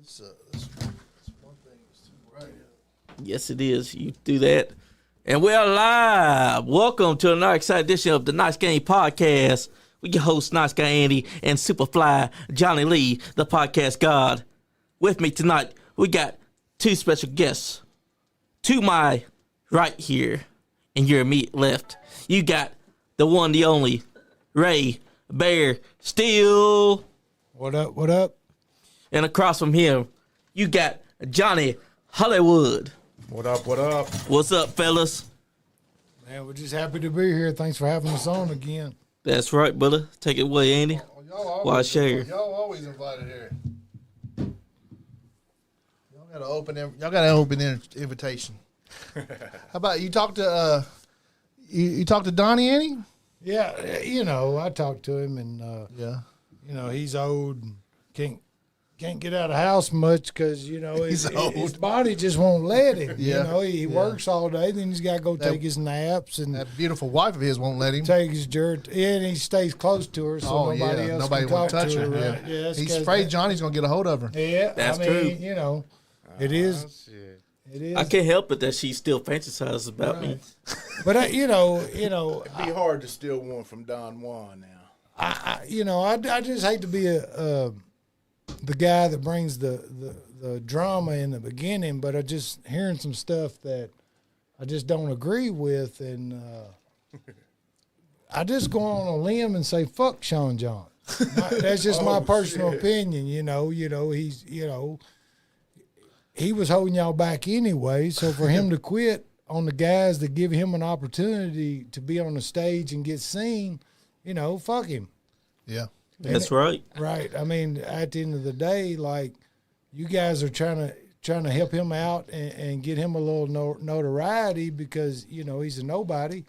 This one thing is too bright. Yes, it is. You do that. And we're live. Welcome to another exciting edition of the Nice Game Podcast. We your host, NiceGuyAndy and Superfly Johnny Lee, the podcast god. With me tonight, we got two special guests. To my right here, and your immediate left, you got the one, the only, Ray Bear Steele. What up, what up? And across from him, you got Johnny Hollywood. What up, what up? What's up, fellas? Man, we're just happy to be here. Thanks for having us on again. That's right, brother. Take it away, Andy. Why share? Y'all always invited here. Y'all got an open invitation. How about you talk to you talk to Donnie, Andy? Yeah, you know, I talked to him, and Yeah. you know, he's old and can't get out of the house much because you know his body just won't let him. Yeah. You know, he works all day, then he's got to go take his naps and That beautiful wife of his won't let him. take his dirt. Yeah, and he stays close to her, so nobody else Nobody can will talk touch to her. her. Yeah. Right? Yeah, that's He's 'cause afraid Johnny's gonna get a hold of her. Yeah, That's I mean, true. you know, it is. Shit. It is. I can't help it that she still fantasizes about me. But you know, It'd be hard to steal one from Don Juan now. I just hate to be the guy that brings the drama in the beginning, but I just hearing some stuff that I just don't agree with, and I just go on a limb and say fuck Sean John. That's just my personal opinion. You know, he's he was holding y'all back anyway, so for him to quit on the guys that give him an opportunity to be on the stage and get seen, you know, fuck him. Yeah. That's right. Right. I mean, at the end of the day, like, you guys are trying to help him out and get him a little notoriety because, you know, he's a nobody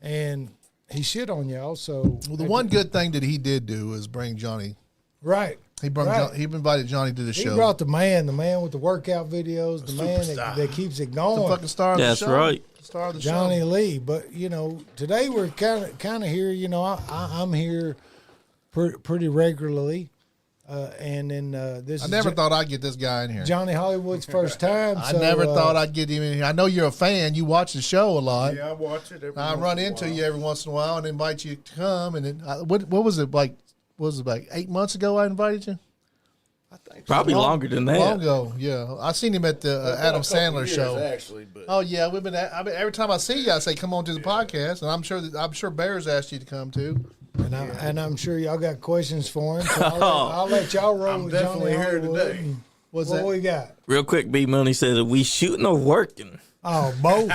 and he shit on y'all. So Well, the one good thing that he did do is bring Johnny. right. He brought he invited Johnny to the He show. brought the man with the workout videos, the man that keeps it the going. fucking star of That's the show. right. The star of the Johnny show. Lee. But, you know, today we're kind of here, you know, I'm here pretty regularly. And then this I is never thought I'd get this guy in here. Johnny Hollywood's first time. I so, never thought I'd get him in here. I know you're a fan. You watch the show a lot. Yeah, I watch it every I once run in a into while. you every once in a while and invite you to come. And then what was it like? Was it like 8 months ago I invited you? I think Probably longer than that. Long ago, yeah. I seen him at the Adam Sandler years, show. actually, but Oh yeah, we've been. Every time I see you, I say, "Come on to the podcast," and I'm sure Bears asked you to come too. And I'm sure y'all got questions for him. So I'll let y'all roll I'm with Johnny definitely here Hollywood. today. And What's what that? we got? Real quick, B Money said, "Are we shooting or working?" Oh, both.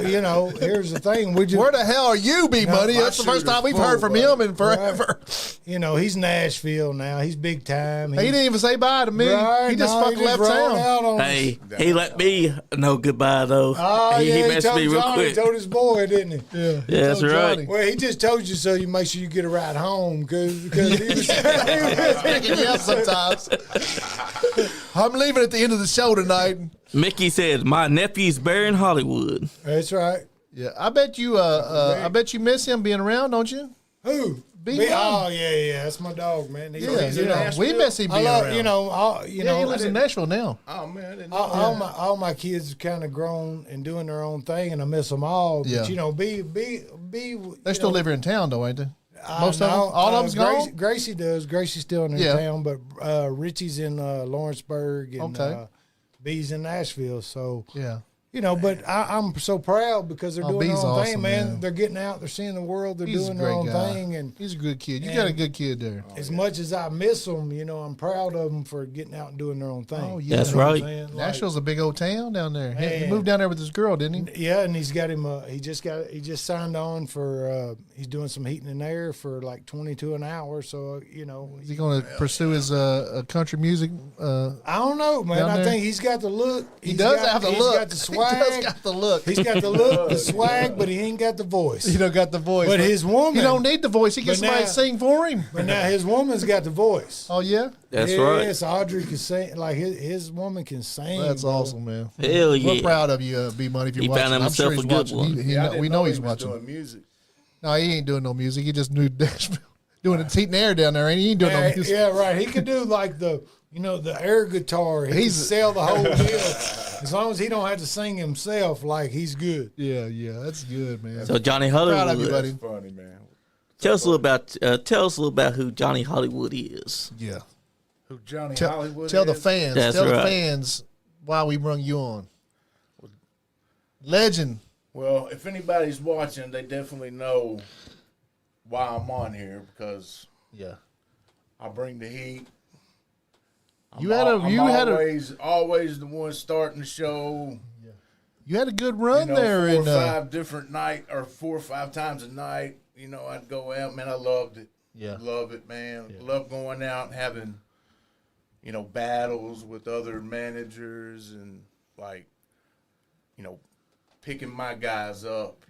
You know, here's the thing. We just, Where the hell are you, B Money? my That's the first time we've shooter's heard from full, him in forever. you know, he's Nashville now. He's big time. He didn't even say bye to me. Right, He just no, fucking left rolled town. out on us. Hey, he let me know goodbye though. Oh, he yeah, messaged told me real Johnny, quick. He told his boy, didn't he? Yeah, Yeah, that's told right. Johnny. Well, he just told you so you make sure you get a ride home because he was Picking me up sometimes. I'm leaving at the end of the show tonight. Mickey said, "My nephew's Bear in Hollywood." That's right. Yeah, I bet you. I bet you miss him being around, don't you? Who? B. Oh yeah, that's my dog, man. He's Yeah, in yeah. Nashville. We miss him I being love, around. you know, He lives in Nashville now. oh man, I didn't know. all my kids are kind of grown and doing their own thing, and I miss them all. But Yeah. you know, be. They still live here in town, though, ain't they? Most of them, no, all of them's gone. Gracie does. Gracie's still in their Yeah. town, but Richie's in Lawrenceburg and Okay. B's in Nashville. So Yeah. you know, but I'm so proud because they're Oh, doing their B's own awesome, thing, man. man. They're getting out. They're seeing the world. They're He's a doing their great own guy. thing, and He's a good kid. You and- got a good kid there. as much as I miss them, you know, I'm proud of them for getting out and doing their own thing. Oh, yeah. That's You know what I'm right. saying? Like, Nashville's a big old town down there. He Man. moved down there with his girl, didn't he? yeah, and he's got him. He just signed on for. He's doing some heating and air for like 22 an hour. So you know, Is he going to pursue his country music? I don't know, man. Down I there? think he's got the look. He does have the He's look. got the swag. He does got the look. He's got the look, the swag, but he ain't got the voice. He don't got the voice. But his woman, He don't need the voice. He gets But somebody now- to sing for him. But now his woman's got the voice. Oh yeah, That's yes, right. Audrey can sing. Like his woman can sing. that's bro. awesome, man. Hell We're yeah. proud of you, B Money. If you're He watching, found I'm himself sure he's a good watching. one. Yeah, I didn't We know he's he was watching. doing music. No, he ain't doing no music. He just knew Nashville. Doing the heat and air down there, ain't he? He ain't doing no music. Yeah, right. He could do like the You know, the air guitar, he can sell the whole deal. As long as he don't have to sing himself, like, he's good. Yeah, that's good, man. So Johnny Proud of you, Hollywood. buddy. That's funny, man. Tell us a little about who Johnny Hollywood is. Yeah. Who Johnny Tell, Hollywood tell the is? fans. That's Tell the right. fans why we brung you on. Legend. Well, if anybody's watching, they definitely know why I'm on here because Yeah. I bring the heat. You had always the one starting the show. You had a good run there, 4 or in 5 different night or 4 or 5 times a night. You know, I'd go out, man. I loved it. Yeah. Love it, man. Love going out and having, battles with other managers and like, picking my guys up.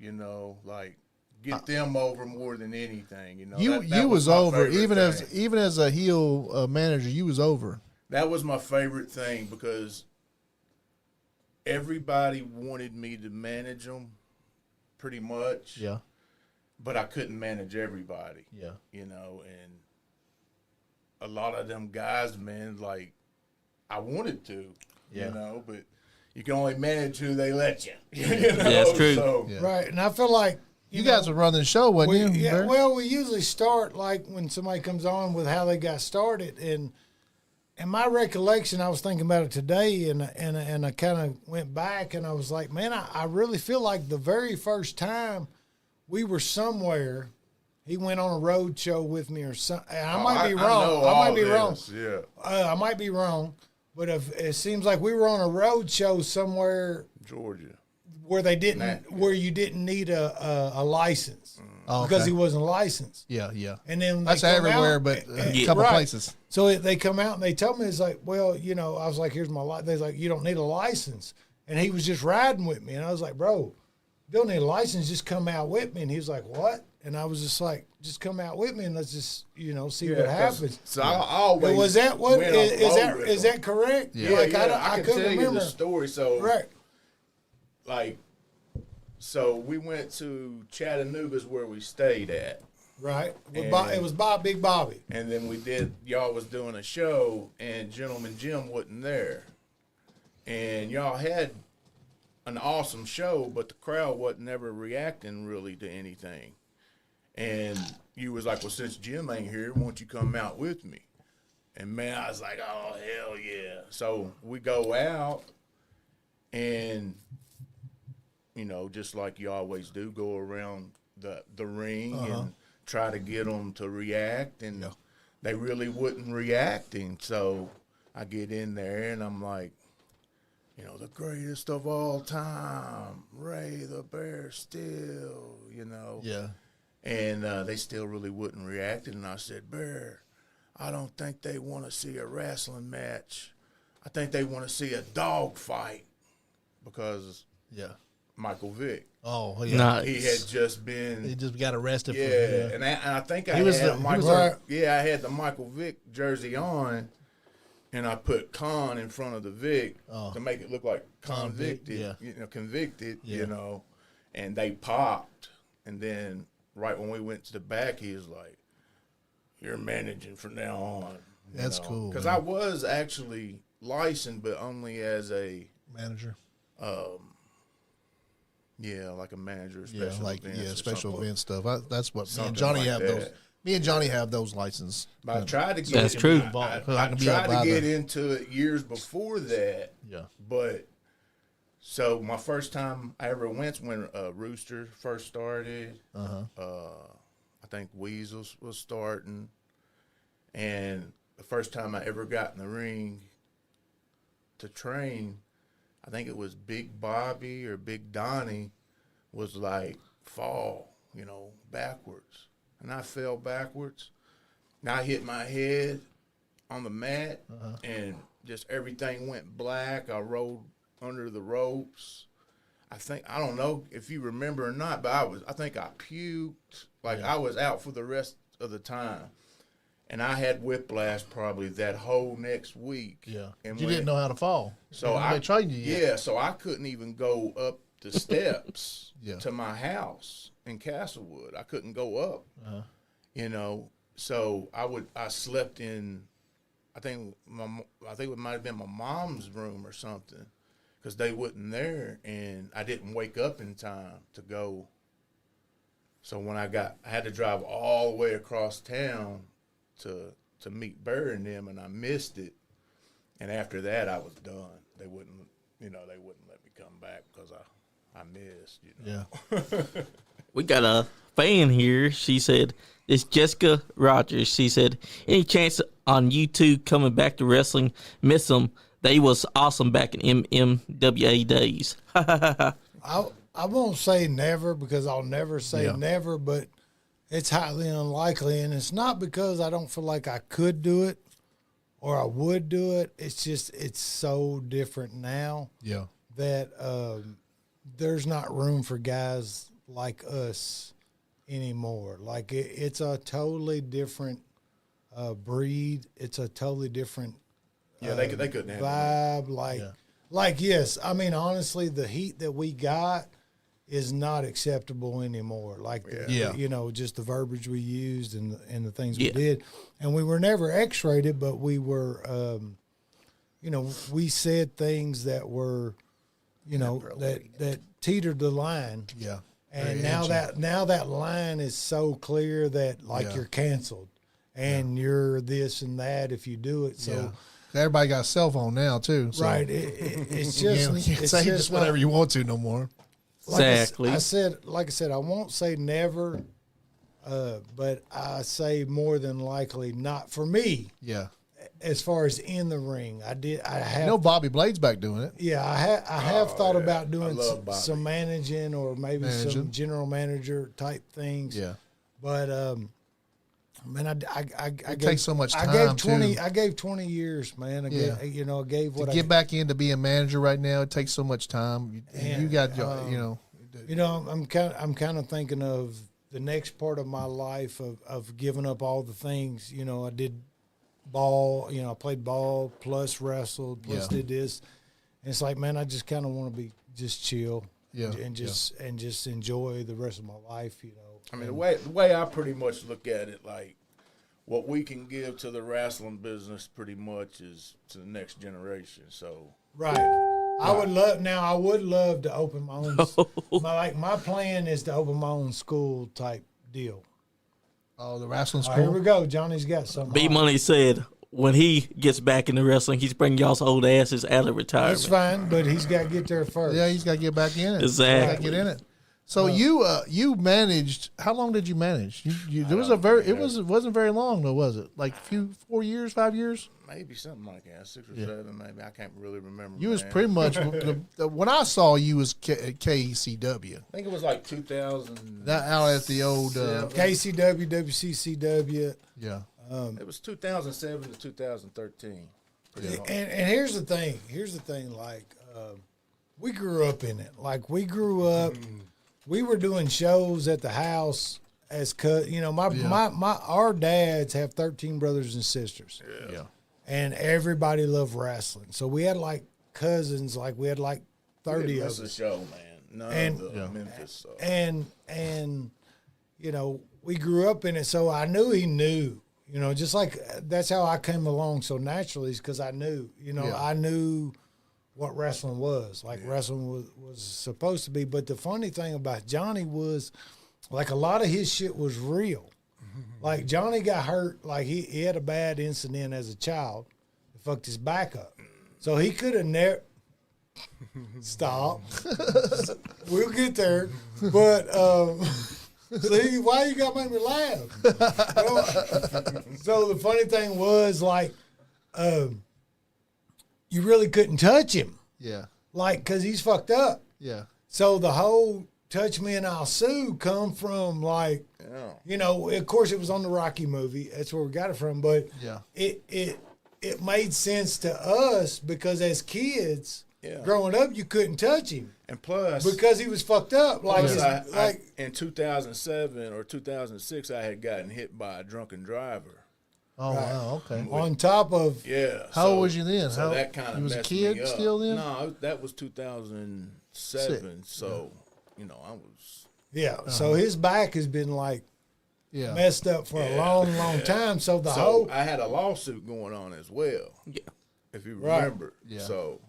Like get them over more than anything. You was my over favorite thing. even as a heel manager. You was over. That was my favorite thing because everybody wanted me to manage them pretty much. Yeah. But I couldn't manage everybody. Yeah. And a lot of them guys, man, like I wanted to, but you can only manage who they let you. That's true. So, Yeah. Right. And I feel like You guys were running the show, wasn't you? yeah, Barry? well, we usually start like when somebody comes on with how they got started, and my recollection, I was thinking about it today, and I kind of went back, and I was like, man, I really feel like the very first time we were somewhere, he went on a road show with me or something. I might be wrong. I might be wrong. Yeah. I might be wrong, but it seems like we were on a road show somewhere Georgia. where they didn't, where you didn't need a license Oh, because okay. he wasn't licensed. Yeah. And then That's they come everywhere, out, but a Yeah. couple right. places. So they come out and they told me, it's like, well, I was like, here's my license. They're like, you don't need a license. And he was just riding with me. And I was like, bro, you don't need a license. Just come out with me. And he was like, what? And I was just like, just come out with me and let's just, see what happens. So I always Was that what went on road with is them. that correct? Yeah. Like I can couldn't tell you remember. the story. So Right. like, so we went to Chattanooga's where we stayed at. Right. With And- it was Big Bobby. And then y'all was doing a show, and Gentleman Jim wasn't there. And y'all had an awesome show, but the crowd wasn't never reacting really to anything. And you was like, well, since Jim ain't here, why don't you come out with me? And man, I was like, oh, hell yeah. So we go out, and, just like you always do, go around the ring and try to get them to react, and they really wouldn't reacting. So I get in there, and I'm like, the greatest of all time, Ray the Bear Steele, Yeah. And they still really wouldn't react. And I said, Bear, I don't think they want to see a wrestling match. I think they want to see a dog fight because Yeah. Michael Vick. Oh, yeah. Nice. He had just been He just got arrested. yeah, For, and I think I He was had the- he Michael. was the- I had the Michael Vick jersey on, and I put "con" in front of the Vic to make it look like convicted. Convicted. Yeah. And they popped, and then right when we went to the back, he was like, "You're managing from now on." That's cool, Because man. I was actually licensed, but only as a manager. like a manager of Yeah, special events. or special something. event stuff. That's what me Something and Johnny like have that. those. Me and Johnny have those licenses. But I tried to get That's true. I I can be up tried by to get the- into it years before that. Yeah. But so my first time I ever went when Rooster first started. I think Weasels was starting, and the first time I ever got in the ring to train, I think it was Big Bobby or Big Donnie was like fall, backwards. And I fell backwards. And I hit my head on the mat, and just everything went black. I rolled under the ropes. I don't know if you remember or not, but I think I puked. I was out for the rest of the time. And I had whiplash probably that whole next week. Yeah. And You didn't know how to fall. So they trained you yet. Yeah, so I couldn't even go up the steps Yeah. to my house in Castlewood. I couldn't go up. So I slept in I think it might have been my mom's room or something, because they wasn't there, and I didn't wake up in time to go. So when I had to drive all the way across town to meet Barry and them, and I missed it. And after that, I was done. They wouldn't let me come back because I missed. Yeah. We got a fan here. She said, it's Jessica Rogers. She said, any chance on YouTube coming back to wrestling? Miss them. They was awesome back in MMWA days. I won't say never, because I'll never say never, but it's highly unlikely. And it's not because I don't feel like I could do it or I would do it. It's just, it's so different now that there's not room for guys like us anymore. Like it's a totally different breed. It's a totally different they couldn't handle vibe. Like yes, I mean honestly, the heat that we got is not acceptable anymore. Like you know, just the verbiage we used and the things we did, and we were never X-rated, but we were, you know, we said things that were, you know, that teetered the line. Yeah. And now that line is so clear that like you're canceled and you're this and that if you do it. So everybody got a cell phone now too. So. Right. It's just you can't say just whatever you want to no more. Exactly. Like I said, I won't say never, but I say more than likely not for me. Yeah. As far as in the ring, I have. You know, Bobby Blade's back doing it. Yeah, I have thought about doing some managing or maybe some general manager type things. Yeah. But man, it takes so much time. I gave 20 years, man. I gave what to get back into being a manager right now. It takes so much time. You got you know. You know, I'm kind of thinking of the next part of my life of giving up all the things. You know, I did ball. You know, I played ball plus wrestled plus did this. And it's like, man, I just kind of want to be just chill. Yeah. And just enjoy the rest of my life. You know. I mean, the way I pretty much look at it, like what we can give to the wrestling business, pretty much is to the next generation. So I would love to open my own. My plan is to open my own school type deal. Oh, the wrestling school. Here we go. Johnny's got something. B Money said when he gets back into wrestling, he's bringing y'all's old asses out of retirement. That's fine, but he's got to get there first. Yeah, he's got to get back in it. Exactly. Got to get in it. So you managed. How long did you manage? There was it wasn't very long though, was it? Like 4 years, 5 years? Maybe something like that, 6 or 7. Maybe I can't really remember. You was pretty much when I saw you was KCW. I think it was like 2000. That out at the old KCW, WCCW. Yeah. It was 2007 to 2013. And here's the thing. Like we grew up in it. Like we grew up. We were doing shows at the house as you know. Our dads have 13 brothers and sisters. Yeah. And everybody loved wrestling. So we had like cousins. Like we had like 30 of us. The show, man. None of the Memphis stuff. And you know, we grew up in it. So I knew he knew. You know, just like that's how I came along so naturally, is because I knew. You know, I knew what wrestling was. Like wrestling was supposed to be. But the funny thing about Johnny was, like, a lot of his shit was real. Like, Johnny got hurt. Like, he had a bad incident as a child. It fucked his back up. So he could have never... Stop. We'll get there. But, see, why you got to make me laugh? So the funny thing was, like, you really couldn't touch him. Yeah. Like, because he's fucked up. Yeah. So the whole touch me and I'll sue come from, like, you know, of course it was on the Rocky movie. That's where we got it from. But it made sense to us because as kids, growing up, you couldn't touch him. And plus, because he was fucked up. Like, in 2007 or 2006, I had gotten hit by a drunken driver. Oh, wow, okay. On top of... How old was you then? So that kind of you was a messed kid me up. still then? No, that was 2007. So, you know, I was... Yeah, so his back has been, like, messed up for a long time. So I had a lawsuit going on as well. Yeah. If you remember. Yeah. So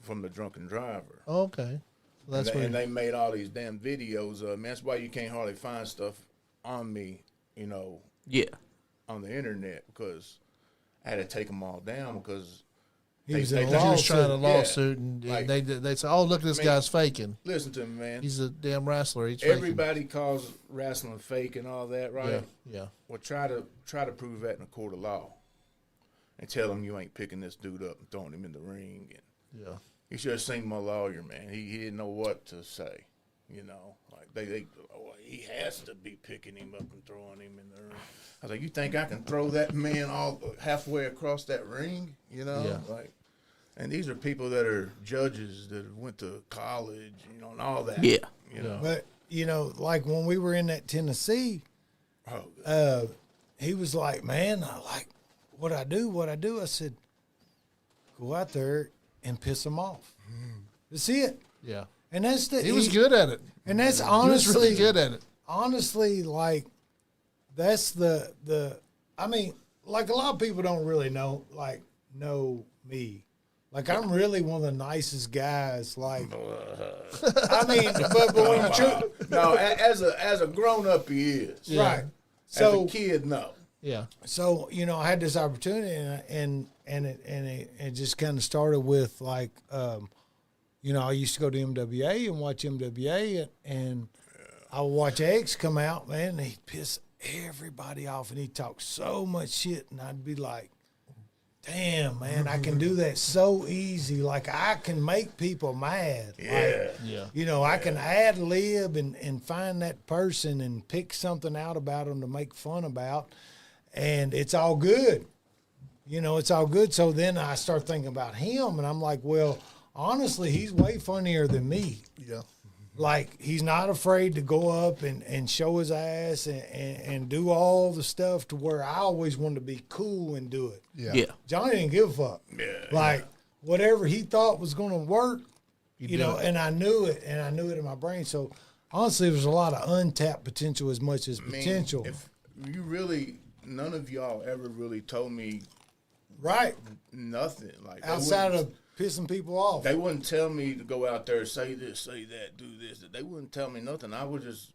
from the drunken driver. Okay. Well, that's and they made all these damn videos of me. That's why you can't hardly find stuff on me, Yeah. on the internet, because I had to take them all down because he was trying a lawsuit, and Like, they say, "Oh, look, this guy's faking. Listen to me, man. He's a damn wrestler. He's Everybody calls wrestling fake and all that, right? faking." Yeah. Well, try to prove that in a court of law, and tell them you ain't picking this dude up and throwing him in the ring. And Yeah. you should have seen my lawyer, man. He didn't know what to say. Like he has to be picking him up and throwing him in the ring. I was like, you think I can throw that man all halfway across that ring? Yeah. Like, and these are people that are judges that went to college, and all that. Yeah. But like when we were in that Tennessee, he was like, "Man, I like what I do." I said, "Go out there and piss them off. That's it." Yeah. And that's He was good at it. And that's He honestly was really good at it. Honestly, like that's the. I mean, like a lot of people don't really know me. Like I'm really one of the nicest guys. Like, I mean, but when you no, as a grown up, he is right. So as a kid, no. Yeah. So I had this opportunity, and it just kind of started with like, I used to go to MWA and watch MWA, and I would watch X come out, man, and he'd piss everybody off, and he'd talk so much shit, and I'd be like, damn, man, I can do that so easy. Like, I can make people mad. Yeah. Like, I can ad lib and find that person and pick something out about them to make fun about, and it's all good. It's all good. So then I start thinking about him, and I'm like, well, honestly, he's way funnier than me. Yeah. Like, he's not afraid to go up and show his ass and do all the stuff to where I always wanted to be cool and do it. Yeah. Johnny didn't give a fuck. Yeah. Like, whatever he thought was going to work, it. and I knew it, in my brain. So, honestly, there's a lot of untapped potential as much as potential. If you really, none of y'all ever really told me right. nothing. Like, outside of pissing people off. They wouldn't tell me to go out there, say this, say that, do this. They wouldn't tell me nothing. I would just,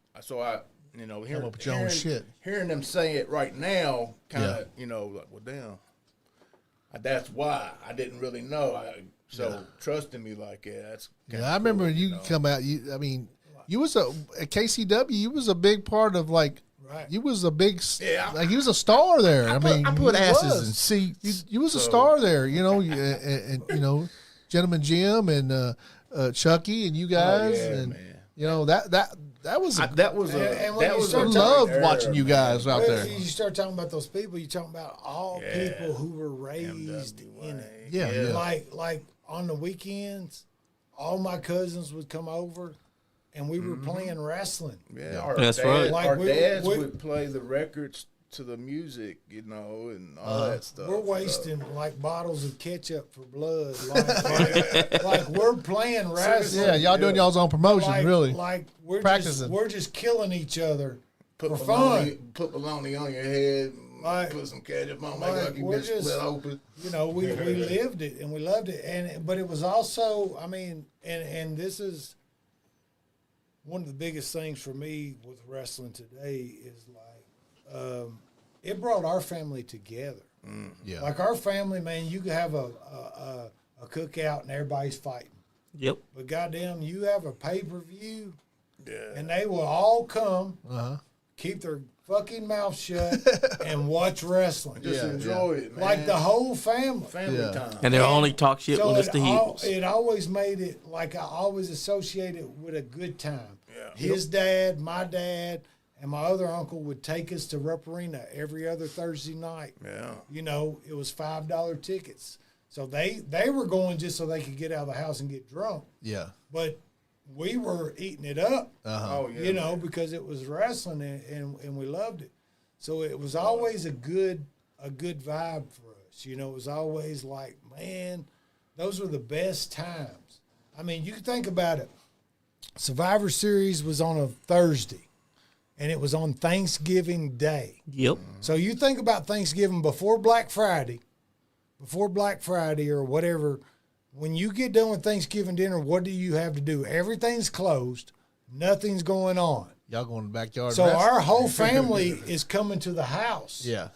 hearing them say it right now, kind of, like, well, damn. That's why I didn't really know. Trusting me like, that's I remember when you come out. You was at KCW. You was a big part of like. Right. You was a big, like you was a star there. I put asses in seats. You was a star there, and Gentleman Jim and Chucky and you guys, and man. that was I loved watching you guys out there. You start talking about those people. You talking about all people who were raised in it. Yeah. Like on the weekends, all my cousins would come over. And we were playing wrestling. Yeah, that's right. Like our dads would play the records to the music, and all that stuff. We're wasting like bottles of ketchup for blood. Like we're playing wrestling. Yeah, y'all doing y'all's own promotion, really. Like we're practicing. We're just killing each other for fun. Put bologna on your head. Like, put some ketchup on, like you been split open. We lived it and we loved it, but it was also, and this is. One of the biggest things for me with wrestling today is like it brought our family together. Yeah, like our family, man. You could have a cookout and everybody's fighting. Yep. But goddamn, you have a pay-per-view, and they will all come, keep their fucking mouth shut, and watch wrestling. Just enjoy it, man. Like the whole family time. And they'll only talk shit when it's the heels. It always made it like I always associate it with a good time. Yeah. His dad, my dad, and my other uncle would take us to Rupp Arena every other Thursday night. Yeah. It was $5 tickets. So they were going just so they could get out of the house and get drunk. Yeah. But we were eating it up, because it was wrestling and we loved it. So it was always a good vibe for us. It was always like, man, those were the best times. You can think about it. Survivor Series was on a Thursday, and it was on Thanksgiving Day. Yep. So you think about Thanksgiving before Black Friday or whatever. When you get done with Thanksgiving dinner, what do you have to do? Everything's closed. Nothing's going on. Y'all go in the backyard. So and wrestle? our whole family is coming to the house Yeah.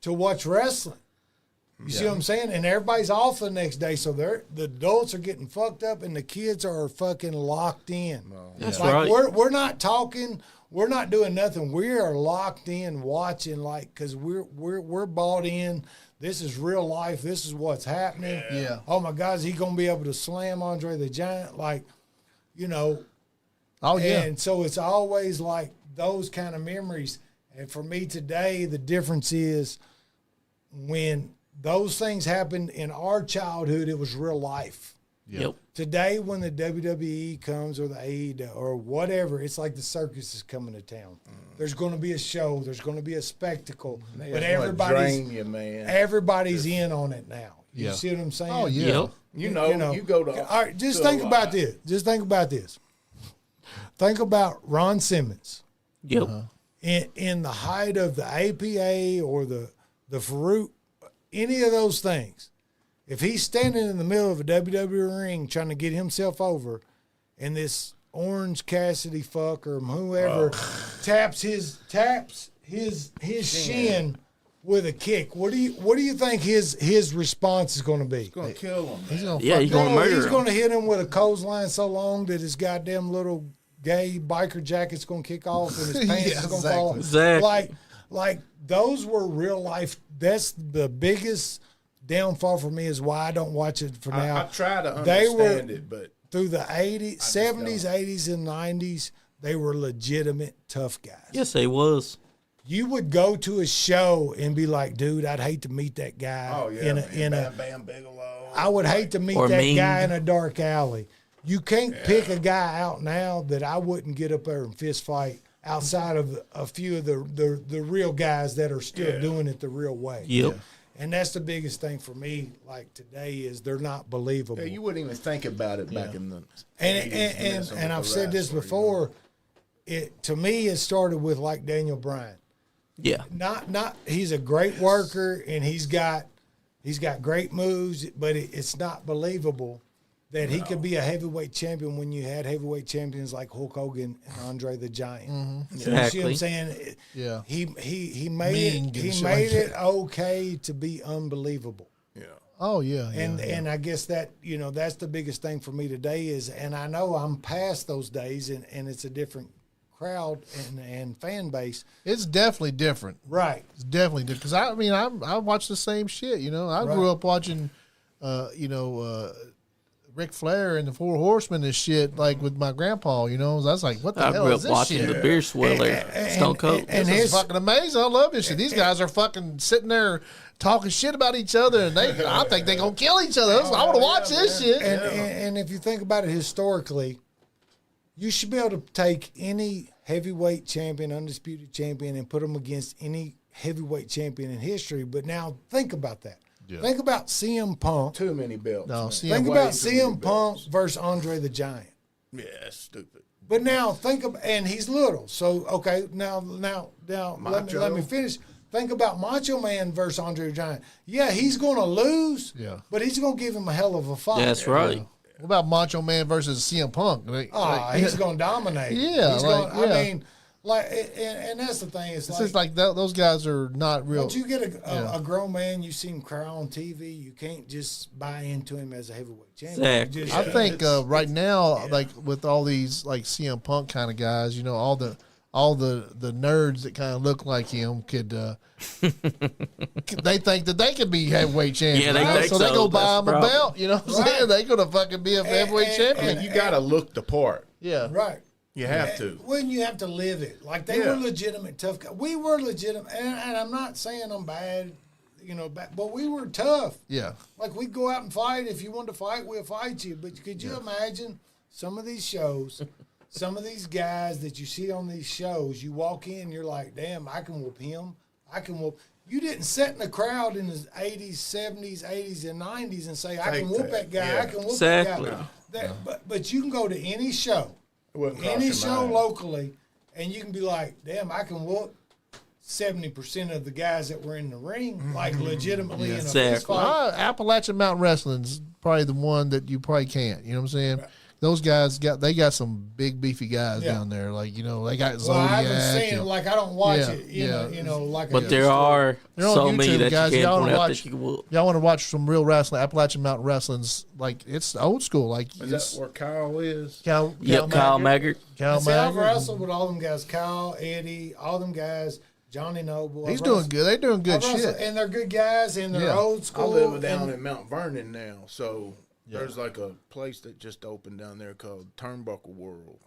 to watch wrestling. You see what I'm saying? And everybody's off the next day, so the adults are getting fucked up, and the kids are fucking locked in. That's like right. We're not talking. We're not doing nothing. We are locked in watching, like, because we're bought in. This is real life. This is what's happening. Yeah. Oh my God, is he gonna be able to slam Andre the Giant? Like, you know. Oh yeah. And so it's always like those kind of memories. And for me today, the difference is when those things happened in our childhood, it was real life. Yep. Today, when the WWE comes or the AEW or whatever, it's like the circus is coming to town. There's going to be a show. There's going to be a spectacle. But everybody's in on it now. You see what I'm saying? Oh yeah. Yep. You go to. All right, just think about this. Think about Ron Simmons. Yep. In the height of the APA or the Farouk, any of those things, if he's standing in the middle of a WWE ring trying to get himself over, and this Orange Cassidy fuck or whoever taps his shin with a kick, what do you think his response is going to be? He's gonna kill him. He's gonna He's going to murder He's him. going to hit him with a clothesline so long that his goddamn little gay biker jacket's going to kick off and his pants Yeah, is going to fall off. Exactly. Like those were real life. That's the biggest downfall for me is why I don't watch it for now. I try to understand it, but through the 80s, 70s, 80s, and 90s, they were legitimate tough guys. Yes, they was. You would go to a show and be like, dude, I'd hate to meet that guy in a Bam Bigelow. I would hate to meet Or that Ming. guy in a dark alley. You can't pick a guy out now that I wouldn't get up there and fist fight outside of a few of the real guys that are still doing it the real way. Yep. And that's the biggest thing for me, like today, is they're not believable. Yeah, you wouldn't even think about it back in the And I've said this before. To me, it started with like Daniel Bryan. Yeah. Not he's a great worker and he's got great moves, but it's not believable that he could be a heavyweight champion when you had heavyweight champions like Hulk Hogan and Andre the Giant. Mm-hmm. You see what I'm saying? Yeah. He made it okay to be unbelievable. Yeah. Oh yeah. And I guess that, that's the biggest thing for me today is, and I know I'm past those days and it's a different crowd and fan base. It's definitely different. Right. It's definitely different. Because I watch the same shit. I grew up watching, Ric Flair and the Four Horsemen and shit, like with my grandpa. I was like, what the I hell grew is up this watching shit? the beer sweller, Stone Cold. and This is fucking amazing. I love this shit. These guys are fucking sitting there talking shit about each other, and I think they're gonna kill each other. I want to watch this shit. And if you think about it historically, you should be able to take any heavyweight champion, undisputed champion, and put them against any heavyweight champion in history. But now think about that. Yeah. Think about CM Punk. Too many belts. No, Think about CM Punk versus Andre the Giant. Yeah, that's stupid. But now think about, and he's little. So okay, now let me finish. Think about Macho Man versus Andre the Giant. Yeah, he's going to lose. Yeah. But he's going to give him a hell of a fight. That's right. What about Macho Man versus CM Punk? He's going to dominate. Yeah, He's and that's the thing. It's just like those guys are not real. Once you get a grown man, you see him cry on TV, you can't just buy into him as a heavyweight champion. Exactly. I think right now, like with all these like CM Punk kind of guys, all the nerds that kind of look like him could they think that they could be heavyweight champions. Yeah, they think so. They go buy them a problem. belt. You know what I'm saying? They gonna fucking be a heavyweight champion. And you got to look the part. Yeah, Right. You have to. When you have to live it. Like they were legitimate tough guys. We were legitimate, and I'm not saying I'm bad, but we were tough. Yeah. Like we'd go out and fight. If you wanted to fight, we'll fight you. But could you imagine some of these shows, some of these guys that you see on these shows, you walk in, you're like, damn, I can whoop him. I can whoop. You didn't sit in the crowd in the 80s, 70s, 80s, and 90s and say, I can whoop that guy. Yeah. I can whoop that Exactly. guy. But you can go to any show. Any show locally, and you can be like, damn, I can whoop 70% of the guys that were in the ring, like legitimately in a fist fight. Appalachian Mountain Wrestling's probably the one that you probably can't. You know what I'm saying? Right. Those guys got some big beefy guys down there. Like they got Zodiac. I haven't seen it. Like I don't watch it. You know, like. But there are so many that guys, you can't point out that you can whoop. Y'all want to watch some real wrestling? Appalachian Mountain Wrestling's like it's old school. Like is that where Kyle is? Kyle Maggart. I've wrestled with all them guys. Kyle, Eddie, all them guys. Johnny Noble. He's doing good. They're doing good shit. And they're good guys, and they're old school. I live down in Mount Vernon now, so there's like a place that just opened down there called Turnbuckle World.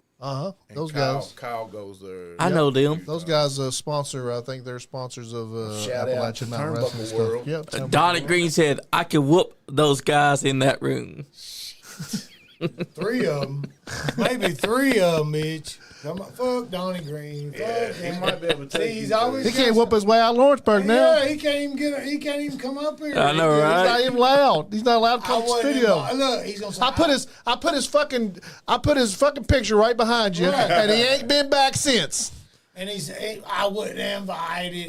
Those guys. Kyle goes there. I know them. Those guys sponsor. I think they're sponsors of Appalachian Mountain Wrestling World. Yep. Donnie Green said, "I can whoop those guys in that room." 3 of them, maybe 3 of them, Mitch. Come on, fuck Donnie Green. Fuck he might be able to take he can't whoop his way out of Lawrenceburg now. Yeah, he can't even come up here. I know, right? He's not even allowed. He's not allowed to come to the studio. Look, he's gonna say, I put his fucking picture right behind you, and he ain't been back since. And I wouldn't invite it. You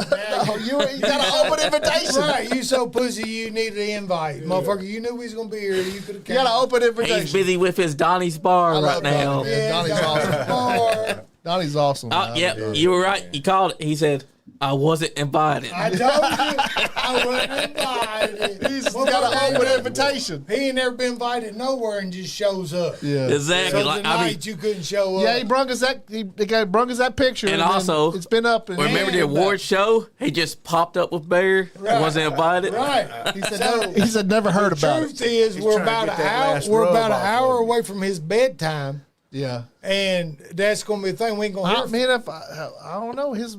got an open invitation. Right, you so pussy you needed an invite. Motherfucker, you knew we was going to be here. You could have You got an open invitation. He's busy with his Donnie's bar right now. Donnie's awesome. Donnie's awesome. Yep, you were right. He called it. He said, I wasn't invited. I told you I wasn't invited. He's got an open invitation. He ain't never been invited nowhere and just shows up. Yeah, exactly. So like tonight you couldn't show up. Yeah, he brung us that. The guy brung us that picture, and also it's been up. Remember the award show? He just popped up with Bear. Right. Wasn't invited. Right. He said never heard about it. The truth is, we're about an hour away from his bedtime. Yeah, and that's gonna be a thing. We ain't gonna hear. Man, I don't know he's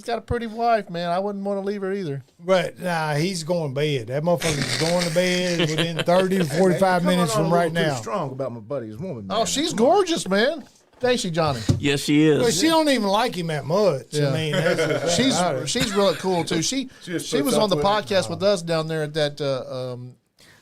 got a pretty wife, man. I wouldn't want to leave her either. But nah, he's going to bed. That motherfucker's going to bed within 30 to 45 minutes from right now. Strong about my buddy's woman. Man. Oh, she's gorgeous, man. Thanks, she, Johnny. Yes, she is. Well, she don't even like him that much. Yeah. I mean, that's she's really cool too. She was on the podcast with us down there at that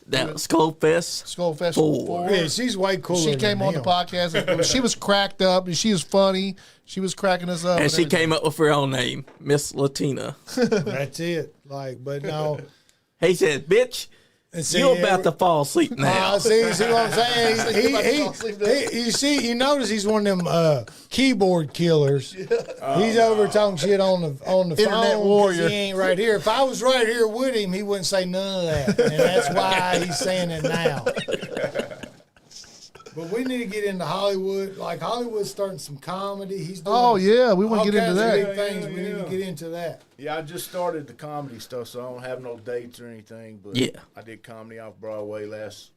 Skullfest. 4. Yeah, she's way cooler. She came on the podcast. She was cracked up. And she was funny. She was cracking us up. And she came up with her own name, Miss Latina. That's it. But no. He said, bitch, you're about to fall asleep now. See what I'm saying? You notice he's one of them keyboard killers. He's over talking shit on the Internet phone. warrior. He ain't right here. If I was right here with him, he wouldn't say none of that. And that's why he's saying it now. But we need to get into Hollywood. Like Hollywood's starting some comedy. He's doing we want to get into that. Big things. We need to get into that. Yeah, I just started the comedy stuff, so I don't have no dates or anything. But I did comedy off Broadway it's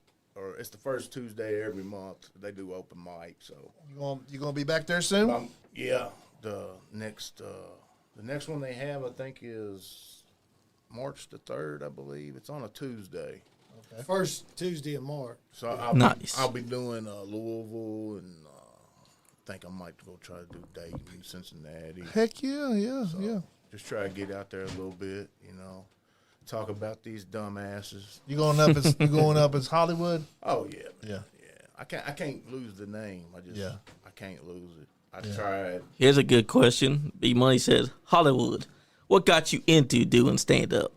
the first Tuesday every month. They do open mic. So you gonna be back there soon? The next one they have, I think, is March the 3rd. I believe it's on a Tuesday. Okay. First Tuesday of March. So I'll be doing Louisville, and I think I might go try to do Dayton, Cincinnati. Heck yeah. Just try to get out there a little bit, talk about these dumbasses. You going up as Hollywood? Oh yeah. Yeah. I can't lose the name. I can't lose it. I tried. Here's a good question. B Money said, Hollywood, what got you into doing stand up?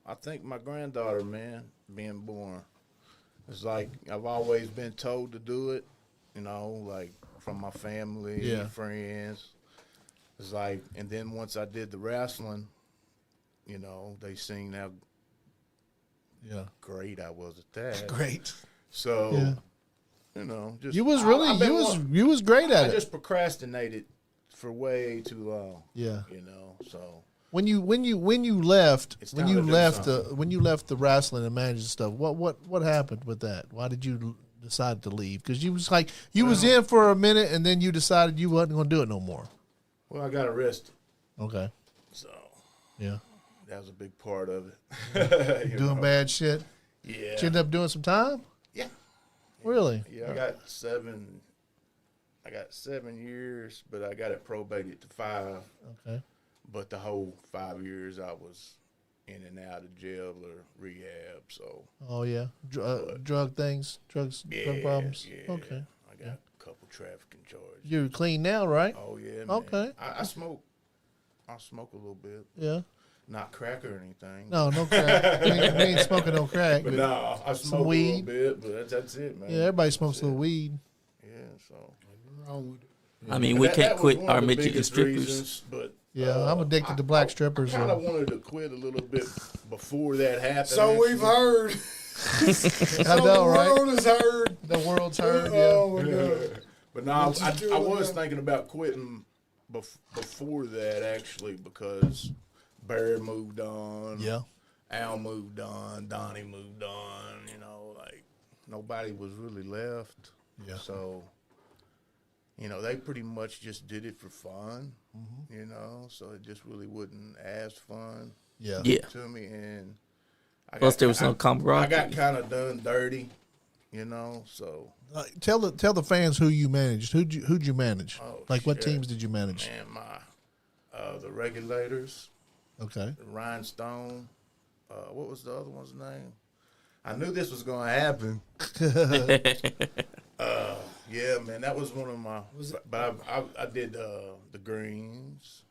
I think my granddaughter, man, being born. It's like I've always been told to do it, like from my family, friends. It's like, and then once I did the wrestling, they seen how great I was at that. Great. So, just you was great at it. I just procrastinated for way too long. Yeah. So. When you left the wrestling and managing stuff, what happened with that? Why did you decide to leave? Because you was in for a minute and then you decided you wasn't going to do it no more. Well, I got arrested. Okay. So. Yeah. That was a big part of it. Doing bad shit. Yeah. Did you end up doing some time? Yeah. Really? Yeah, I got 7 years, but I got it probated to 5. Okay. But the whole 5 years I was in and out of jail or rehab. So. Oh yeah, drug problems. Yeah. Okay. I got couple trafficking charges. You're clean now, right? Oh yeah, man. Okay. I smoke. I smoke a little bit. Yeah. Not crack or anything. No crack. we ain't smoking no crack. But no, I smoke weed. a little bit, but that's it, man. Yeah, everybody smokes that's a little weed. Yeah, so. Nothing wrong with it. I mean, we can't quit our Michigan strippers. Reasons, but Yeah, I'm addicted to black strippers. I kind of wanted to quit a little bit before that happened. So we've heard. I know, right? The world has heard. The world's heard. Oh, Yeah. my God. But no, I was thinking about quitting before that, actually, because Barry moved on. Yeah. Al moved on. Donnie moved on. You know, like, nobody was really left. Yeah. So, you know, they pretty much just did it for fun, you know, so it just really wasn't as fun Yeah. to me. And Plus, there was no camaraderie. I got kind of done dirty, you know, so. Tell the fans who you managed. Who'd you manage? Oh, like what shit. teams did you manage? Man, the Regulators, Okay. the Rhinestone, what was the other one's name? I knew this was going to happen. Yeah, man, that was one of my. But I did the Greens.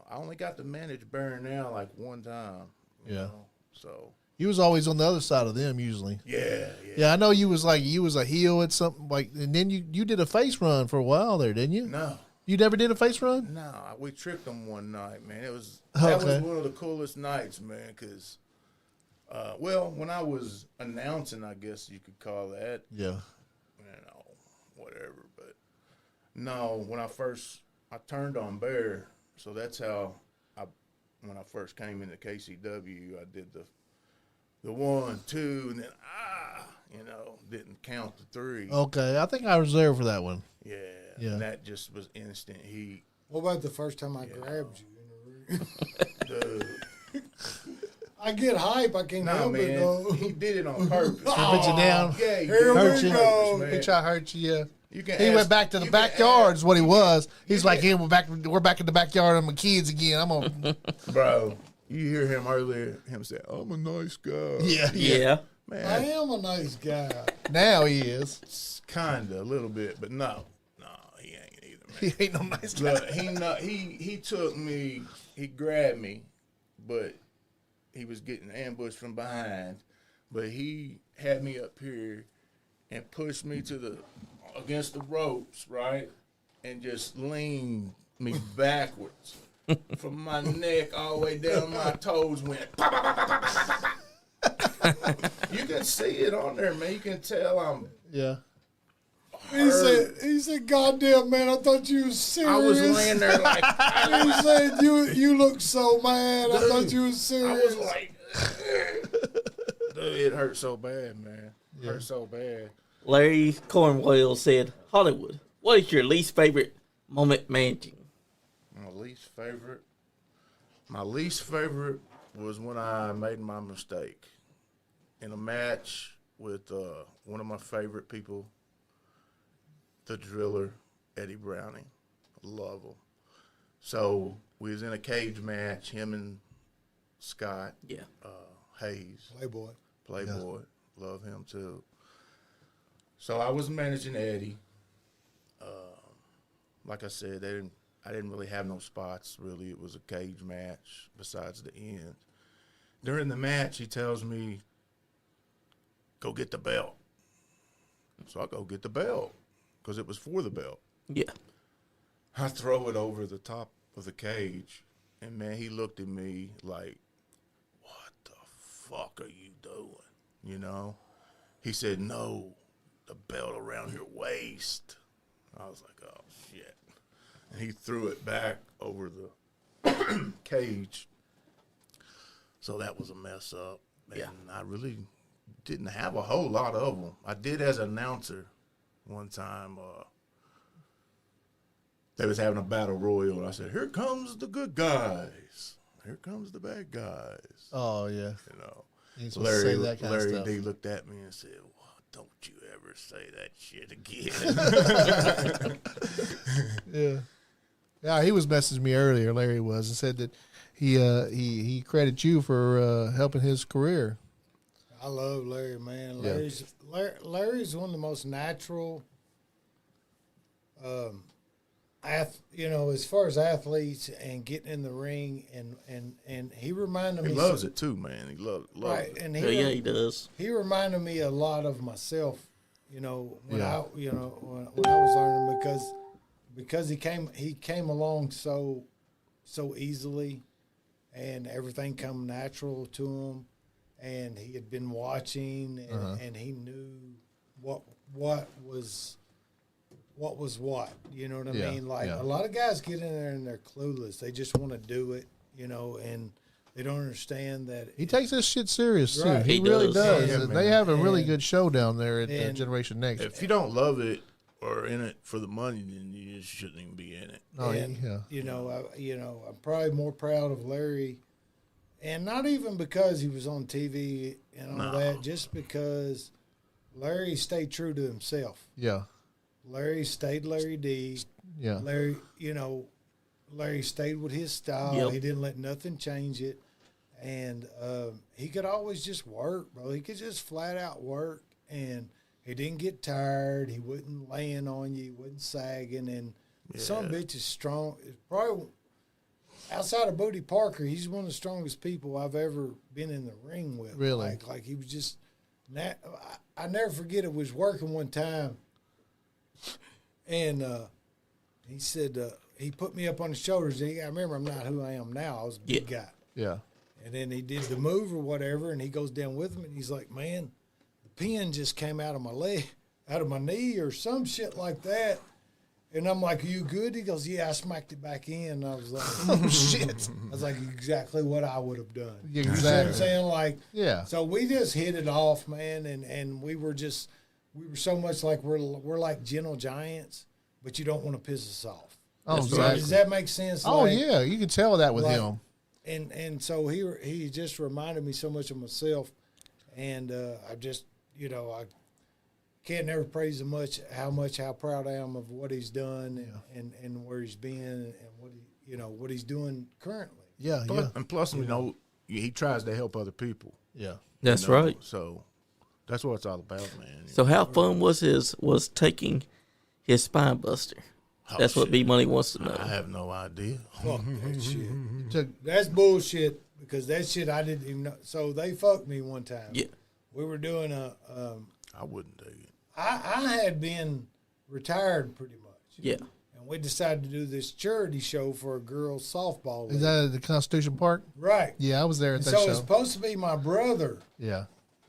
I only got to manage Burnell like one time. You know? So. You was always on the other side of them usually. Yeah. Yeah, I know you was a heel at something like, and then you did a face run for a while there, didn't you? No. You never did a face run? No, we tricked them one night, man. That was Okay. one of the coolest nights, man. Cause, well, when I was announcing, I guess you could call that. Yeah. You know, whatever. But no, when I turned on Bear, so that's how when I first came into KCW, I did the 1, 2, and then you know, didn't count the 3. Okay, I think I was there for that one. Yeah. Yeah. And that just was instant heat. What about the first time I grabbed you in the ring? Dude. I get hype. I can't No, help it, man. though. He did it on purpose. He put you down. Yeah, he Here did it we on Hurt you. go. purpose, He man. tried to hurt you. Yeah. You can He ask- went back to the you can backyard. ask- Is what he was. He's like, "Hey, we're back in the backyard. I'm with kids again. I'm on." Bro, you hear him earlier, him say, "I'm a nice guy." Yeah. Yeah. I Man, am a nice guy. Now he is. kinda, a little bit, but no, he ain't either, man. He ain't no nice guy. Look, he took me, he grabbed me, but he was getting ambushed from behind. But he had me up here and pushed me against the ropes, right? And just leaned me backwards. From my neck all the way down my toes went pop, pop, pop, pop, pop, pop, pop. You can see it on there, man. You can tell I'm Yeah. He said, "Goddamn, man, I thought you was serious." I was laying there like He said, "You look so mad. I thought you was I serious." was like, dude, it hurt so bad, man. It hurt so bad. Larry Cornwell said, Hollywood, what is your least favorite moment managing? My least favorite was when I made my mistake in a match with one of my favorite people, the Driller, Eddie Browning. Love him. So we was in a cage match, him and Scott. Yeah. Hayes. Playboy. Love him too. So I was managing Eddie. Like I said, I didn't really have no spots, really. It was a cage match besides the end. During the match, he tells me, go get the belt. So I go get the belt because it was for the belt. Yeah. I throw it over the top of the cage, and, man, he looked at me like, what the fuck are you doing? You know? He said, no, the belt around your waist. I was like, oh, shit. And he threw it back over the cage. So that was a mess up. And Yeah. I really didn't have a whole lot of them. I did as an announcer one time. They was having a battle royal, and I said, here comes the good guys. Here comes the bad guys. Oh yeah. You know. You ain't supposed to say that kind of Larry stuff. D looked at me and said, well, don't you ever say that shit again. Yeah. Yeah, he was messaging me earlier, Larry was, and said that he credits you for helping his career. I love Larry, man. Yeah. Larry's one of the most natural as far as athletes and getting in the ring, and he reminded me. He loves it too, man. He loves right, it. and he does. He reminded me a lot of myself, when Yeah. when I was learning because he came along so easily, and everything come natural to him, and he had been watching, and he knew what was what, you know what I Yeah, mean? Like yeah. a lot of guys get in there and they're clueless. They just want to do it, and they don't understand that He takes this shit serious too. Right. He He really does. does. Yeah, And man. they have a really And- good show down there at and- Generation Next. If you don't love it or in it for the money, then you just shouldn't even be in it. Oh, and, yeah. I'm probably more proud of Larry, and not even because he was on TV and all that, just because Larry stayed true to himself. Yeah. Larry stayed Larry D. Yeah. Larry stayed with his style. Yep. He didn't let nothing change it. And he could always just work, bro. He could just flat out work, and he didn't get tired. He wasn't laying on you. He wasn't sagging. And some bitch is strong. It's probably outside of Bodie Parker, he's one of the strongest people I've ever been in the ring with. Really? Like he was just. I never forget it. Was working one time, and he said he put me up on his shoulders. And I remember I'm not who I am now. I was a big guy. Yeah. And then he did the move or whatever, and he goes down with him, and he's like, "Man, the pin just came out of my leg, out of my knee, or some shit like that." And I'm like, "Are you good?" He goes, "Yeah, I smacked it back in." And I was like, Oh, shit. I was like, exactly what I would have done. Yeah, You see what I'm exactly. saying? Like, Yeah. so we just hit it off, man, and we were so much like we're like gentle giants, but you don't want to piss us off. Oh, That's exactly. Does that make sense? Oh, Like, yeah. You can tell that with like- him. And so he just reminded me so much of myself, and I just I can't never praise him how proud I am of what he's done and where he's been and what he's doing currently. Yeah. Plus, Yeah. and plus, he tries to help other people. Yeah. That's you know? right. So that's what it's all about, man. So how fun was taking his spine buster? Oh, That's what shit. B Money wants to know. I have no idea. Fuck that shit. Took- That's bullshit because that shit I didn't even know. So they fucked me one time. Yeah. We were doing I wouldn't dig it. I had been retired pretty much. Yeah. And we decided to do this charity show for a girls softball league. Is that at the Constitution Park? Right. Yeah, I was there at And that so show. it's supposed to be my brother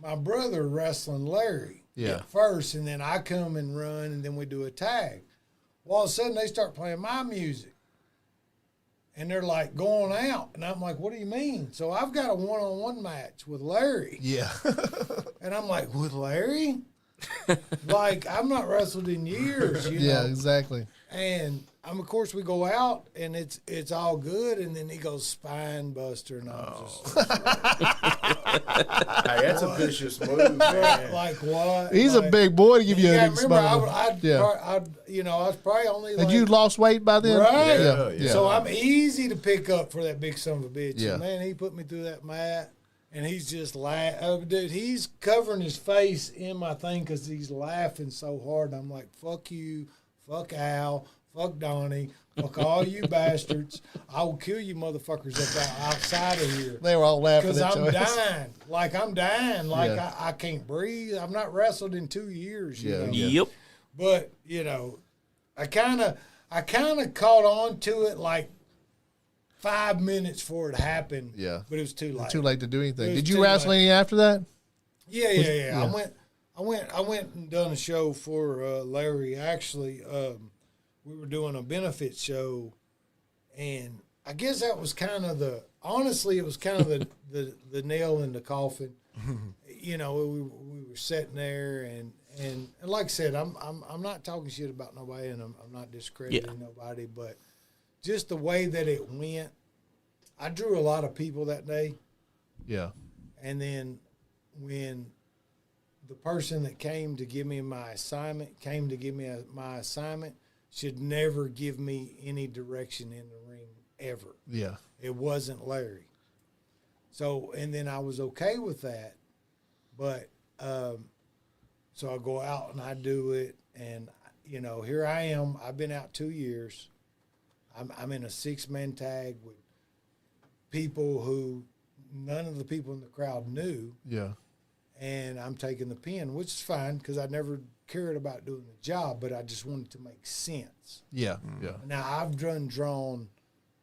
wrestling Larry Yeah. first, and then I come and run, and then we do a tag. Well, all of a sudden they start playing my music, and they're like going out, and I'm like, "What do you mean?" So I've got a one-on-one match with Larry, Yeah. and I'm like, "With Larry?" Like I've not wrestled in years, you Yeah, know. exactly. And of course, we go out and it's all good, and then he goes spine buster, and I'm just Hey, that's a vicious move, man. like, what? He's Like, a big boy to give you a yeah, big remember, smile. Yeah. I was probably only like, Had you lost weight by then? right? Yeah. Yeah. So I'm easy to pick up for that big son of a bitch. Yeah. And man, he put me through that mat, and he's just laughing. Oh, dude, he's covering his face in my thing because he's laughing so hard. I'm like, fuck you, fuck Al, fuck Donnie, fuck all you bastards. I will kill you motherfuckers outside of here. They were all laughing Because at I'm you. dying. I'm dying. Like, Yeah. I can't breathe. I've not wrestled in 2 years. You Yeah, know? yeah. Yep. But, I kind of caught on to it like 5 minutes before it happened. Yeah. But it was too late. Too late to do anything. It was Did you too wrestle late. any after that? Yeah. yeah. I went and done a show for Larry. Actually, we were doing a benefit show, and I guess that was kind of the nail in the coffin. We were sitting there, and like I said, I'm not talking shit about nobody, and I'm not discrediting nobody, but just the way that it went, I drew a lot of people that day. Yeah. And then when the person that came to give me my assignment should never give me any direction in the ring ever. Yeah. It wasn't Larry. So, and then I was okay with that. But, so I go out and I do it. And, you know, here I am. I've been out 2 years. I'm in a 6-man tag with people who none of the people in the crowd knew. Yeah. And I'm taking the pin, which is fine because I never cared about doing the job, but I just wanted to make sense. Yeah. Yeah. Now, I've drawn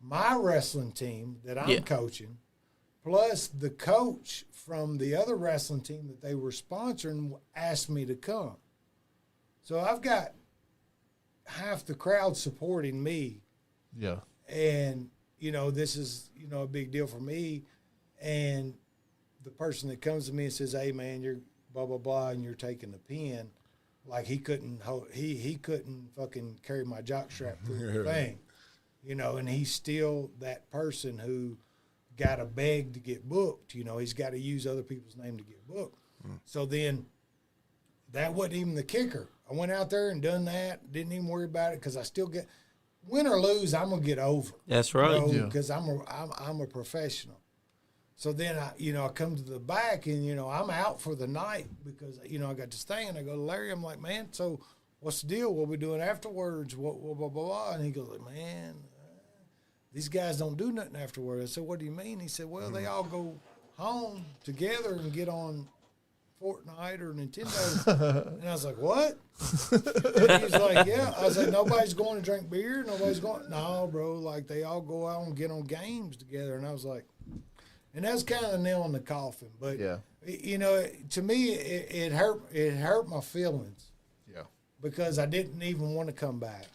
my wrestling team that I'm coaching, plus the coach from the other wrestling team that they were sponsoring asked me to come. So I've got half the crowd supporting me. Yeah. And, you know, this is, you know, a big deal for me. And the person that comes to me and says, hey, man, you're blah, blah, blah, and you're taking the pin, like he couldn't fucking carry my jockstrap through the thing, you know, and he's still that person who got to beg to get booked. You know, he's got to use other people's name to get booked. So then that wasn't even the kicker. I went out there and done that, didn't even worry about it because I still get – win or lose, I'm gonna get over. That's right. Because I'm a professional. So then I come to the back and I'm out for the night because I got this thing and I go to Larry. I'm like, man, so what's the deal? What we doing afterwards? What blah blah blah? And he goes, like, man, these guys don't do nothing afterwards. I said, what do you mean? He said, well, they all go home together and get on Fortnite or Nintendo. And I was like, what? And he was like, yeah. I was like, nobody's going to drink beer? Nobody's going? No, bro. Like, they all go out and get on games together. And I was like, and that's kind of a nail in the coffin. But, to me, it hurt my feelings. Yeah. Because I didn't even want to come back.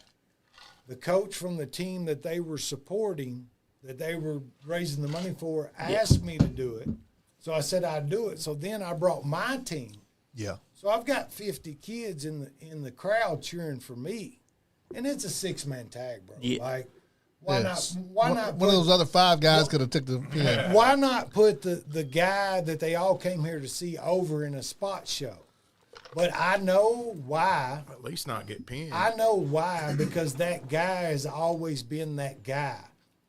The coach from the team that they were supporting, that they were raising the money for, asked me to do it. So I said I'd do it. So then I brought my team. Yeah. So I've got 50 kids in the crowd cheering for me, and it's a 6-man tag, bro. Yeah. Like, why not? Why not? One of those other 5 guys could have took the pin. Why not put the guy that they all came here to see over in a spot show? But I know why. At least not get pinned. I know why, because that guy has always been that guy.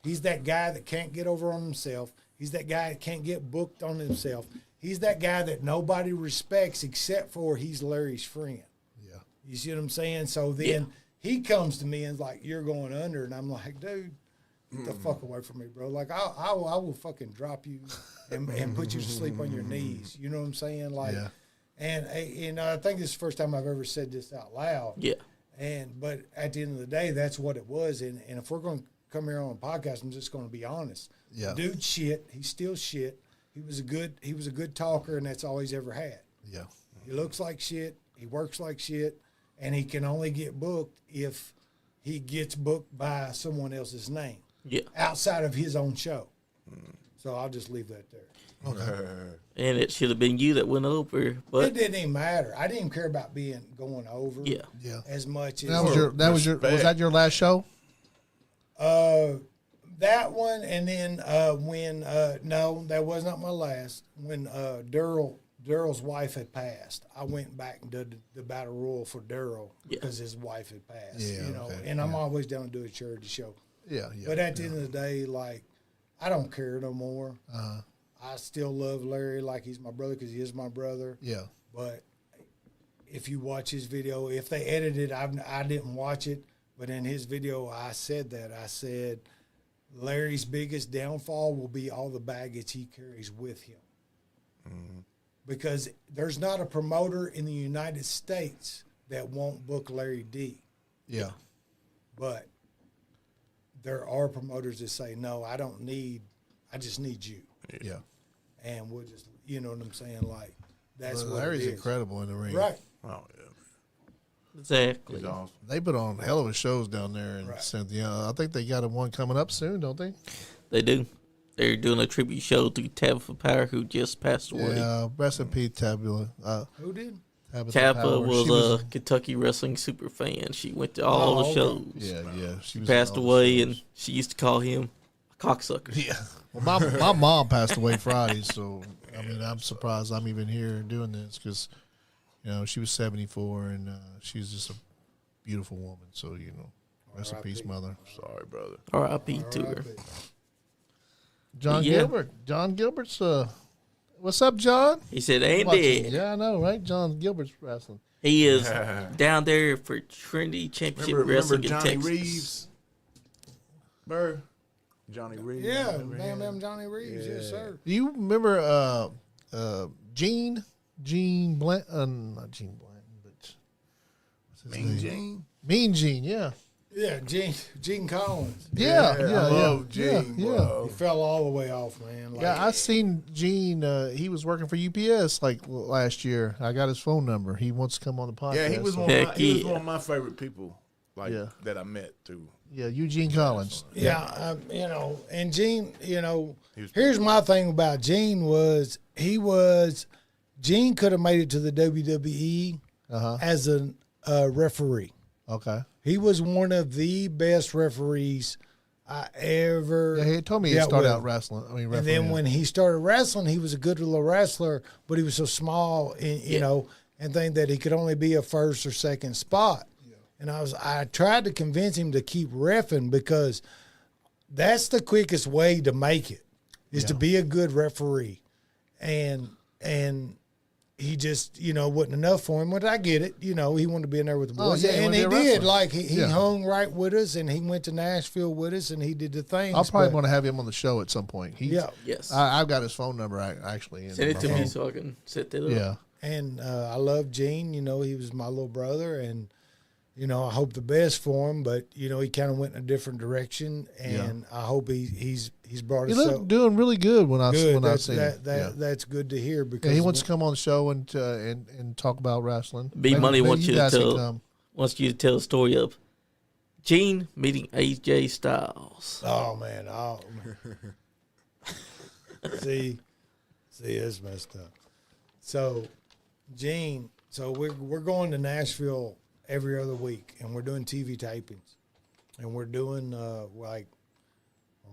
He's that guy that can't get over on himself. He's that guy that can't get booked on himself. He's that guy that nobody respects except for he's Larry's friend. Yeah. You see what I'm saying? So then he comes to me and is like, you're going under. And I'm like, dude, get the fuck away from me, bro. Like, I will fucking drop you and put you to sleep on your knees. You know what I'm saying? Like, and I think this is the first time I've ever said this out loud. Yeah. But at the end of the day, that's what it was. And if we're going to come here on a podcast, I'm just going to be honest. Yeah. Dude's shit. He's still shit. He was a good talker, and that's all he's ever had. Yeah. He looks like shit. He works like shit, and he can only get booked if he gets booked by someone else's name. Yeah. Outside of his own show. So I'll just leave that there. Okay. And it should have been you that went over, but it didn't even matter. I didn't even care about going over. Yeah. As much as was that your last show? That one, and then no, that was not my last. When Daryl's wife had passed, I went back and did the battle royal for Daryl because his wife had passed. Yeah, and I'm always down to do a charity show. Yeah. But at the end of the day, like, I don't care no more. I still love Larry like he's my brother because he is my brother. Yeah. But if you watch his video, if they edited it, I didn't watch it. But in his video, I said Larry's biggest downfall will be all the baggage he carries with him. Mm-hmm. Because there's not a promoter in the United States that won't book Larry D. Yeah. But there are promoters that say, no, I just need you. Yeah. And we'll just, you know what I'm saying? Like, that's what Larry's it is. incredible in the ring. Right. Oh, yeah. exactly. He's awesome. They put on hell of a shows down there in Cynthia. I think they got one coming up soon, don't they? They do. They're doing a tribute show to Tabitha Power, who just passed away. Yeah, rest in peace, Tabula. Who did? Tabitha was a Kentucky wrestling super fan. She went to all the shows. Yeah. She passed away, and she used to call him a cocksucker. Yeah. Well, my mom passed away Friday, so I mean, I'm surprised I'm even here doing this because, she was 74 and she's just a beautiful woman. So rest in peace, mother. Sorry, brother. R.I.P. to her. John Gilbert. John Gilbert's What's up, John? He said, ain't Watching. dead. Yeah, I know, right? John Gilbert's wrestling. He is down there for Trinity Championship Wrestling in Johnny Texas. Reeves? Burr? Johnny Reeves. Yeah, Bam Johnny Reeves, yes, sir. Do you remember Gene Blanton? Not Gene Blanton, but what's his name? Gene? Mean Gene, yeah. Yeah, Gene Collins. Yeah, I love Gene, Yeah. bro. He fell all the way off, man. Like, Yeah, I seen Gene. He was working for UPS like last year. I got his phone number. He wants to come on the podcast. Yeah, he was so- one of my favorite people Yeah. that I met too. Yeah, Eugene Collins. Yeah, and Gene, here's my thing about Gene Gene could have made it to the WWE as a referee. Okay. He was one of the best referees I ever. Yeah, he told me he dealt started with. out wrestling. I mean, And refereeing. then when he started wrestling, he was a good little wrestler, but he was so small, and think that he could only be a first or second spot. And I tried to convince him to keep reffing because that's the quickest way to make it is to be a good referee. And he just, wasn't enough for him. But I get it. He wanted to be in there with the boys. yeah, he and wanted he to be a did. wrestler. Like, he hung right with us, and he went to Nashville with us, and he did the things. I'll probably but- want to have him on the show at some point. Yeah. Yes. I've got his phone number actually. in Send it my to me phone. so I can set that up. Yeah. And I love Gene. He was my little brother, and I hope the best for him. But he kind of went in a different direction, and I hope he's brought He us looked up doing really good when I good. seen him. Yeah. That's good to hear because Yeah, he wants to come on the show and talk about wrestling. B Money wants you to guys can tell come. wants you to tell the story of Gene meeting AJ Styles. Oh man, see, it's messed up. So, Gene, we're going to Nashville every other week, and we're doing TV tapings, and we're doing we're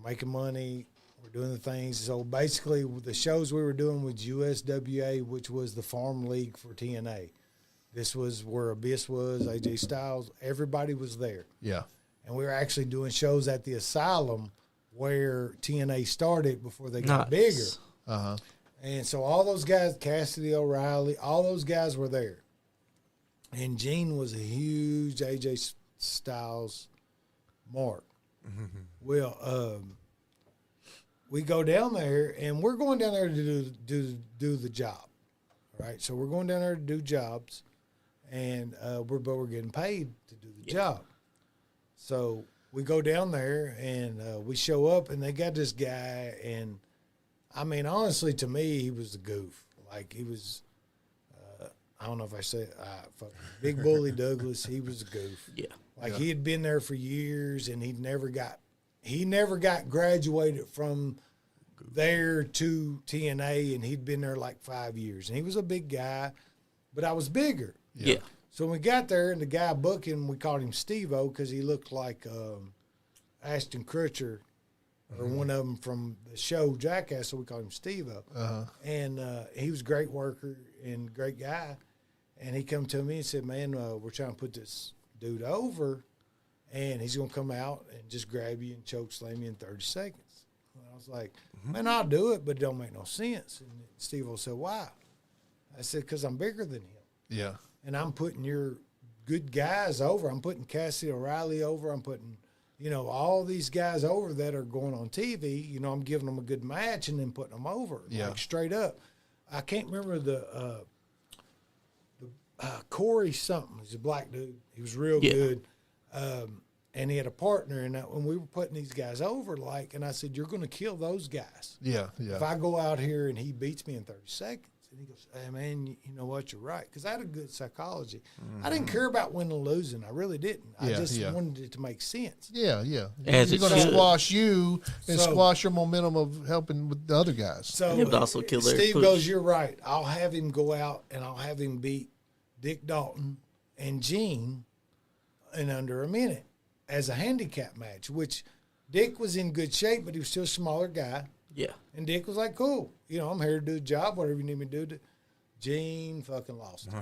making money, we're doing the things. So basically, the shows we were doing was USWA, which was the farm league for TNA. This was where Abyss was, AJ Styles, everybody was there. Yeah. And we were actually doing shows at the Asylum where TNA started before they got bigger. Uh-huh. And so all those guys, Cassidy O'Reilly, all those guys were there. And Gene was a huge AJ Styles mark. Well, we go down there, and we're going down there to do the job, right? So we're going down there to do jobs, and we're getting paid to do the job. So we go down there, and we show up, and they got this guy, and I mean, honestly, to me, he was a goof. Like, he was, I don't know if I say, Big Bully Douglas, he was a goof. Yeah. Like, he had been there for years, and he never got graduated from there to TNA, and he'd been there like 5 years. And he was a big guy, but I was bigger. Yeah. So when we got there, and the guy booking, we called him Steve-O because he looked like Ashton Kutcher or one of them from the show Jackass, so we called him Steve-O. And he was a great worker and great guy. And he come to me and said, man, we're trying to put this dude over, and he's going to come out and just grab you and choke slam you in 30 seconds. And I was like, man, I'll do it, but it don't make no sense. And Steve-O said, why? I said, because I'm bigger than him. Yeah. And I'm putting your good guys over. I'm putting Cassidy O'Reilly over. I'm putting, all these guys over that are going on TV. I'm giving them a good match and then putting them over, like straight up. I can't remember the Corey something. He's a black dude. He was real good. And he had a partner. And when we were putting these guys over, and I said, you're going to kill those guys. Yeah. If I go out here and he beats me in 30 seconds. And he goes, hey, man, you know what? You're right. Because I had a good psychology. I didn't care about winning or losing. I really didn't. I just wanted it to make sense. Yeah. As You're it going to should. squash you and squash your momentum of helping with the other guys. So And it would also kill their Steve push. goes, you're right. I'll have him go out and I'll have him beat Dick Dalton and Gene in under a minute as a handicap match, which Dick was in good shape, but he was still a smaller guy. Yeah. And Dick was like, cool. I'm here to do the job, whatever you need me to do. Gene fucking lost. And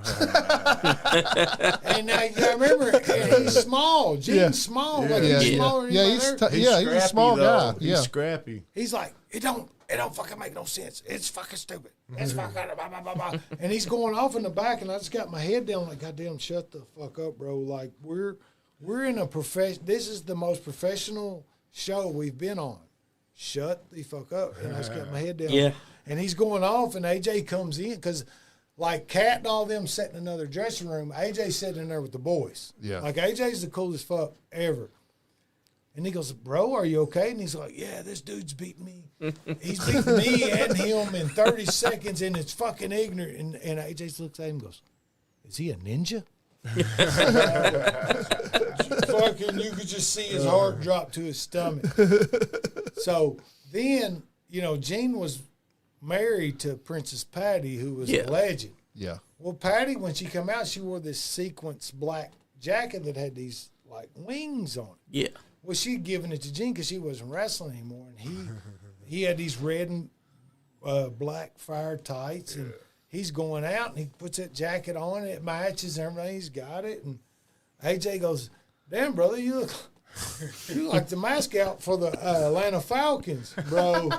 now you gotta remember, and he's small. Gene's small. Like, he's smaller than anybody there. He's a small scrappy, guy. though. He's scrappy. He's like, it don't It don't fucking make no sense. It's fucking stupid. It's fucking blah, blah, blah, blah. And he's going off in the back, and I just got my head down like, goddamn, shut the fuck up, bro. Like, we're in a this is the most professional show we've been on. Shut the fuck up. And I just got my head down. Yeah. And he's going off, and AJ comes in, because like Kat and all them sat in another dressing room. AJ's sitting in there with the boys. Yeah. Like, AJ's the coolest fuck ever. And he goes, bro, are you okay? And he's like, yeah, this dude's beating me. He's beating me and him in 30 seconds, and it's fucking ignorant. And AJ looks at him and goes, is he a ninja? Fucking, you could just see his heart drop to his stomach. So then, you know, Gene was married to Princess Patty, who was a legend. Yeah. Well, Patty, when she come out, she wore this sequence black jacket that had these, like, wings on it. Yeah. Well, she'd given it to Gene because she wasn't wrestling anymore, and he had these red and black fire tights, and he's going out, and he puts that jacket on, and it matches everything. He's got it, and AJ goes, damn, brother, you look like the mascot for the Atlanta Falcons, bro.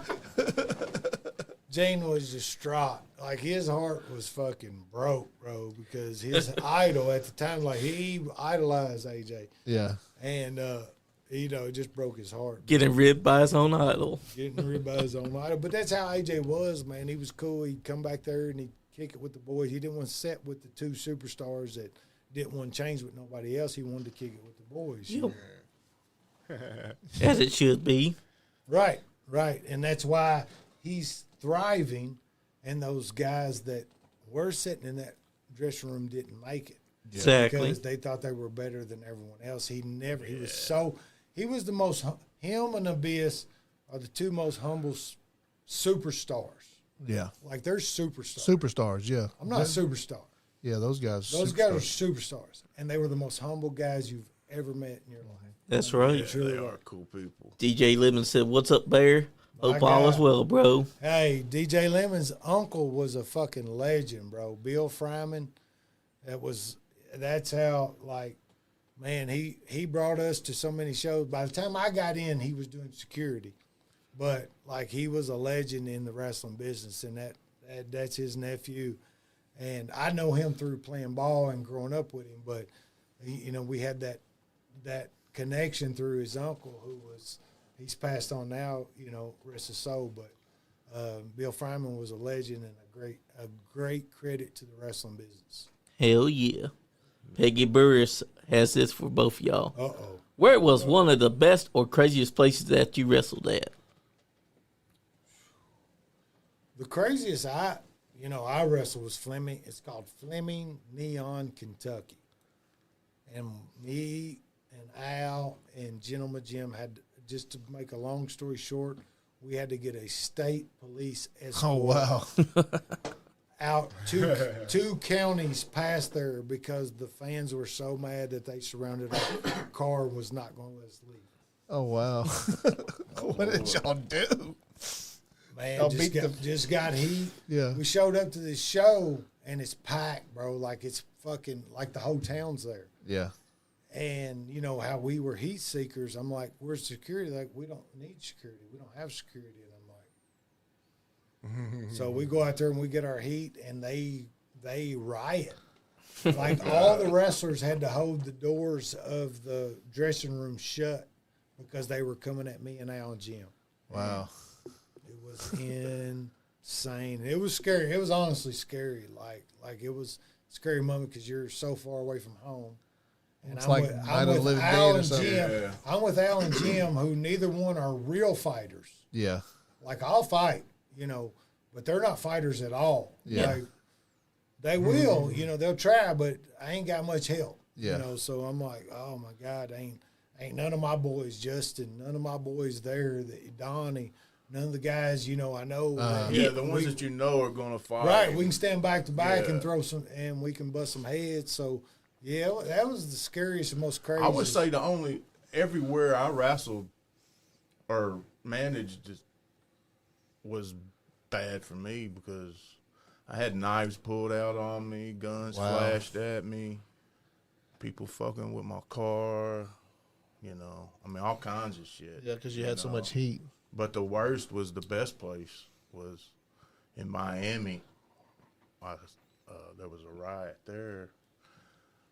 Gene was distraught. Like, his heart was fucking broke, bro, because his idol at the time, like, he idolized AJ. Yeah. And, you know, it just broke his heart. Getting ribbed by his own idol. Getting ribbed by his own idol. But that's how AJ was, man. He was cool. He'd come back there and he'd kick it with the boys. He didn't want to set with the two superstars that didn't want to change with nobody else. He wanted to kick it with the boys. Yep. As it should be. Right, right. And that's why he's thriving, and those guys that were sitting in that dressing room didn't make it. Yeah. Exactly. Because they thought they were better than everyone else. He was the most, him and Abyss are the two most humble superstars. Yeah. Like, they're superstars. Superstars, yeah. I'm not a superstar. Yeah, those guys. Those guys are superstars. And they were the most humble guys you've ever met in your life. That's right. Yeah, they are cool people. DJ Lemon said, what's up, Bear? Hope My all guy. is well, bro. Hey, DJ Lemon's uncle was a fucking legend, bro. Bill Fryman. That's how, like, man, he brought us to so many shows. By the time I got in, he was doing security. But, like, he was a legend in the wrestling business, and that's his nephew. And I know him through playing ball and growing up with him, but, you know, we had that connection through his uncle, he's passed on now, you know, rest his soul. But Bill Fryman was a legend and a great credit to the wrestling business. Hell yeah. Peggy Burris has this for both of y'all. Uh-oh. Where was one of the best or craziest places that you wrestled at? The craziest I wrestled was Fleming. It's called Fleming Neon, Kentucky. And me and Al and Gentleman Jim had, just to make a long story short, we had to get a state police escort. Oh, wow. Out two counties past there because the fans were so mad that they surrounded our car and was not going to let us leave. Oh, wow. What did y'all do? Man, just got heat. Yeah. We showed up to this show, and it's packed, bro. Like, it's fucking, like the whole town's there. Yeah. And, you know, how we were heat seekers. I'm like, where's security? Like, we don't need security. We don't have security. And I'm like, so we go out there and we get our heat, and they riot. Like, all the wrestlers had to hold the doors of the dressing room shut because they were coming at me and Al and Jim. Wow. It was insane. It was scary. It was honestly scary. Like it was a scary moment because you're so far away from home. And It's like Night of the Living Al Dead or and something. Jim. Yeah. I'm with Al and Jim, who neither one are real fighters. Yeah. Like, I'll fight, you know, but they're not fighters at all. Yeah. Like, they will, you know, they'll try, but I ain't got much help. Yeah. You know, so I'm like, oh my God, ain't none of my boys, Justin, none of my boys there, Donnie, none of the guys, you know, I know. Yeah, the ones that you know are going to fight. Right, we can stand back to back Yeah. and throw some, and we can bust some heads. So, yeah, that was the scariest and most crazy. I would say everywhere I wrestled or managed just was bad for me because I had knives pulled out on me, guns Wow. flashed at me, people fucking with my car, you know. I mean, all kinds of shit. Yeah, because you had so much heat. But the worst was the best place was in Miami. There was a riot there.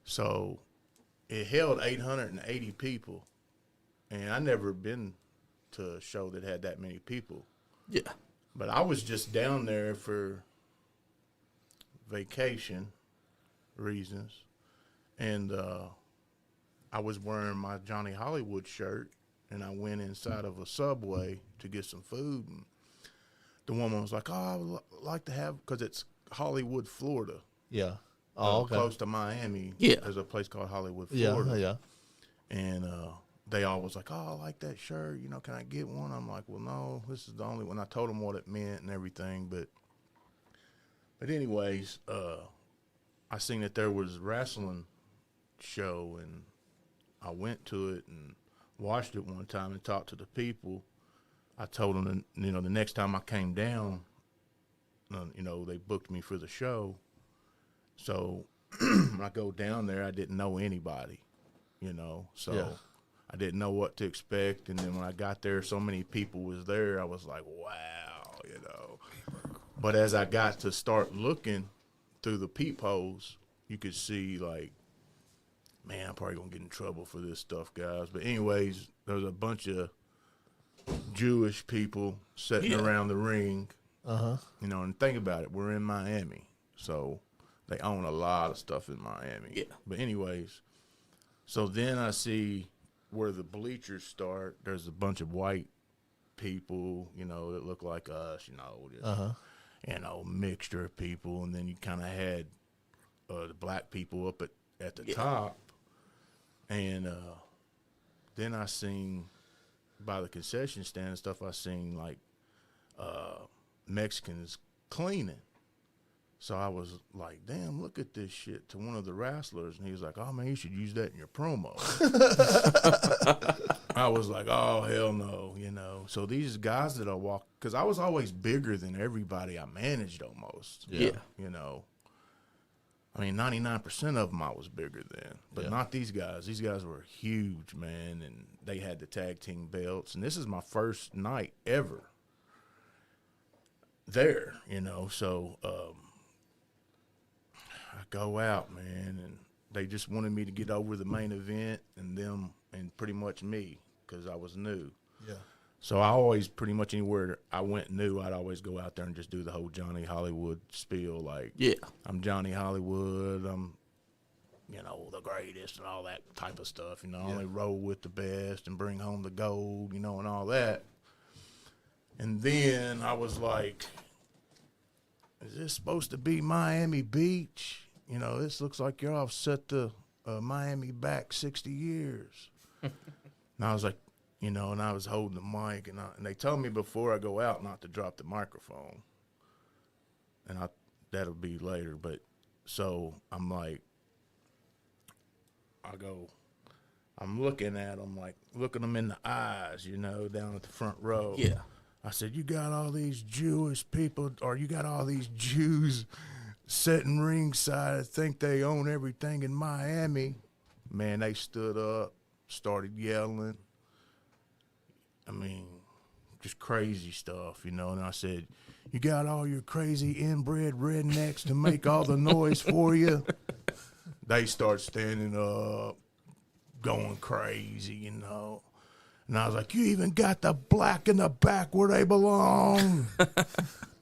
So it held 880 people. And I never been to a show that had that many people. Yeah. But I was just down there for vacation reasons. And I was wearing my Johnny Hollywood shirt, and I went inside of a Subway to get some food. And the woman was like, "Oh, I would like to have," because it's Hollywood, Florida. Yeah. Oh, okay. Close to Miami. Yeah. There's a place called Hollywood, Florida. Yeah. And they all was like, "Oh, I like that shirt. You know, can I get one?" I'm like, "Well, no, this is the only one." I told them what it meant and everything. But anyways, I seen that there was a wrestling show, and I went to it and watched it one time and talked to the people. I told them, the next time I came down, they booked me for the show. So when I go down there, I didn't know anybody, so Yeah. I didn't know what to expect. And then when I got there, so many people was there. I was like, wow, But as I got to start looking through the peepholes, you could see, like, man, I'm probably going to get in trouble for this stuff, guys. But anyways, there was a bunch of Jewish people sitting around the ring. Uh-huh. And think about it. We're in Miami. So they own a lot of stuff in Miami. Yeah. But anyways, so then I see where the bleachers start. There's a bunch of white people, that look like us, just, mixture of people. And then you kind of had the black people up at the top. And then I seen by the concession stand and stuff, I seen like Mexicans cleaning. So I was like, damn, look at this shit, to one of the wrestlers. And he was like, oh, man, you should use that in your promo. I was like, oh, hell no, So these guys that I walk, because I was always bigger than everybody I managed almost. Yeah. 99% of them I was bigger than, but not these guys. These guys were huge, man, and they had the tag team belts. And this is my first night ever there, So I go out, man, and they just wanted me to get over the main event and them and pretty much me because I was new. Yeah. So I always, pretty much anywhere I went new, I'd always go out there and just do the whole Johnny Hollywood spiel. Like, I'm Johnny Hollywood, I'm, the greatest and all that type of stuff. I only roll with the best and bring home the gold, and all that. And then I was like, is this supposed to be Miami Beach? This looks like y'all have set the Miami back 60 years. And I was like, and I was holding the mic, and they told me before I go out not to drop the microphone. And that'll be later. But so I'm like, I'm looking at them, like looking them in the eyes, down at the front row. Yeah. I said, you got all these Jewish people, or you got all these Jews sitting ringside that think they own everything in Miami. Man, they stood up, started yelling. Just crazy stuff, And I said, you got all your crazy inbred rednecks to make all the noise for you. They start standing up, going crazy, And I was like, you even got the black in the back where they belong.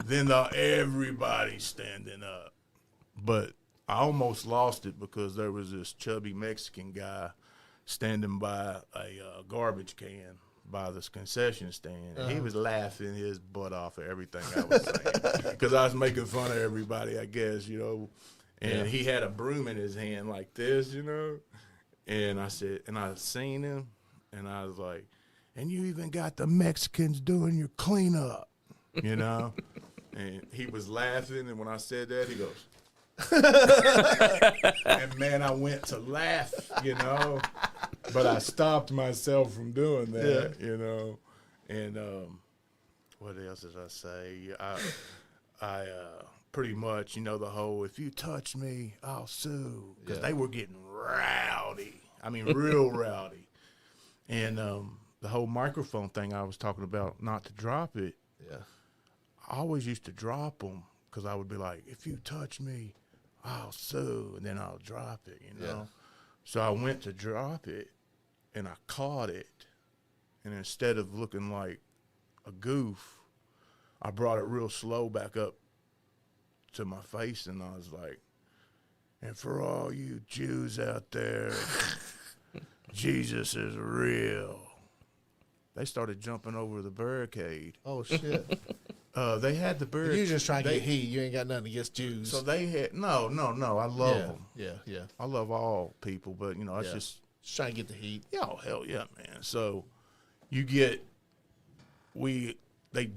Then everybody's standing up. But I almost lost it because there was this chubby Mexican guy standing by a garbage can by this concession stand. He was laughing his butt off at everything I was saying because I was making fun of everybody, I guess, And he had a broom in his hand like this, And I said, and I seen him, and I was like, and you even got the Mexicans doing your cleanup, And he was laughing, and when I said that, he goes, and man, I went to laugh, but I stopped myself from doing that, And what else did I say? I pretty much, the whole, if you touch me, I'll sue, because they were getting rowdy. Real rowdy. And the whole microphone thing I was talking about, not to drop it. Yeah. I always used to drop them because I would be like, if you touch me, I'll sue, and then I'll drop it, you know. Yeah. So I went to drop it, and I caught it, and instead of looking like a goof, I brought it real slow back up to my face, and I was like, and for all you Jews out there, Jesus is real. They started jumping over the barricade. Oh shit! They had the barricade. You just trying to get heat. You ain't got nothing against Jews. So they had no. I love them. Yeah. I love all people, but you know, it's just trying to get the heat. yeah, oh, hell yeah, man. So you get they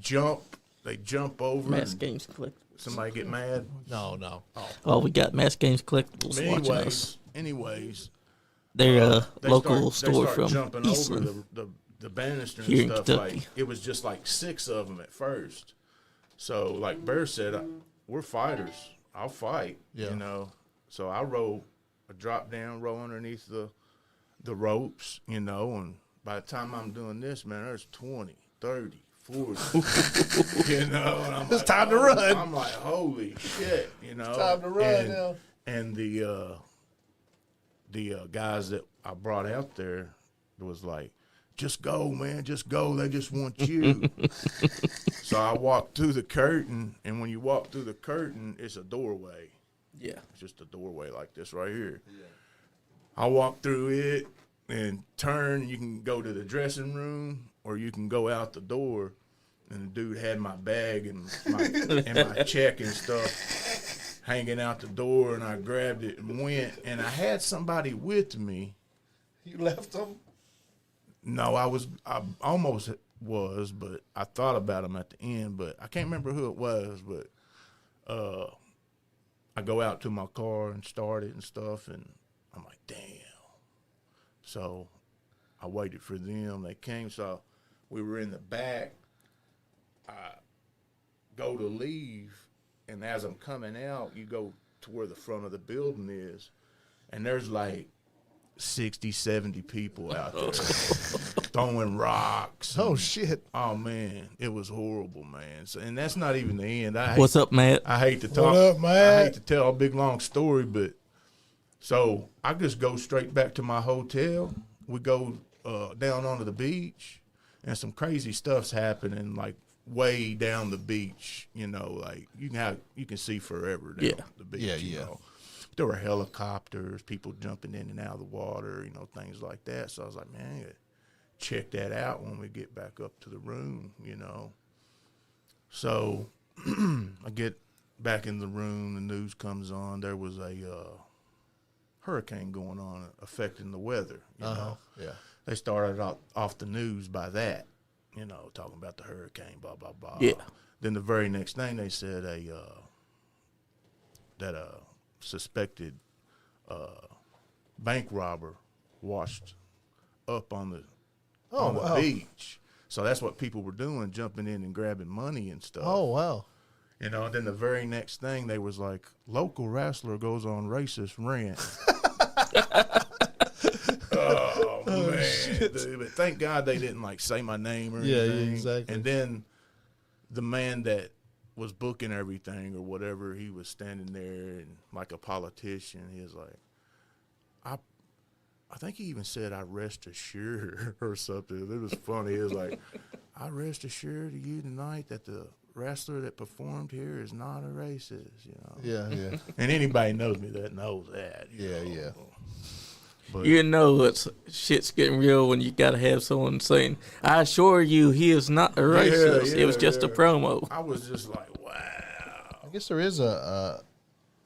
jump over. Mass Games collectibles. Somebody get mad. No. Oh, we got Mass Games collectibles watching us. Anyways, They're a they local start store from jumping Eastland. over the banister Here in and stuff. Kentucky. Like it was just like 6 of them at first. So like Bear said, we're fighters. I'll fight. Yeah. You know. So I drop down, roll underneath the ropes. You know, and by the time I'm doing this, man, there's 20, 30, 40. You know, and I'm It's time to run. I'm like, holy shit. You know. It's time to run now. And the guys that I brought out there was like, just go, man, just go. They just want you. So I walked through the curtain, and when you walk through the curtain, it's a doorway. Yeah. It's just a doorway like this right here. Yeah. I walked through it and turn, and you can go to the dressing room, or you can go out the door. And the dude had my bag and my check and stuff hanging out the door, and I grabbed it and went. And I had somebody with me. You left them? No, I almost was, but I thought about him at the end, but I can't remember who it was. But I go out to my car and start it and stuff, and I'm like, damn. So I waited for them. They came, so we were in the back. I go to leave, and as I'm coming out, you go to where the front of the building is, and there's like 60, 70 people out there throwing rocks. Oh, shit. Oh, man, it was horrible, man. So, and that's not even the end. What's up, Matt? I hate to talk. What up, Matt? I hate to tell a big, long story, but so I just go straight back to my hotel. We go down onto the beach, and some crazy stuff's happening, like way down the beach. You know, like you can see forever down the beach. Yeah, you know. There were helicopters, people jumping in and out of the water, you know, things like that. So I was like, man, I gotta check that out when we get back up to the room, you know. So I get back in the room, the news comes on. There was a hurricane going on affecting the weather, you know. Yeah. They started off the news by that, you know, talking about the hurricane, blah, blah, blah. Yeah. Then the very next thing they said that a suspected bank robber washed up on the beach. So that's what people were doing, jumping in and grabbing money and stuff. Oh, wow. You know, and then the very next thing they was like, local wrestler goes on racist rant. Oh, man. Shit. Dude, but thank God they didn't like say my name or Yeah, anything. exactly. And then the man that was booking everything or whatever, he was standing there and like a politician. He was like, I think he even said, I rest assured or something. It was funny. It was like, I rest assured to you tonight that the wrestler that performed here is not a racist, you know. Yeah. And anybody knows me that knows that. you know. Yeah. But You know it's shit's getting real when you got to have someone saying, I assure you he is not a racist. It was just a promo. I was just like, wow. I guess there is a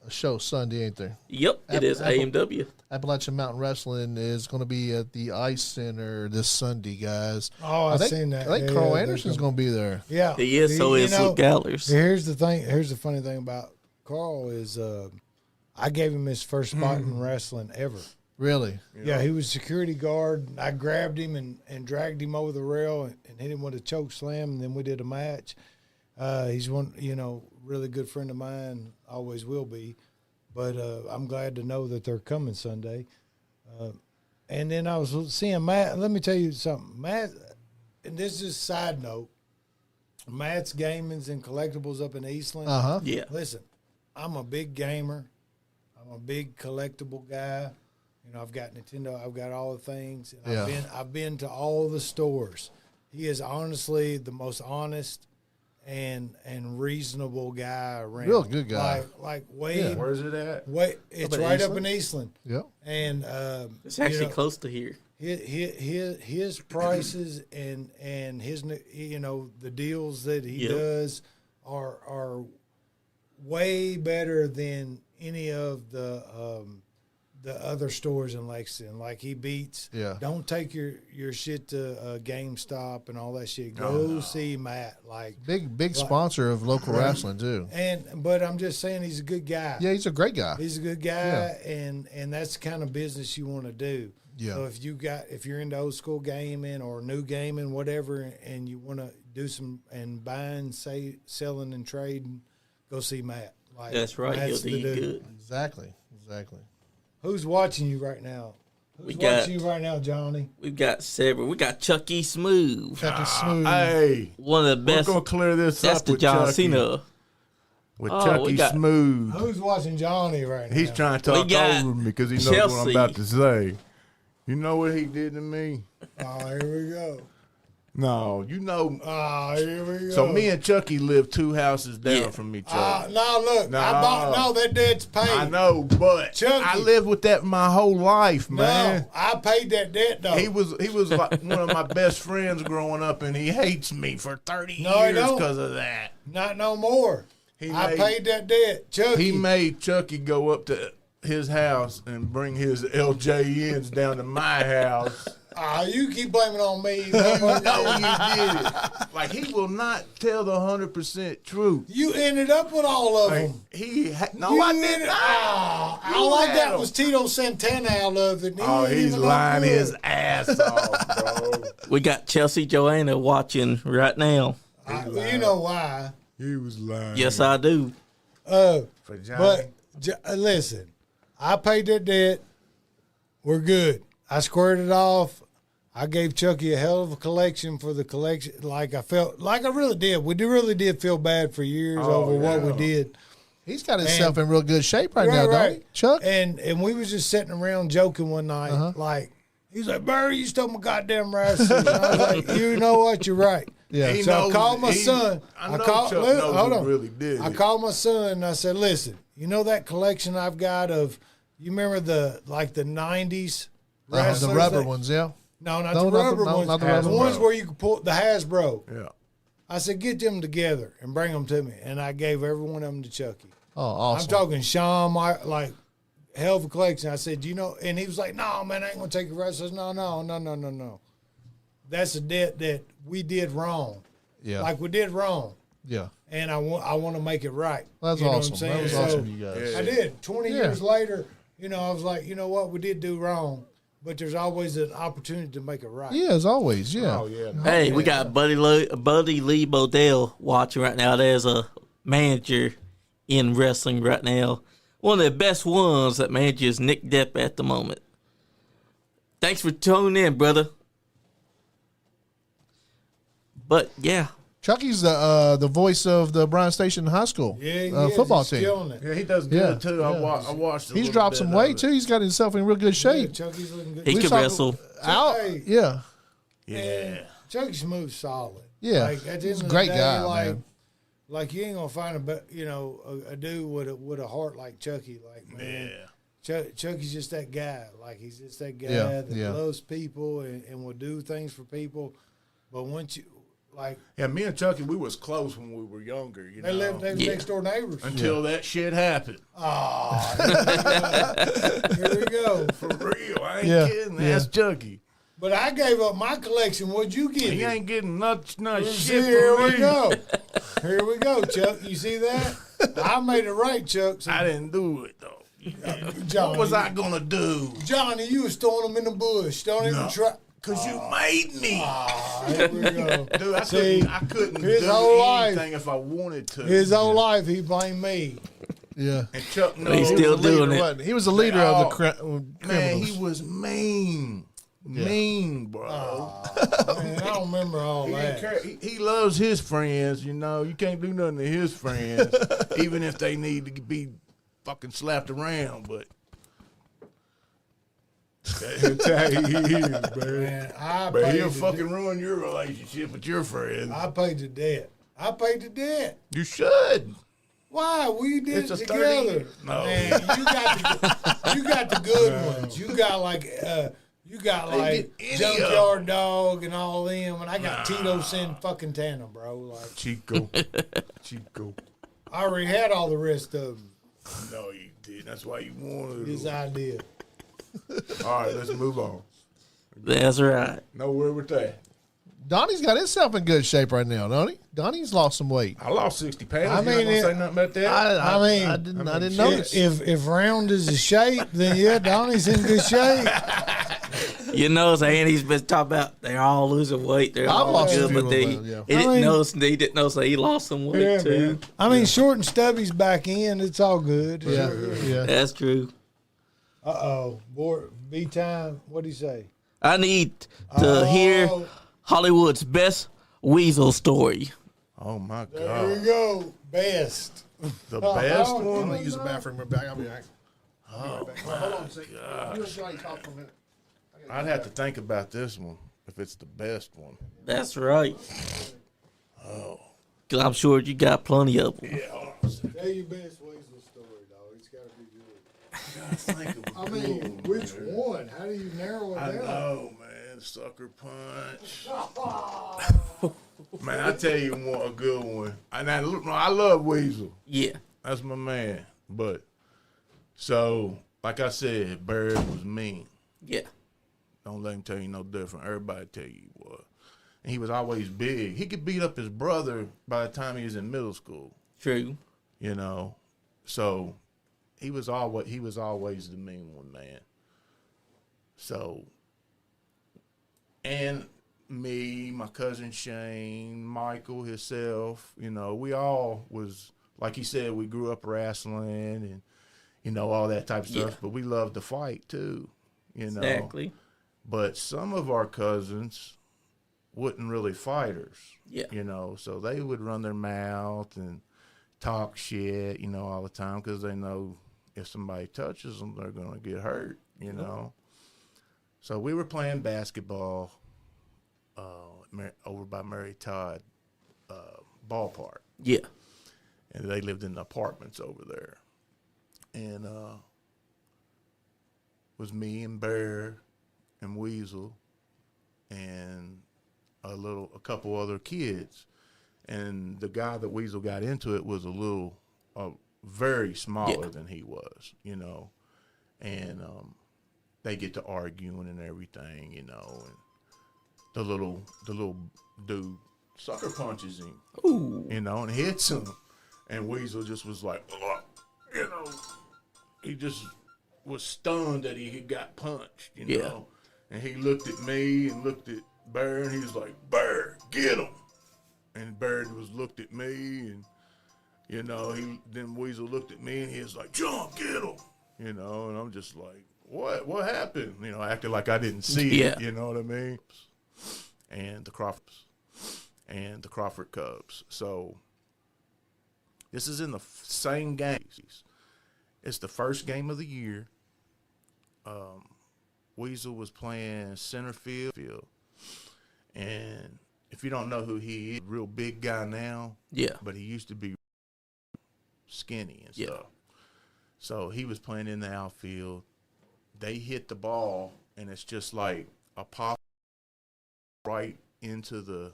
show Sunday, ain't there? Yep, it is AMW. Appalachian Mountain Wrestling is going to be at the Ice Center this Sunday, guys. Oh, I I've think, seen that. I think Yeah, Carl yeah, Anderson's going to be there. Yeah. He is, so is Luke Gallers. Here's the thing. Here's the funny thing about Carl is I gave him his first spot in wrestling ever. Really? Yeah, he was security guard. I grabbed him and dragged him over the rail and hit him with a choke slam, and then we did a match. He's one, really good friend of mine, always will be. But I'm glad to know that they're coming Sunday. And then I was seeing Matt. Let me tell you something. Matt, and this is a side note. Matt's Gamings and Collectibles up in Eastland. Yeah. Listen, I'm a big gamer. I'm a big collectible guy. You know, I've got Nintendo. I've got all the things. And I've been to all the stores. He is honestly the most honest and reasonable guy around. Real good guy. Like Wade. Where's it at? Wait, it's right up in Eastland. Yep. And It's actually close to here. His prices and his, you know, the deals that he does are way better than any of the other stores in Lexington. Like he beats. Yeah. Don't take your shit to GameStop and all that shit. Go see Matt. Like Big sponsor of local wrestling too. But I'm just saying he's a good guy. Yeah, he's a great guy. He's a good guy, and that's the kind of business you want to do. Yeah. So if you're into old school gaming or new gaming, whatever, and you want to do some and buying, selling, and trading, go see Matt. Like That's right. Matt's He'll the do dude. good. Exactly. Who's watching you right now? Who's got- watching you right now, Johnny? We've got several. We got Chucky Smooth. Chucky Smooth. Hey, One of the we're best. gonna clear this That's up the with John Chucky. Cena. With Oh, Chucky we got- Smooth. Who's watching Johnny right now? He's trying to We talk got over me because he knows what I'm Chelsea. about to say. You know what he did to me? Oh, here we go. No, you know. Oh, here we go. So me and Chucky live 2 houses down from each other. No, look. That debt's paid. I know, but Chucky. I lived with that my whole life, man. No, I paid that debt, though. He was like one of my best friends growing up, and he hates me for 30 No, he years don't. because of that. Not no more. I paid that debt. Chucky. He made Chucky go up to his house and bring his LJNs down to my house. You keep blaming on me. You know he did it. Like, he will not tell the 100% truth. You ended up with all of Like, them. I did not. All I had got them. was Tito Santana out of it. Oh, he's lying his ass off, bro. We got Chelsea Joanna watching right now. You know why. He was lying. Yes, I do. For Johnny. But listen, I paid that debt. We're good. I squared it off. I gave Chucky a hell of a collection for the collection. Like I really did. We really did feel bad for years over what we did. He's got himself in real good shape right now, don't he? Chuck? And we was just sitting around joking one night. Like, he's like, Barry, you stole my goddamn wrestling. And I was like, you know what? You're right. Yeah. So I called my son. I know Chuck knows who really did I it. called my son and I said, listen, you know that collection I've got of, you remember the 90s wrestlers? The rubber ones, yeah. No, not the rubber ones. not the The rubber ones ones. where you could pull the Hasbro. Yeah. I said, get them together and bring them to me. And I gave every one of them to Chucky. Oh, awesome. I'm talking Sean, like, hell of a collection. I said, you know, and he was like, no, man, I ain't going to take your rest. I said, no. That's a debt that we did wrong. Yeah. Like, we did wrong. Yeah. And I want to make it right. That's You know awesome. what I'm That was saying? awesome, So, you guys. I did. 20 Yeah. years later, you know, I was like, you know what? We did do wrong. But there's always an opportunity to make it right. Yeah, as always, yeah. Oh, yeah. Hey, we got Buddy Lee Bodell watching right now. There's a manager in wrestling right now. One of the best ones that manages Nick Depp at the moment. Thanks for tuning in, brother. But yeah, Chucky's the voice of the Bryan Station High School football He's team. killing it. Yeah, he does good, too. I watched He's dropped some weight, too. He's got himself in real good Yeah, shape. Chucky's looking good. he We can saw- wrestle. Out. Hey. Yeah. Yeah. Chucky Smooth's solid. Yeah. Like, at the He's end a of great the day, guy, like, man. Like, you ain't gonna find a dude with a heart like Chucky. Like, man, Chucky's just that guy. Like, he's just that guy that loves people and will do things for people. But once you like, Yeah, me and Chucky, we was close when we were younger. You they know, lived next door neighbors. until that shit happened. Here we go. For real, I ain't Yeah, kidding. yeah. That's Chucky. But I gave up my collection. What'd you give He me? ain't getting not See, shit here from we me. go. Here we go, Chuck. You see that? I made it right, Chuck. So, I didn't do it though. Johnny, What was I gonna do? Johnny, you was throwing them in the bush. Don't even try. Cause you made me, Here we go. dude. I See, couldn't his do whole life- anything if I wanted to. His whole life, he blamed me. Yeah. And Chuck knows. He's still doing it. He was the leader of the Man, criminals. he was mean. Mean, bro. Man, I don't remember all He didn't that. care. He loves his friends, you know. You can't do nothing to his friends, even if they need to be fucking slapped around, but that's how he is, man. Man, But paid he'll the fucking ruin your relationship with your friends. I paid the debt. I paid the debt. You should. Why? We did It's it a together. 30. No. Man, you got the good ones. You got like get any Junkyard Dog and all them, and I got Tito Sin fucking Tana, bro. Like Chico. I already had all the rest of them. No, you didn't. That's why you wanted His it. idea. All right, let's move on. That's right. Nowhere with that. Donnie's got himself in good shape right now, don't he? Donnie's lost some weight. I lost 60 pounds. I You mean, not gonna say nothing about that? I didn't notice. If round is a shape, then yeah, Donnie's in good shape. You know, Andy's been talking about they're all losing weight. They're I've all lost a good, few but of they them, yeah. he didn't know, so he lost some weight Yeah, too. man. I mean, Short and Stubby's back in. It's all good. Yeah. That's true. B time. What'd he say? I need to hear Hollywood's best weasel story. Oh, my There God. we go. Best. The best I'm one? gonna use the bathroom. We're back. I'll be back. Hold on a second. You and Johnny talk for a minute. I'd have to think about this one if it's the best one. That's right. Oh. Because I'm sure you got plenty of them. Yeah, hold on a second. Tell your best weasel story, dog. It's got to be good. I gotta think of a I good mean, one, which man. one? How do you narrow it I down? know, man. Sucker punch. Man, I tell you one, a good one. And I love Weasel. Yeah. That's my man. But, so, like I said, Bird was mean. Yeah. Don't let him tell you no different. Everybody tell you he was. And he was always big. He could beat up his brother by the time he was in middle school. True. You know, so he was always the mean one, man. So, and me, my cousin Shane, Michael himself, you know, we all was, like he said, we grew up wrestling and, you know, all that type of stuff, Yeah. but we loved to fight too, you know. Exactly. But some of our cousins wasn't really fighters, Yeah. you know, so they would run their mouth and talk shit, you know, all the time because they know if somebody touches them, they're going to get hurt, you know. So we were playing basketball over by Mary Todd ballpark, Yeah. and they lived in the apartments over there. And was me and Bear and Weasel and a couple other kids. And the guy that Weasel got into it was very smaller than he was, you know. And they get to arguing and everything, you know. And the little dude sucker punches him, you know, and hits him. And Weasel just was like, you know, he just was stunned that he had got punched, you know. And he looked at me and looked at Bear, and he was like, Bear, get him. And Bear looked at me, and, you know, then Weasel looked at me, and he was like, Jump, get him. You know, and I'm just like, what happened? You know, acting like I didn't see it, you know what I mean? And the Crawford Cubs. So this is in the same game. It's the first game of the year. Weasel was playing center field. And if you don't know who he is, real big guy now. Yeah. But he used to be skinny and stuff. So he was playing in the outfield. They hit the ball, and it's just like a pop right into the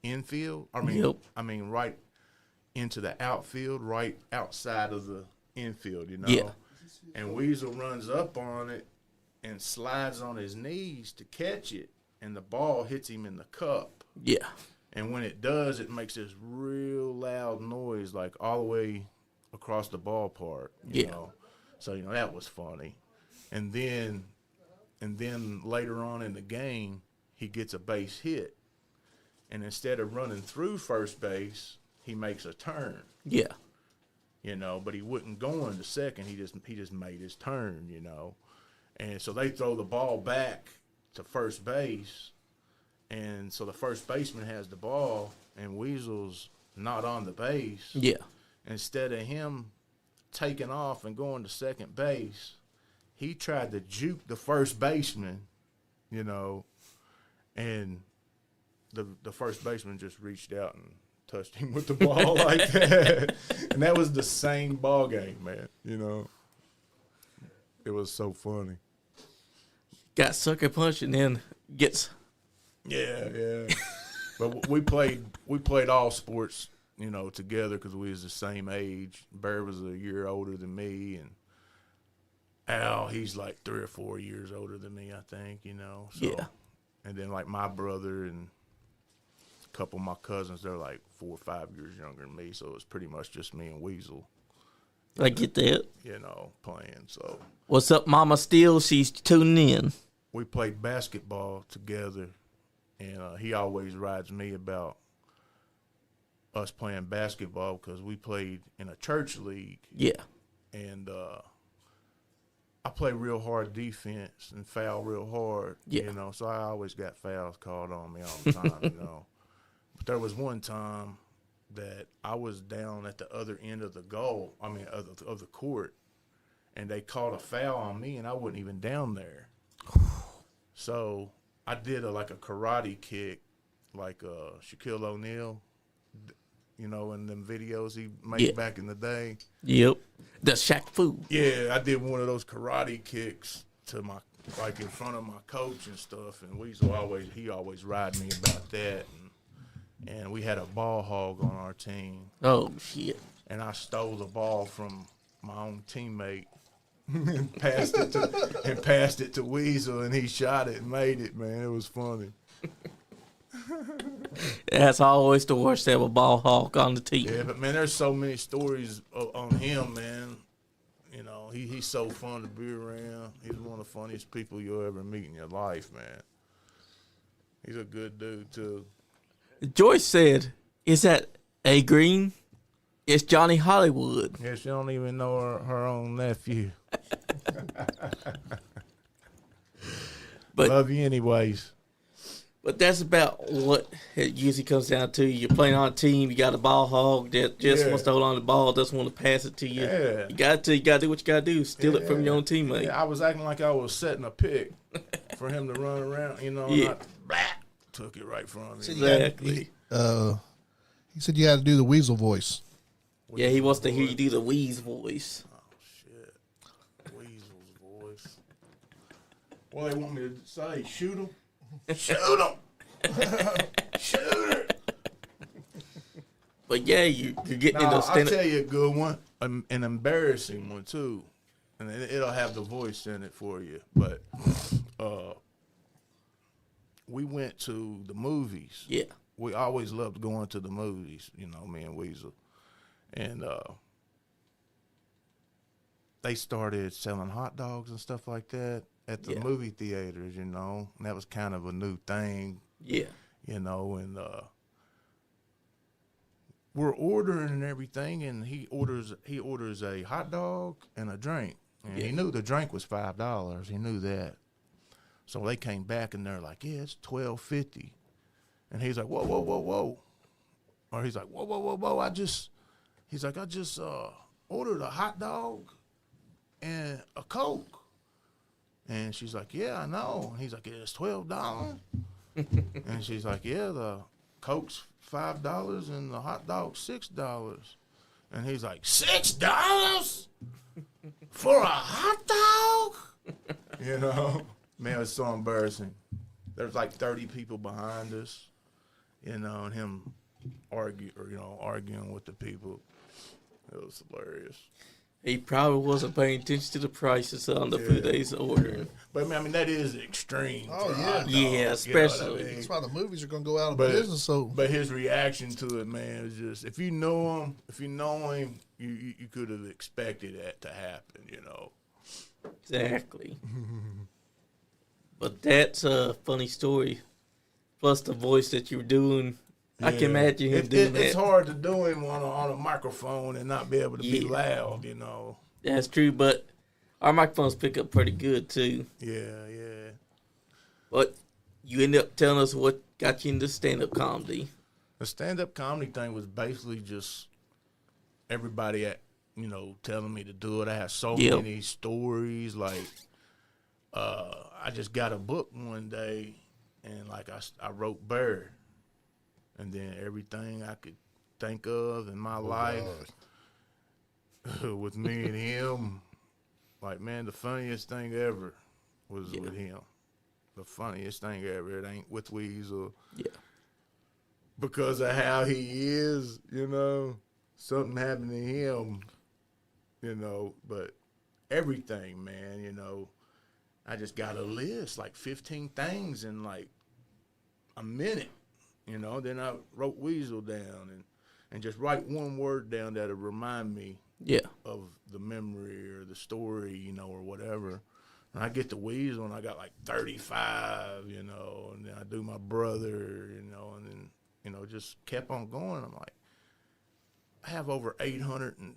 infield. I mean, right into the outfield, right outside of the infield, you know. Yeah. And Weasel runs up on it and slides on his knees to catch it, and the ball hits him in the cup. Yeah. And when it does, it makes this real loud noise, like all the way across the ballpark. You know? So, you know, that was funny. And then later on in the game, he gets a base hit. And instead of running through first base, he makes a turn. Yeah. You know, but he wouldn't go into second. He just made his turn, you know. And so they throw the ball back to first base, and so the first baseman has the ball, and Weasel's not on the base. Yeah. Instead of him taking off and going to second base, he tried to juke the first baseman, you know, and the first baseman just reached out and touched him with the ball like that. And that was the same ball game, man, you know. It was so funny. Got sucker punched and then gets. Yeah. But we played all sports, you know, together because we was the same age. Bear was a year older than me, and Al, he's like 3 or 4 years older than me, I think, you know. So, yeah. And then like my brother and a couple of my cousins, they're like 4 or 5 years younger than me, so it's pretty much just me and Weasel. I get that. You know, playing. So what's up, Mama Steele? She's tuning in. We played basketball together, and he always rides me about us playing basketball because we played in a church league. Yeah. And I play real hard defense and foul real hard, you know, so I always got fouls called on me all the time, you know. But there was one time that I was down at the other end of the goal, of the court, and they called a foul on me, and I wasn't even down there. So I did a karate kick, like Shaquille O'Neal, you know, in them videos he made back in the day. Yep. The Shaq Fu. Yeah, I did one of those karate kicks to in front of my coach and stuff, and Weasel always ride me about that. And we had a ball hog on our team. Oh, shit. And I stole the ball from my own teammate and passed it to Weasel, and he shot it and made it, man. It was funny. That's always the worst to have a ball hawk on the team. Yeah, but, man, there's so many stories on him, man. You know, he's so fun to be around. He's one of the funniest people you'll ever meet in your life, man. He's a good dude, too. Joyce said, is that A. Green? It's Johnny Hollywood. Yeah, she don't even know her own nephew. But love you anyways. But that's about what it usually comes down to. You're playing on a team, you got a ball hog that just wants to hold on to the ball, doesn't want to pass it to you. Yeah. You got to do what you got to do. Steal it from your own teammate. Yeah, I was acting like I was setting a pick for him to run around, you know, and I took it right from him. Exactly. He said you had to do the Weasel voice. Yeah, he wants to hear you do the wheeze voice. Oh, shit. Weasel's voice. What they want me to say? Shoot him? Shoot him! Shoot her! But yeah, you're getting into I'll standing. tell you a good one, an embarrassing one too, and it'll have the voice in it for you. But we went to the movies. Yeah. We always loved going to the movies, you know, me and Weasel. And they started selling hot dogs and stuff like that at the movie theaters, you know, and that was kind of a new thing. Yeah. You know, and we're ordering and everything, and he orders a hot dog and a drink. And he knew the drink was $5. He knew that. So they came back and they're like, yeah, it's $12.50. And he's like, whoa, whoa, whoa, whoa. Or he's like, whoa, whoa, whoa, whoa. I just ordered a hot dog and a Coke. And she's like, yeah, I know. And he's like, it's $12. And she's like, yeah, the Coke's $5 and the hot dog's $6. And he's like, $6 for a hot dog? You know, man, it was so embarrassing. There's like 30 people behind us, you know, and him arguing with the people. It was hilarious. He probably wasn't paying attention to the prices on the food that he's ordering. But I mean, that is extreme. Oh, yeah. Hot dog, Yeah, especially. You know what I mean? That's why the movies are going to go out of business. So, but his reaction to it, man, is just, if you know him, you could have expected that to happen, you know. Exactly. But that's a funny story. Plus the voice that you're doing. I can imagine him doing that. It's hard to do him on a microphone and not be able to be loud, you know. That's true, but our microphones pick up pretty good, too. Yeah. But you ended up telling us what got you into stand-up comedy. The stand-up comedy thing was basically just everybody telling me to do it. I had so many stories. Like, I just got a book one day, and like I wrote Bear, and then everything I could think of in my life with me and him. Like, man, the funniest thing ever was with him. The funniest thing ever. It ain't with Weasel. Yeah. Because of how he is, something happened to him, but everything, man, I just got a list, like 15 things in like a minute, then I wrote Weasel down and just write one word down that'll remind me of the memory or the story, or whatever. And I get the Weasel and I got like 35, and then I do my brother, and then, just kept on going. I'm like, I have over 800 and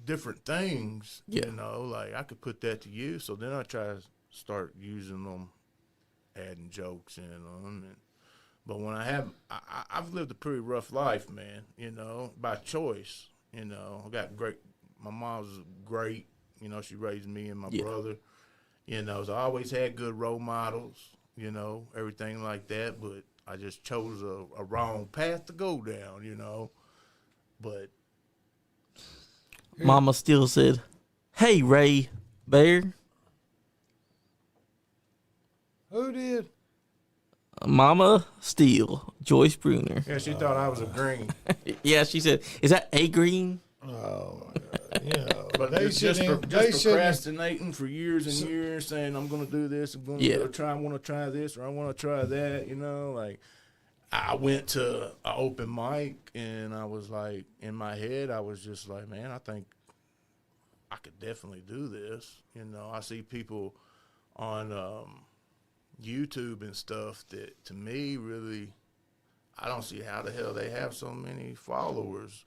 different things, like I could put that to use. So then I try to start using them, adding jokes in them. But when I've lived a pretty rough life, man, by choice. I got my mom was great, she raised me and my brother, so I always had good role models, everything like that. But I just chose a wrong path to go down, but Mama still said, "Hey, Ray Bear." Who did? Mama Steele, Joyce Bruner. yeah, she thought I was a green. Yeah, she said, "Is that a green?" Oh my God! But They just shouldn't. procrastinating for years and years, saying I'm going to do this, I'm going to try, I want to try this, or I want to try that. Like I went to an open mic, and I was like, in my head, I was just like, man, I think I could definitely do this. I see people on YouTube and stuff that, to me, really, I don't see how the hell they have so many followers.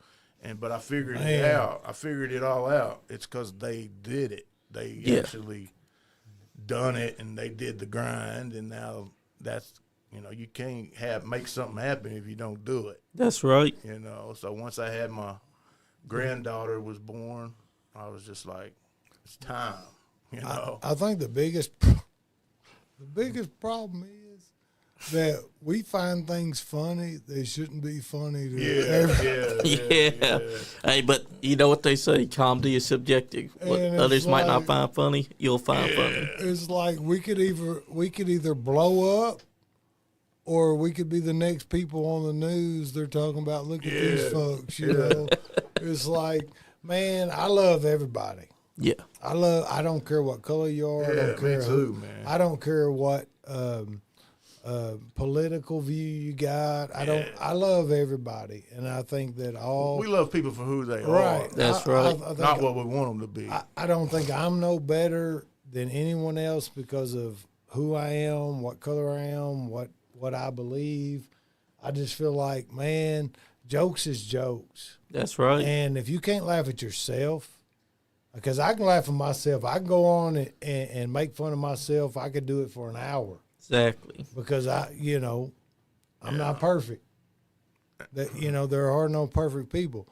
But I figured it out. I figured it all out. It's because they did it. They actually done it, and they did the grind. And now that's, you can't make something happen if you don't do it. That's right. So once I had my granddaughter was born, I was just like, it's time. I think the biggest problem is that we find things funny they shouldn't be funny to everybody. Yeah. Hey, but you know what they say, comedy is subjective. What others might not find funny, you'll find funny. It's like we could either blow up, or we could be the next people on the news. They're talking about, look at these folks, It's like, man, I love everybody. Yeah. I don't care what color you are. I don't care me too, man. I don't care what political view you got. I love everybody, and I think that we love people for who they right. are. That's right. I Not what we want them to be. I don't think I'm no better than anyone else because of who I am, what color I am, what I believe. I just feel like, man, jokes is jokes. That's right. And if you can't laugh at yourself, because I can laugh at myself, I can go on and make fun of myself. I could do it for an hour. Exactly. Because I'm not perfect. There are no perfect people,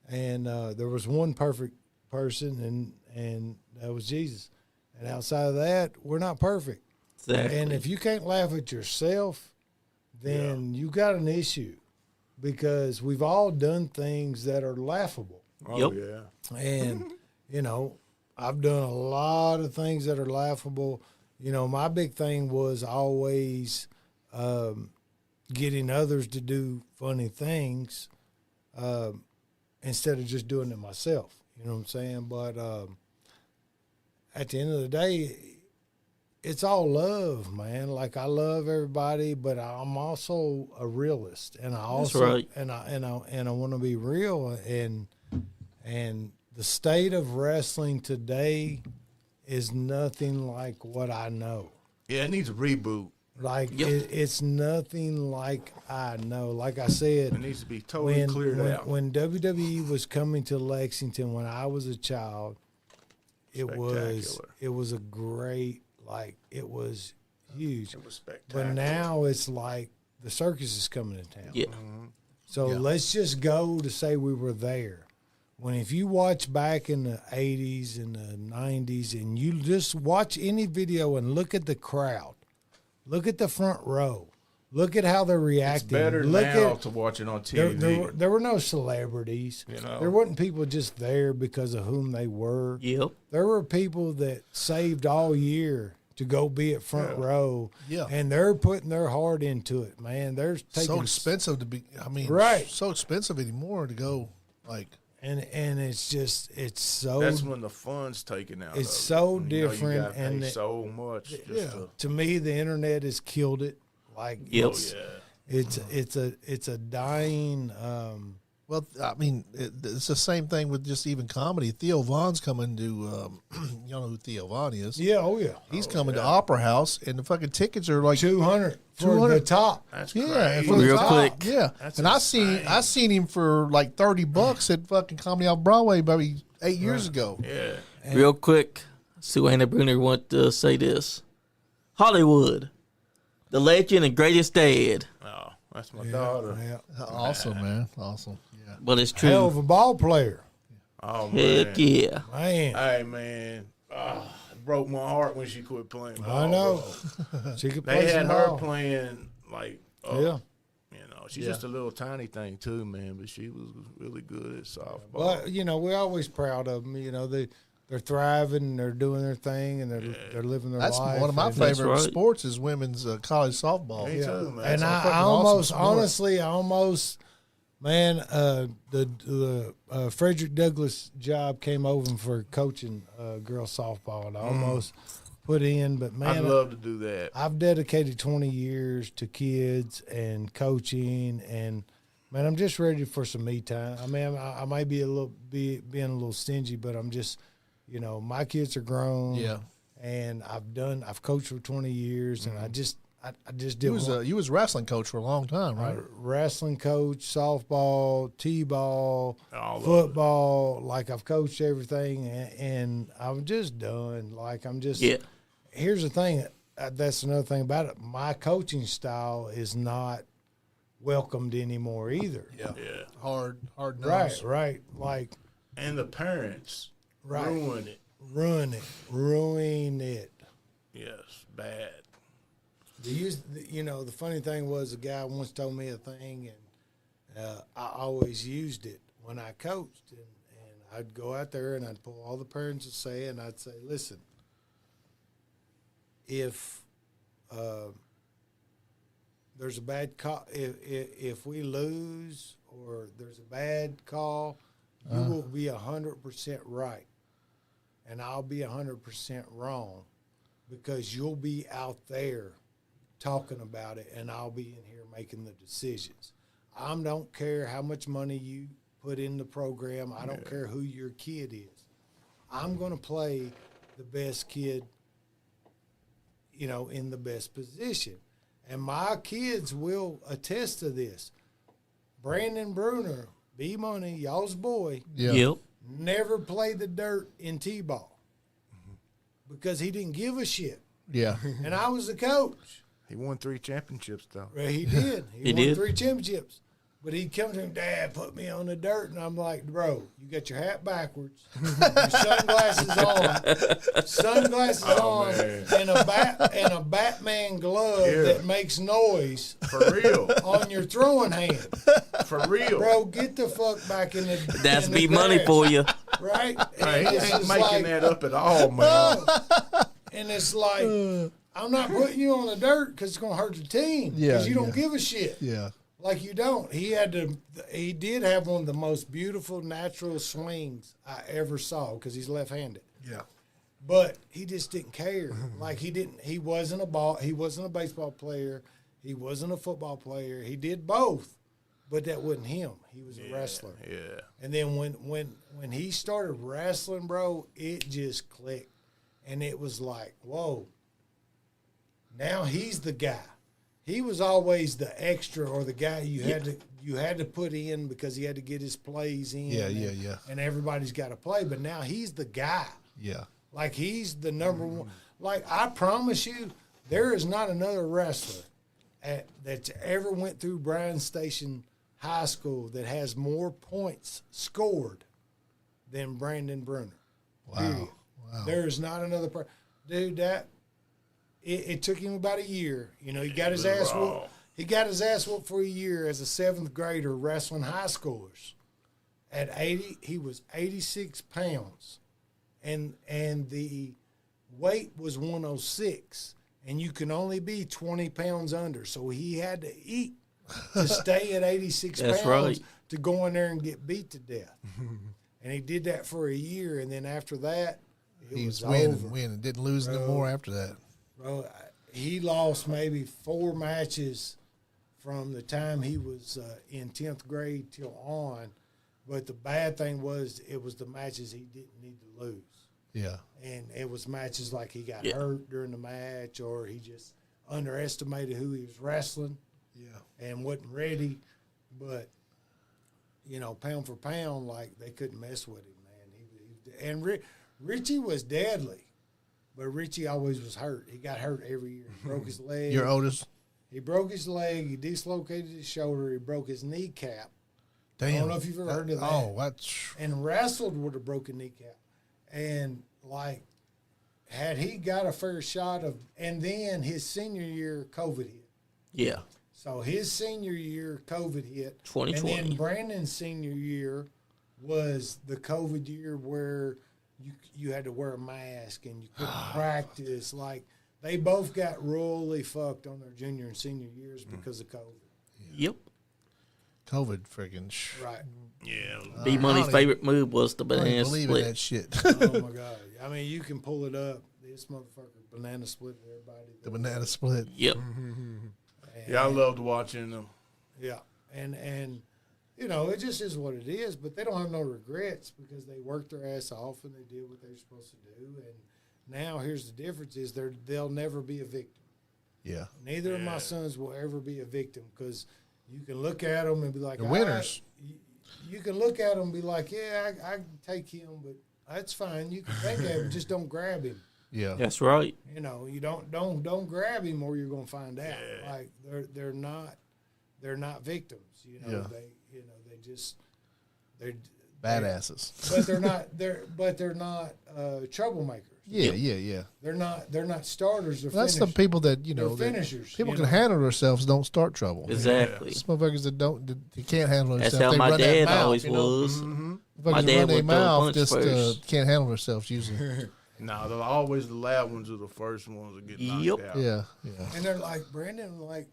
and there was one perfect person, and that was Jesus. And outside of that, we're not perfect. Exactly. And if you can't laugh at yourself, then you got an issue, because we've all done things that are laughable. Oh, yeah. And, I've done a lot of things that are laughable. My big thing was always getting others to do funny things instead of just doing it myself. You know what I'm saying? But at the end of the day, it's all love, man. Like, I love everybody, but I'm also a realist, and I also That's right. and I want to be real. And the state of wrestling today is nothing like what I know. Yeah, it needs a reboot. Like, it's nothing like I know. Like I said, It needs to be totally cleared out. When WWE was coming to Lexington when I was a child, it was a great, like, it was huge. It was spectacular. But now it's like the circus is coming to town. Yeah. So let's just go to say we were there. When if you watch back in the 80s and the 90s and you just watch any video and look at the crowd, look at the front row, look at how they're reacting. It's better now to watch it on TV. There were no celebrities. You know? There wasn't people just there because of whom they were. Yep. There were people that saved all year to go be at front row. Yeah. And they're putting their heart into it, man. They're taking so expensive to be. I mean, Right. So expensive anymore to go like. and it's just so That's when the fun's taken out. It's of it. so You know, different, you gotta and pay so much. to me the internet has killed it. Like Yep. it's a dying. Well, I mean, it's the same thing with just even comedy. Theo Vaughn's coming to, you know who Theo Vaughn is? Yeah, oh yeah. He's coming to Opera House, and the fucking tickets are like 200 for 200. the top. That's yeah, crazy. and for the Real top, quick. yeah. That's And I seen him for like $30 at fucking Comedy Off Broadway maybe 8 years ago. Yeah. Real quick, Sue Anna Bruner want to say this. Hollywood, the legend and greatest dad. Oh, that's my daughter. Yeah. Awesome, man, awesome. Yeah, But it's Hell of true. a ball player, Oh man. Heck yeah. man. Hey man. It broke my heart when she quit playing ball. I know. bro. She could play They had some her ball. playing like Yeah. you know, she's just a little tiny thing too, man, but she was really good at softball. But you know, we're always proud of them. You know, they're thriving, they're doing their thing, and they're living their that's life. one of my and- favorite right. sports is women's college softball. Me too, man. And It's a I fucking almost, awesome sport. man, the Frederick Douglass job came over for coaching girls softball, and I almost put in, but man, I'd love to do that. I've dedicated 20 years to kids and coaching, and man, I'm just ready for some me time. I mean, I might be being a little stingy, but I'm just, you know, my kids are grown. Yeah. And I've coached for 20 years, and I just did You was a wrestling coach for a long time, right? wrestling coach, softball, t-ball, All of it. football. Like I've coached everything, and I'm just done. Like I'm just. Yeah. Here's the thing. That's another thing about it. My coaching style is not welcomed anymore either. Yeah. Yeah. Hard Right, nose. right. Like And the parents Right. ruin it. ruin it. Yes, bad. The funny thing was, a guy once told me a thing, and I always used it when I coached, and I'd go out there and I'd pull all the parents to say, and I'd say, listen, if there's a bad call, if we lose or there's a bad call, you will be 100% right, and I'll be 100% wrong, because you'll be out there talking about it, and I'll be in here making the decisions. I don't care how much money you put in the program. I don't care who your kid is. I'm going to play the best kid, in the best position. And my kids will attest to this. Brandon Bruner, B-Money, y'all's boy, Yeah. Yep. never played the dirt in T-ball because he didn't give a shit. Yeah. And I was the coach. He won 3 championships though. Well, he did. He won did? 3 championships. But he'd come to him, Dad, put me on the dirt. And I'm like, bro, you got your hat backwards, your sunglasses on, man. and a Batman glove that makes noise For real. on your throwing hand. For real. Bro, get the fuck back in the That's in the be money grass, for you. right? Hey, And he it's ain't just making like, that up at all, man. and it's like, I'm not putting you on the dirt because it's going to hurt the team. Yeah, Because you don't yeah. give a shit. Yeah. Like you don't. He did have one of the most beautiful natural swings I ever saw because he's left-handed. Yeah. But he just didn't care. Like he wasn't a baseball player. He wasn't a football player. He did both, but that wasn't him. He was a wrestler. Yeah. And then when he started wrestling, bro, it just clicked. And it was like, whoa. Now he's the guy. He was always the extra or the guy you had to put in because he had to get his plays in. Yeah, and, yeah. And everybody's got to play, but now he's the guy. Yeah. Like he's the number one. Like I promise you, There is not another wrestler that's ever went through Bryan Station High School that has more points scored than Brandon Bruner. Wow. There is not another person. Dude, it took him about a year. You know, he got his ass whooped. He got his ass whooped for a year as a 7th grader wrestling high schoolers. At 80, he was 86 pounds. And the weight was 106. And you can only be 20 pounds under. So he had to eat to stay at 86 That's pounds right. to go in there and get beat to death. And he did that for a year. And then after that, He was over. winning. Didn't lose no more after that. Bro, he lost maybe 4 matches from the time he was in 10th grade till on. But the bad thing was it was the matches he didn't need to lose. Yeah. And it was matches like he got hurt during the match or he just underestimated who he was wrestling and wasn't ready. But, you know, pound for pound, like, they couldn't mess with him, man. And Richie was deadly, but Richie always was hurt. He got hurt every year. He broke his leg. Your oldest? He broke his leg. He dislocated his shoulder. He broke his kneecap. Damn. I don't know if you've ever heard of that. Oh, that's... And wrestled with a broken kneecap. And, like, had he got a fair shot of... And then his senior year, COVID hit. Yeah. So his senior year, COVID hit. 2020. And then Brandon's senior year was the COVID year where you had to wear a mask and you couldn't practice. Like, they both got royally fucked on their junior and senior years because of COVID. Yep. COVID freaking... Right. Yeah. B-Money's I don't favorite move was the I don't banana even believe in split. that shit. Oh, my God. I mean, you can pull it up. This motherfucker banana split everybody. The banana split. Yep. Yeah, I loved watching them. Yeah. And you know, it just is what it is, but they don't have no regrets because they worked their ass off and they did what they were supposed to do. And now here's the difference is they'll never be a victim. Yeah. Neither of my sons will ever be a victim because you can look at them and be like, The winners. You can look at them and be like, yeah, I can take him, but that's fine. You can think of him, just don't grab him. Yeah. That's right. You know, you don't grab him or you're gonna find out. Like they're not victims. You know, they're Badasses. but they're not troublemakers. Yeah. They're not starters. They're That's the finishers. people that, you know, They're finishers. people you can know? handle themselves, don't start trouble. Exactly. These motherfuckers that can't handle That's themselves. how they my run that dad mouth, always you know? was. Motherfuckers My dad run their would throw a mouth, punch just first. can't handle themselves usually. No, they're always the loud ones are the first ones that get knocked Yep. out. Yeah. And they're like, Brandon, like,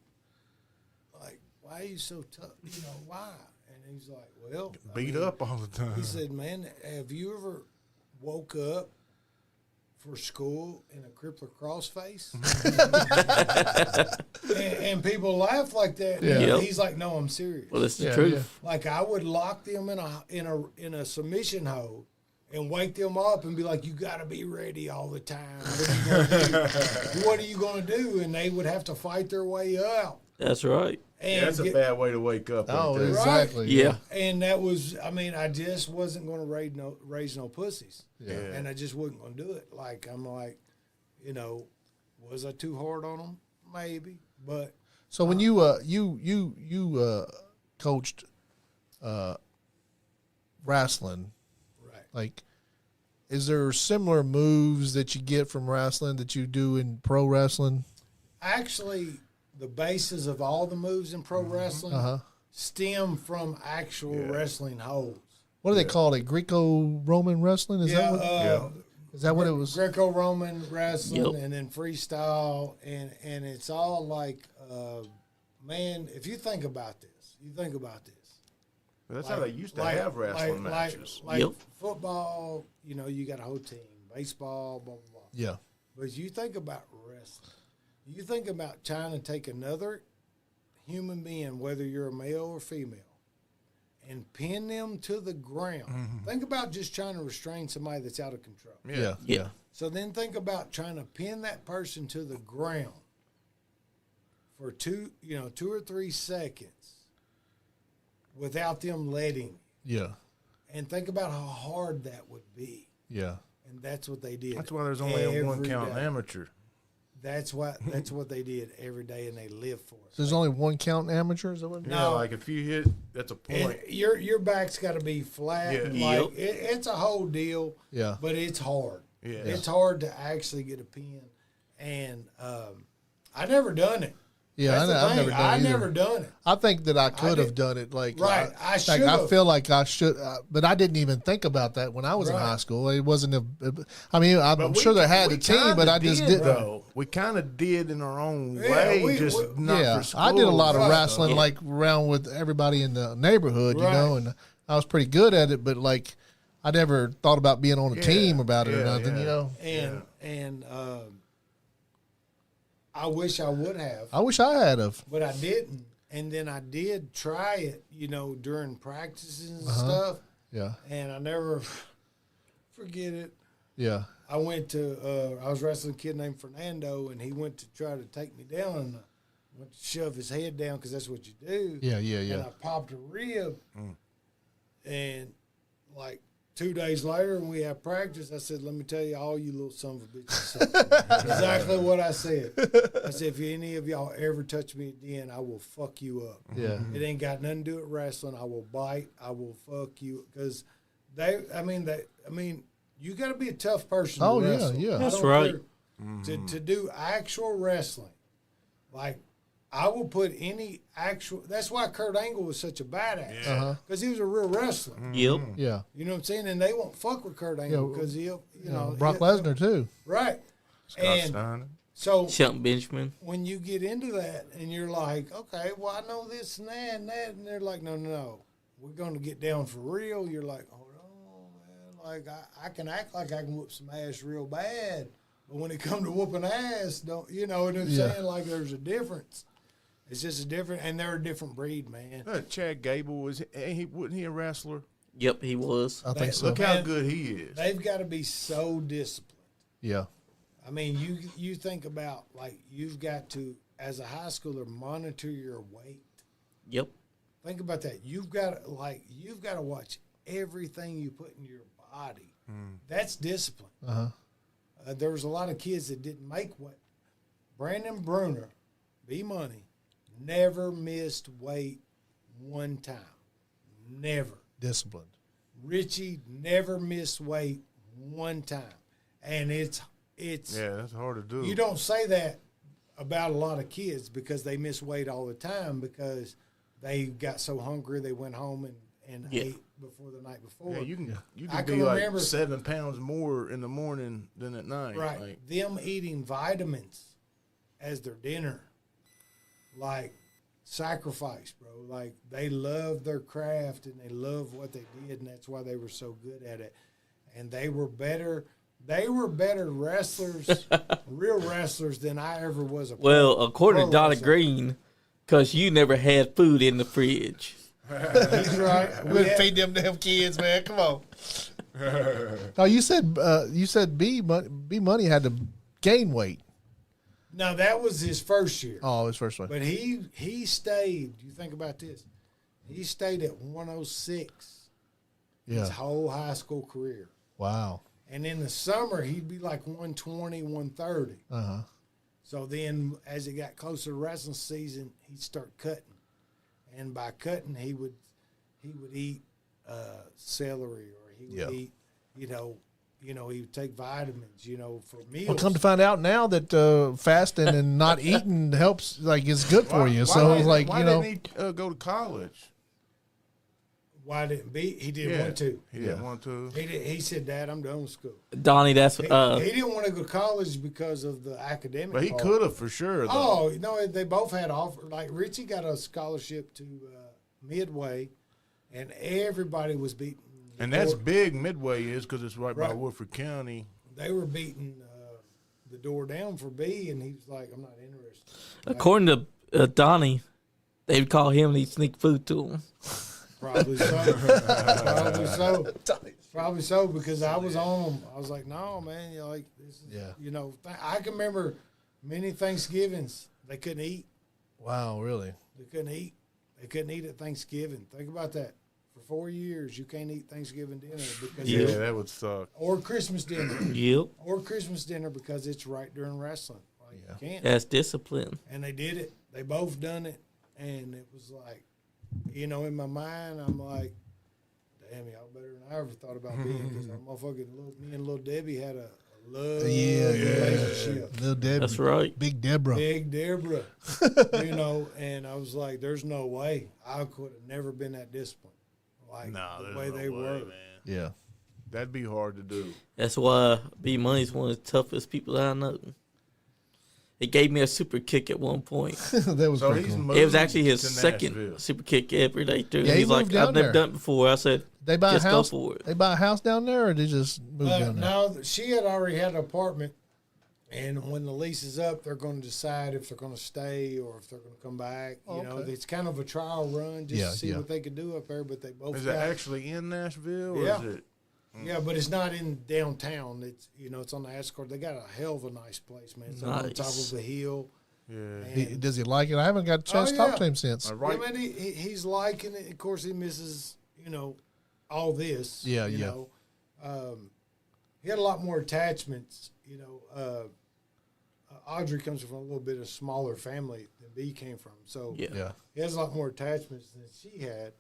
why are you so tough? You know, why? And he's like, well, Beat up all the time. He said, man, have you ever woke up for school in a crippler cross face? and people laugh like that. Yeah. Yep. He's like, no, I'm serious. Well, it's the Yeah, truth. Like I would lock them in a submission hold and wake them up and be like, you got to be ready all the time. What are you going to do? And they would have to fight their way out. That's right. And That's a bad way to wake up. Oh, right there. exactly. Yeah. And that was, I mean, I just wasn't going to raise no pussies. Yeah. And I just wasn't going to do it. Like, I'm like, you know, was I too hard on them? Maybe. But So when you coached wrestling, right. like, is there similar moves that you get from wrestling that you do in pro wrestling? Actually, the basis of all the moves in pro wrestling stem from actual wrestling holds. What do they call it? Greco-Roman wrestling? Is that what it was? Greco-Roman wrestling Yep. and then freestyle, and it's all like, man, if you think about this. That's how they used to have wrestling matches. Like Yep. football, you know, you got a whole team. Baseball, blah, blah, blah. Yeah. But you think about wrestling. You think about trying to take another human being, whether you're a male or female, and pin them to the ground. Think about just trying to restrain somebody that's out of control. Yeah. So then think about trying to pin that person to the ground for 2 or 3 seconds without them letting you. Yeah. And think about how hard that would be. Yeah. And that's what they did. That's why there's only a every one count day. amateur. That's what they did every day, and they lived for it. So there's only one count in amateur? Is that what? Yeah, like if you hit, that's a point. And your back's got to be flat. Yeah. And like it's a whole deal. Yeah. But it's hard. Yeah. It's hard to actually get a pin, and I never done it. Yeah, I've never done it. I either. never done it. I think that I could have done it. Like, Right, I should. I feel like I should, but I didn't even think about that when I was in Right. high school. It wasn't I mean, I'm sure they had a team, but I just didn't. Though. We kind of did in our own Yeah, way, we- just we- not Yeah, for school. I did a lot of Right. wrestling, like around with everybody in the neighborhood, you Right. know, and I was pretty good at it. But like, I never thought about being on a team about it or yeah, nothing, yeah. you know. And I wish I would have. I wish I had of. But I didn't. And then I did try it, during practices and Uh-huh. stuff. Yeah, And I never forget it. yeah, I went to, I was wrestling a kid named Fernando, and he went to try to take me down, and I went to shove his head down because that's what you do. yeah, And I popped a rib. And like 2 days later, when we had practice, I said, let me tell you, all you little son of a bitches. Exactly what I said. I said, if any of y'all ever touch me again, I will fuck you up. yeah. It ain't got nothing to do with wrestling. I will bite. I will fuck you. Because you got to be a tough person Oh, to yeah, wrestle. yeah. I That's don't right. care. To do actual wrestling, like, I will put any actual. That's why Kurt Angle was such a badass, because he was a real wrestler. Yep. Yeah. You know what I'm saying? And they won't fuck with Kurt Angle Yeah, because he'll, Brock Lesnar too. right? Scott And Steiner. so Shelton Benjamin. when you get into that and you're like, okay, well, I know this and that and that, and they're like, no, we're going to get down for real. You're like, hold on, man. Like, I can act like I can whoop some ass real bad, but when it come to whooping ass, don't, you know what I'm saying? Like, there's a difference. It's just a different, and they're a different breed, man. Chad Gable wasn't he a wrestler? Yep, he was. I think so. Look how Man, good he is. They've got to be so disciplined. Yeah. I mean, you think about, like, you've got to, as a high schooler, monitor your weight. Yep. Think about that. You've got to watch everything you put in your body. That's discipline. There was a lot of kids that didn't make weight. Brandon Bruner, B-Money, never missed weight one time. Never. Disciplined. Richie never missed weight one time. And it's Yeah, that's hard to do. you don't say that about a lot of kids because they miss weight all the time because they got so hungry they went home and ate before the night before. Yeah, you can I be can like remember- 7 pounds more in the morning than at night. Right. Like, Them eating vitamins as their dinner. Like sacrifice, bro. Like they love their craft and they love what they did, and that's why they were so good at it. And they were better wrestlers, real wrestlers than I ever was a pro. Well, according to pro Donna wrestler. Green, because you never had food in the fridge. He's right. We would feed them damn kids, man. Come on. No, you said B Money had to gain weight. No, that was his first year. Oh, his first one. But he stayed. You think about this. He stayed at 106 Yeah. his whole high school career. Wow. And in the summer, he'd be like 120, 130. Uh-huh. So then as it got closer to wrestling season, he'd start cutting. And by cutting, he would eat celery, or he would eat, he would take vitamins, for meals. Well, come to find out now that fasting and not eating helps, like, is good for you. So it's like, why didn't he go to college? Why didn't he didn't want to. He didn't want to. He said, Dad, I'm done with school. Donnie, that's He didn't want to go to college because of the academic But he part. could have for sure. Though. Oh, no, they both had offer. Like, Richie got a scholarship to Midway, and everybody was beating. And that's big. Midway is because it's right by Right. Woodford County. They were beating the door down for B, and he was like, I'm not interested. according to Donnie, they'd call him and he'd sneak food to him. Probably so. Probably so, because I was on them. I was like, no, man, this is, I can remember many Thanksgivings they couldn't eat. wow, really? They couldn't eat. They couldn't eat at Thanksgiving. Think about that. For 4 years, you can't eat Thanksgiving dinner because Yeah, that would suck. or Christmas dinner. Yep. Or Christmas dinner because it's right during wrestling. Like, you can't. That's discipline. And they did it. They both done it. And it was like, in my mind, I'm like, damn, y'all better than I ever thought about being, because me and little Debbie had a love relationship. Little Debbie. That's right. Big Deborah. Big Deborah. And I was like, there's no way I could have never been that disciplined. Like the way they were. Man. Yeah. That'd be hard to do. That's why B Money's one of the toughest people I know. It gave me a super kick at one point. That was pretty cool. It was actually his to second Nashville. super kick ever day through. Yeah, He's he like, moved down I've never there. done it before. I said, They buy a just house. go for it. They buy a house down there, or they just move down there. No, she had already had an apartment, and when the lease is up, they're going to decide if they're going to stay or if they're going to come back. Okay. It's kind of a trial run just to see what they can do up there. But they both Is it actually in Nashville? Yeah. Or is it? Yeah, but it's not in downtown. It's it's on the outskirts. They got a hell of a nice place, man. It's on top of the hill. Yeah. Does he like it? I haven't got a chance to talk to him since. Right. I mean, he's liking it. Of course, he misses all this. Yeah, you know. He had a lot more attachments. Audrey comes from a little bit of smaller family than B came from, so Yeah. he has a lot more attachments than she had.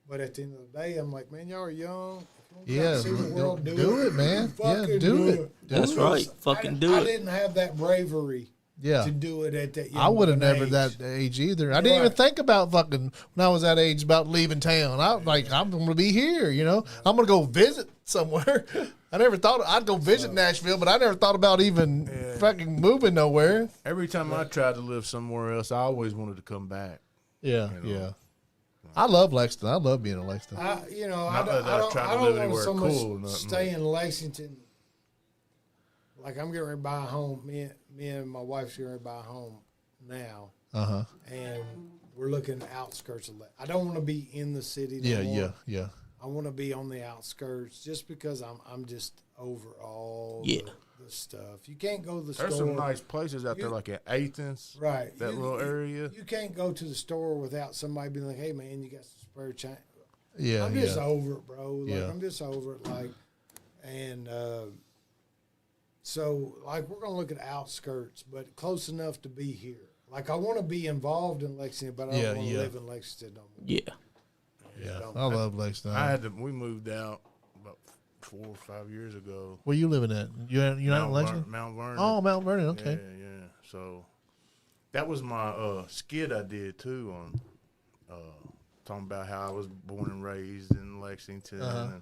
But at the end of the day, I'm like, man, y'all are young. If you Yeah, want to see the world, do it, man. Fucking Yeah, do it. That's right. Fucking do I it. didn't have that bravery Yeah. to do it at that young I would have of an never age. that age either. I didn't even think about fucking when I was that age about leaving town. I was like, I'm going to be here, I'm going to go visit somewhere. I never thought I'd go visit Nashville, but I never thought about even fucking moving nowhere. Every time I tried to live somewhere else, I always wanted to come back. Yeah, yeah. I love Lexington. I love being in Lexington. I Not that I don't, tried I to don't live want anywhere so cool or much nothing. stay in Lexington. Like I'm getting ready to buy a home. Me and my wife's getting ready to buy a home now, and we're looking at the outskirts of I don't want to be in the city. No more. Yeah. I want to be on the outskirts, just because I'm just over all Yeah. the stuff. You can't go to the There's store. some nice places out there, like at Athens, Right. that little area. You can't go to the store without somebody being like, hey, man, you got some spare change. Yeah, I'm just yeah. over it, bro. Like, Yeah. I'm just over it. Like, and so, like, we're going to look at outskirts, but close enough to be here. Like, I want to be involved in Lexington, but I don't want to live in Lexington no more. Yeah. Yeah, I love Lexington. We moved out about 4 or 5 years ago. Where you living at? You're not in Lexington? Mount Vernon. Oh, Mount Vernon. Okay. Yeah. So that was my skit I did too on talking about how I was born and raised in Lexington and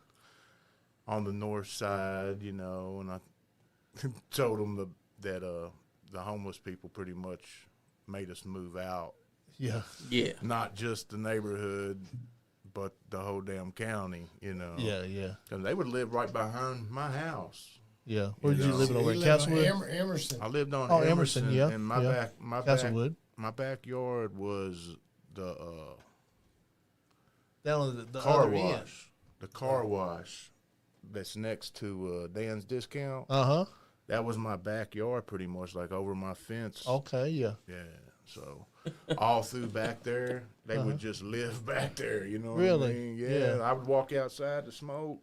on the north side, and I told them that the homeless people pretty much made us move out. Yeah. Yeah. Not just the neighborhood, but the whole damn county, Yeah. Because they would live right behind my house. Yeah. Where did you live over in He lived on Castlewood? Emerson. I lived on Emerson, yeah, and yeah. Castlewood. my backyard was the Down the car other end. wash. The car wash that's next to Dan's Discount. That was my backyard pretty much, like over my fence. Okay, yeah. Yeah. So all through back there, they would just live back there, you know Really? what I mean? Yeah. I would walk outside to smoke,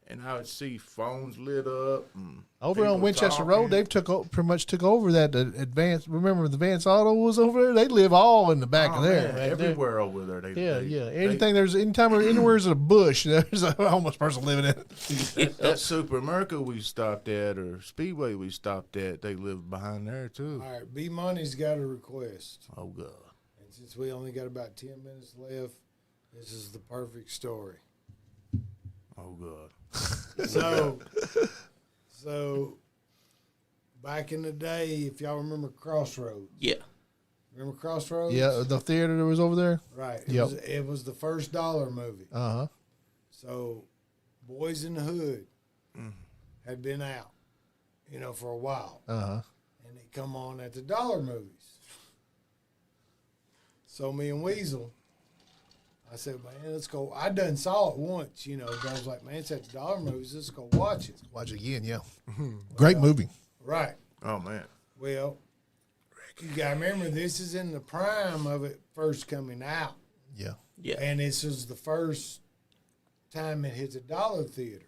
and I would see phones lit up. And Over on people Winchester talking. Road, they've pretty much took over that advance. Remember the Advance Auto was over there? They live all in the back of there. Man, Right there. everywhere over there. Anything anytime anywhere's a bush, there's a homeless person living in it. That Super America we stopped at, or Speedway we stopped at, they lived behind there too. All right, B Money's got a request. Oh God. And since we only got about 10 minutes left, this is the perfect story. Oh God. So back in the day, if y'all remember Crossroads. Yeah. Remember Crossroads? Yeah, the theater that was over there. Right. Yep. It was the first dollar movie. So Boys in the Hood had been out, for a while. And they come on at the dollar movies. So me and Weasel, I said, man, let's go. I done saw it once, but I was like, man, it's at the dollar movies. Let's go watch it. Watch it again, yeah. Great movie. Right. Oh man. Well, you got to remember, this is in the prime of it first coming out. Yeah. Yeah. And this is the first time it hits a dollar theater.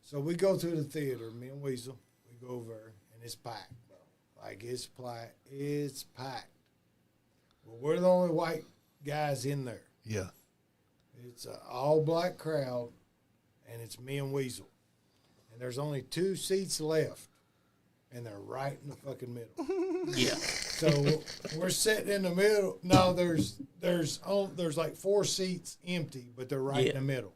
So we go to the theater, me and Weasel. We go over there, and it's packed, bro. Like it's packed. But we're the only white guys in there. Yeah. It's an all-black crowd, and it's me and Weasel. And there's only 2 seats left, and they're right in the fucking middle. Yeah. So we're sitting in the middle. No, there's like 4 seats empty, but they're right in the middle.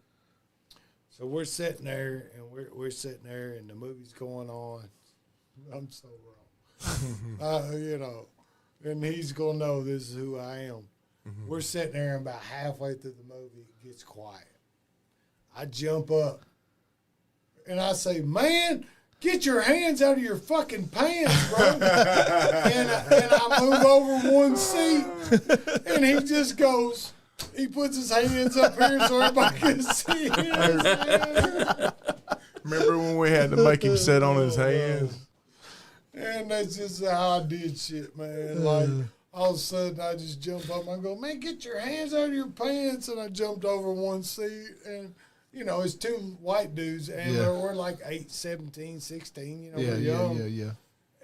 So we're sitting there, and we're sitting there, and the movie's going on. I'm so wrong. You know, and he's gonna know this is who I am. Mm-hmm. We're sitting there, and about halfway through the movie, it gets quiet. I jump up, and I say, "Man, get your hands out of your fucking pants, bro!" and I move over 1 seat, and he just goes. He puts his hands up here so everybody can see his hands. Remember when we had to make him sit on his hands? And that's just how I did shit, man. Like, all of a sudden, I just jump up and I go, "Man, get your hands out of your pants." And I jumped over 1 seat. And, you know, it's 2 white dudes. And we're like 8, 17, 16. You know, we're young. Yeah.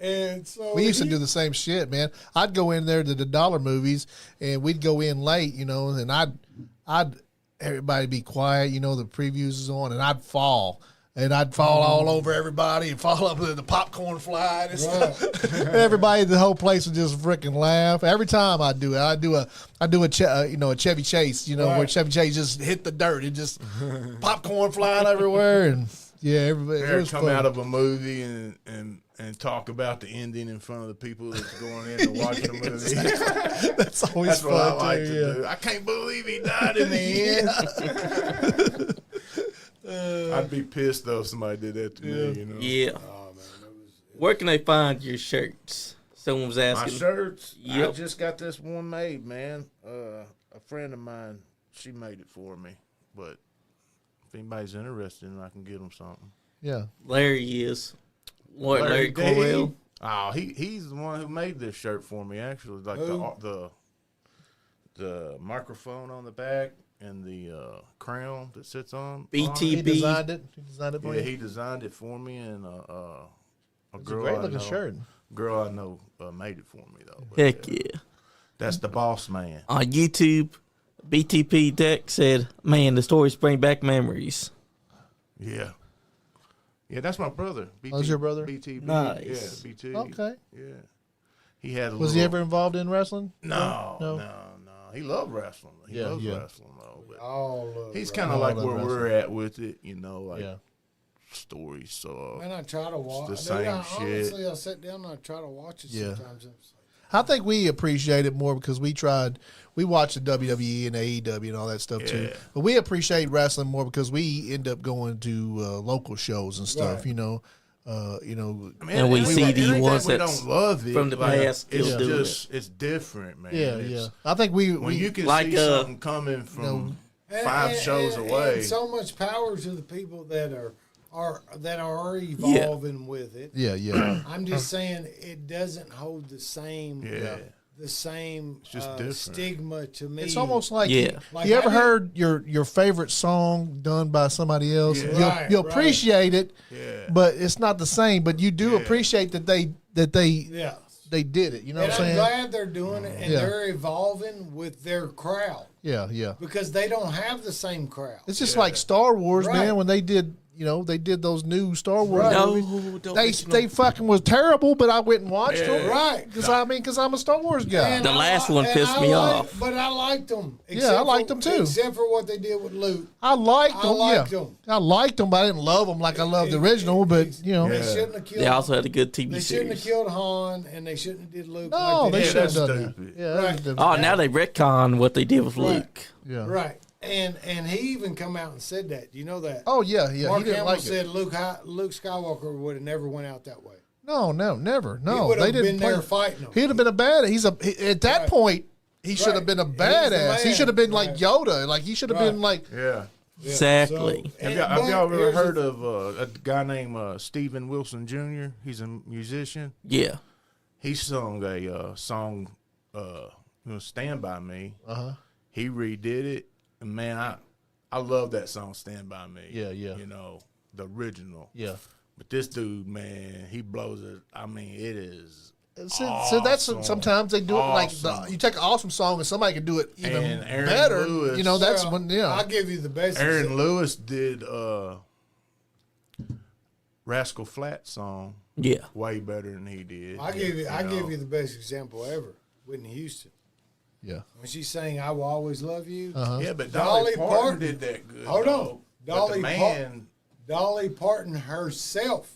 And so We used to do the same shit, man. I'd go in there to the dollar movies, and we'd go in late, you know, and I'd everybody be quiet, you know, the previews is on, and I'd fall. And I'd fall all over everybody and fall up with the popcorn flying and stuff. Everybody, the whole place would just freaking laugh. Every time I do it, I do a Chevy Chase, you know, where Chevy Chase just hit the dirt. It just popcorn flying everywhere. And everybody. It was come fun. out of a movie and talk about the ending in front of the people that's going in to watch the movie. That's always That's fun. what I like to do. I can't believe he died in the end. I'd be pissed though if somebody did that to me, you know. Yeah. Oh, man, Where can they find your shirts? Someone was asking. My shirts? Yep. I just got this one made, man. A friend of mine, she made it for me. But if anybody's interested, I can get them something. Yeah. Larry is. What, Larry D? Corwell? Oh, he's the one who made this shirt for me, actually. Like the microphone on the back and the crown that sits on. BTB. He designed it. He designed it for you. Yeah, he designed it for me, and a It's girl a great I looking know, shirt. girl I know made it for me though. But, Heck yeah. That's the boss man. On YouTube, BTP Deck said, "Man, the stories bring back memories." Yeah. Yeah, that's my brother. BT, That's your brother? BTB. Nice. Yeah, BT. Okay. Yeah. He had a Was he ever involved in wrestling? No. He loved wrestling. He loves yeah. wrestling though. But all love he's wrestling. kind of All like love where wrestling. we're at with it, you know, like Yeah. stories. So Man, I try to watch. the same shit. Honestly, I sit down and I try to watch it Yeah. sometimes. I'm just like, I think we appreciate it more because we watched the WWE and AEW and all that stuff too. Yeah. But we appreciate wrestling more because we end up going to local shows and stuff, Right. you know. I mean, And we see it the ain't ones that we that's don't love it from the like, past It's still doing just it's different, man. Yeah, It's- yeah. I think we When you can like, see something coming from And- 5 and- shows and- away. And so much power to the people that are evolving with it. yeah. I'm just saying it doesn't hold the same just different. stigma to me. It's almost like Yeah. Like you ever I did- heard your favorite song done by somebody else? Yeah. You'll Right. appreciate it, Yeah. but it's not the same. But you do appreciate that they yeah. they did it. You know And what I'm I'm saying? glad they're doing it and Yeah. they're evolving with their crowd Yeah. because they don't have the same crowd. It's just like Star Wars, Right. man. When they did those new Star Wars Right. movies. No, don't They mention they them. fucking was terrible, but I went and watched them. Right. Because I'm a Star Wars guy. And The last one and pissed me off. But I liked them. Yeah, I liked them too. Except for what they did with Luke. I liked I them. liked yeah. them. I liked them, but I didn't love them like I loved the original. But you know, They Yeah. shouldn't have killed. They also had a good TV They shouldn't have series. killed Han, and they shouldn't have did Luke. no, like they did. should have that's done stupid. that. Yeah, that Right. was different. Oh, now they retcon what they did with Right. Luke. yeah. Right, and he even come out and said that. You know that? Oh yeah. He Mark didn't Hamill like it. said Luke Skywalker would have never went out that way. No, never. He No, would they have didn't been play. there fighting them. He'd have been a bad. At that Right. point. He should have Right. been a He's the badass. He man. should have been like Right. Yoda. Like he should have been like. Yeah. Yeah, Exactly. so- Have y'all but ever here's heard the- of a guy named Stephen Wilson Jr.? He's a musician. Yeah. He sung a song, "Stand By Me." He redid it, and man, I love that song, "Stand By Me." Yeah. You know, the original. Yeah. But this dude, man, he blows it. I mean, it is So that's sometimes they do it like you take an awesome song and somebody can do it even better. Lewis, you know, that's when I'll give you the basics. Aaron Lewis did Rascal Flatts song. Yeah. Way better than he did. I give you the best example ever. Whitney Houston. Yeah. When she sang "I Will Always Love You." Yeah, but Dolly Parton did that good. Hold on, Dolly Parton herself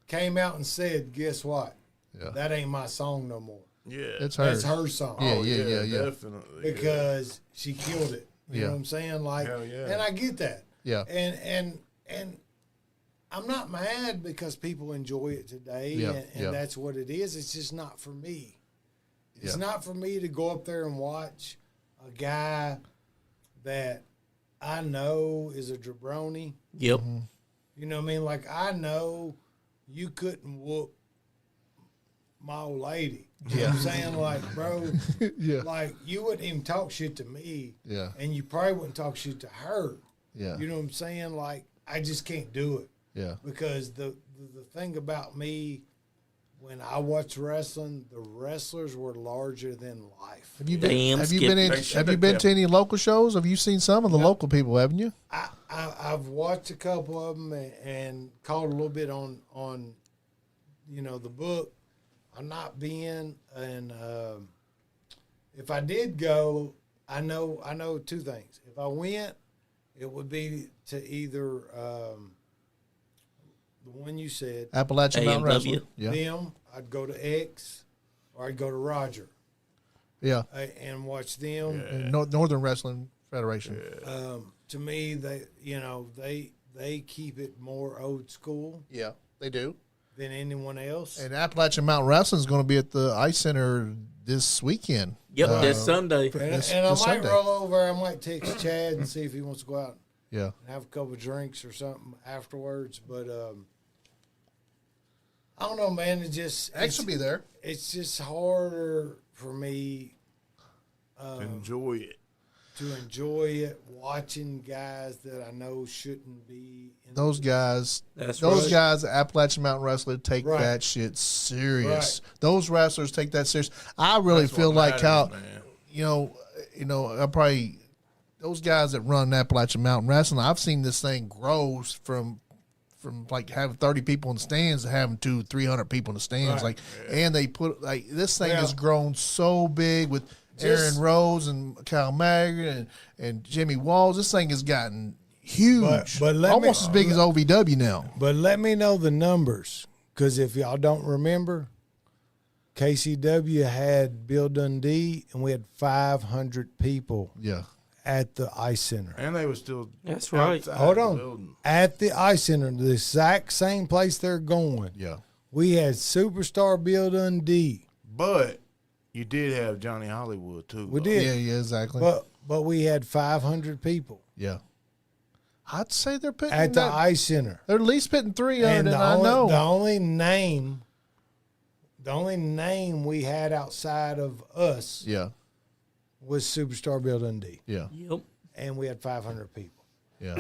came out and said, "Guess what? Yeah. That ain't my song no more. Yeah, It's her. That's her song." Yeah. Definitely. Because she killed it. You know what I'm saying? Like, Hell yeah. and I get that. Yeah. And I'm not mad because people enjoy it today, and that's what it is. It's just not for me. It's not for me to go up there and watch a guy that I know is a jabroni. Yep. You know what I mean? Like, I know you couldn't whoop my old lady. You know what I'm saying? Like, bro, like, you wouldn't even talk shit to me. Yeah. And you probably wouldn't talk shit to her. Yeah. You know what I'm saying? Like, I just can't do it. Yeah. Because the thing about me, when I watched wrestling, the wrestlers were larger than life. Have you been? Damn, Have you been? Skippy. Have you been to any local shows? Have you seen some of the local people? Haven't you? I've watched a couple of them and caught a little bit on you know, the book. I'm not being, and if I did go, I know two things. If I went, it would be to either the one you said, Appalachian Mountain AMW. Wrestling. Yeah. them. I'd go to X, or I'd go to Roger, Yeah. and watch them. And Northern Wrestling Federation. To me, they keep it more old school Yeah, they do. than anyone else. And Appalachian Mountain Wrestling is going to be at the Ice Center this weekend. Yep, this Sunday. And this I might Sunday. roll over. I might text Chad and see if he wants to go out Yeah. and have a couple of drinks or something afterwards. But I don't know, man. X will be there. It's just harder for me enjoy it. to enjoy it watching guys that I know shouldn't be. Those guys, That's those right. guys at Appalachian Mountain Wrestling take Right. that shit serious. Right. Those wrestlers take that serious. I really That's feel what like matters, how, man. you know, I probably those guys that run Appalachian Mountain Wrestling. I've seen this thing grow from like having 30 people in the stands to having 200-300 people in the stands. Right. Like, and they put like this thing Yeah. has grown so big with Aaron Rose and Kyle Maggard and Jimmy Walls. This thing has gotten huge, But let me- almost as big as OVW now. But let me know the numbers, because if y'all don't remember, KCW had Bill Dundee, and we had 500 people Yeah, at the Ice Center. And they were still That's right. outside Hold the on. building. At the Ice Center, the exact same place they're going. yeah. We had Superstar Bill Dundee. But you did have Johnny Hollywood too. We though. did. Yeah, exactly. But we had 500 people Yeah, I'd say they're putting at the that, Ice Center. they're at least putting 300. And And I know. the only name we had outside of us Yeah, was Superstar Bill Dundee. yeah, Yep. And we had 500 people. yeah.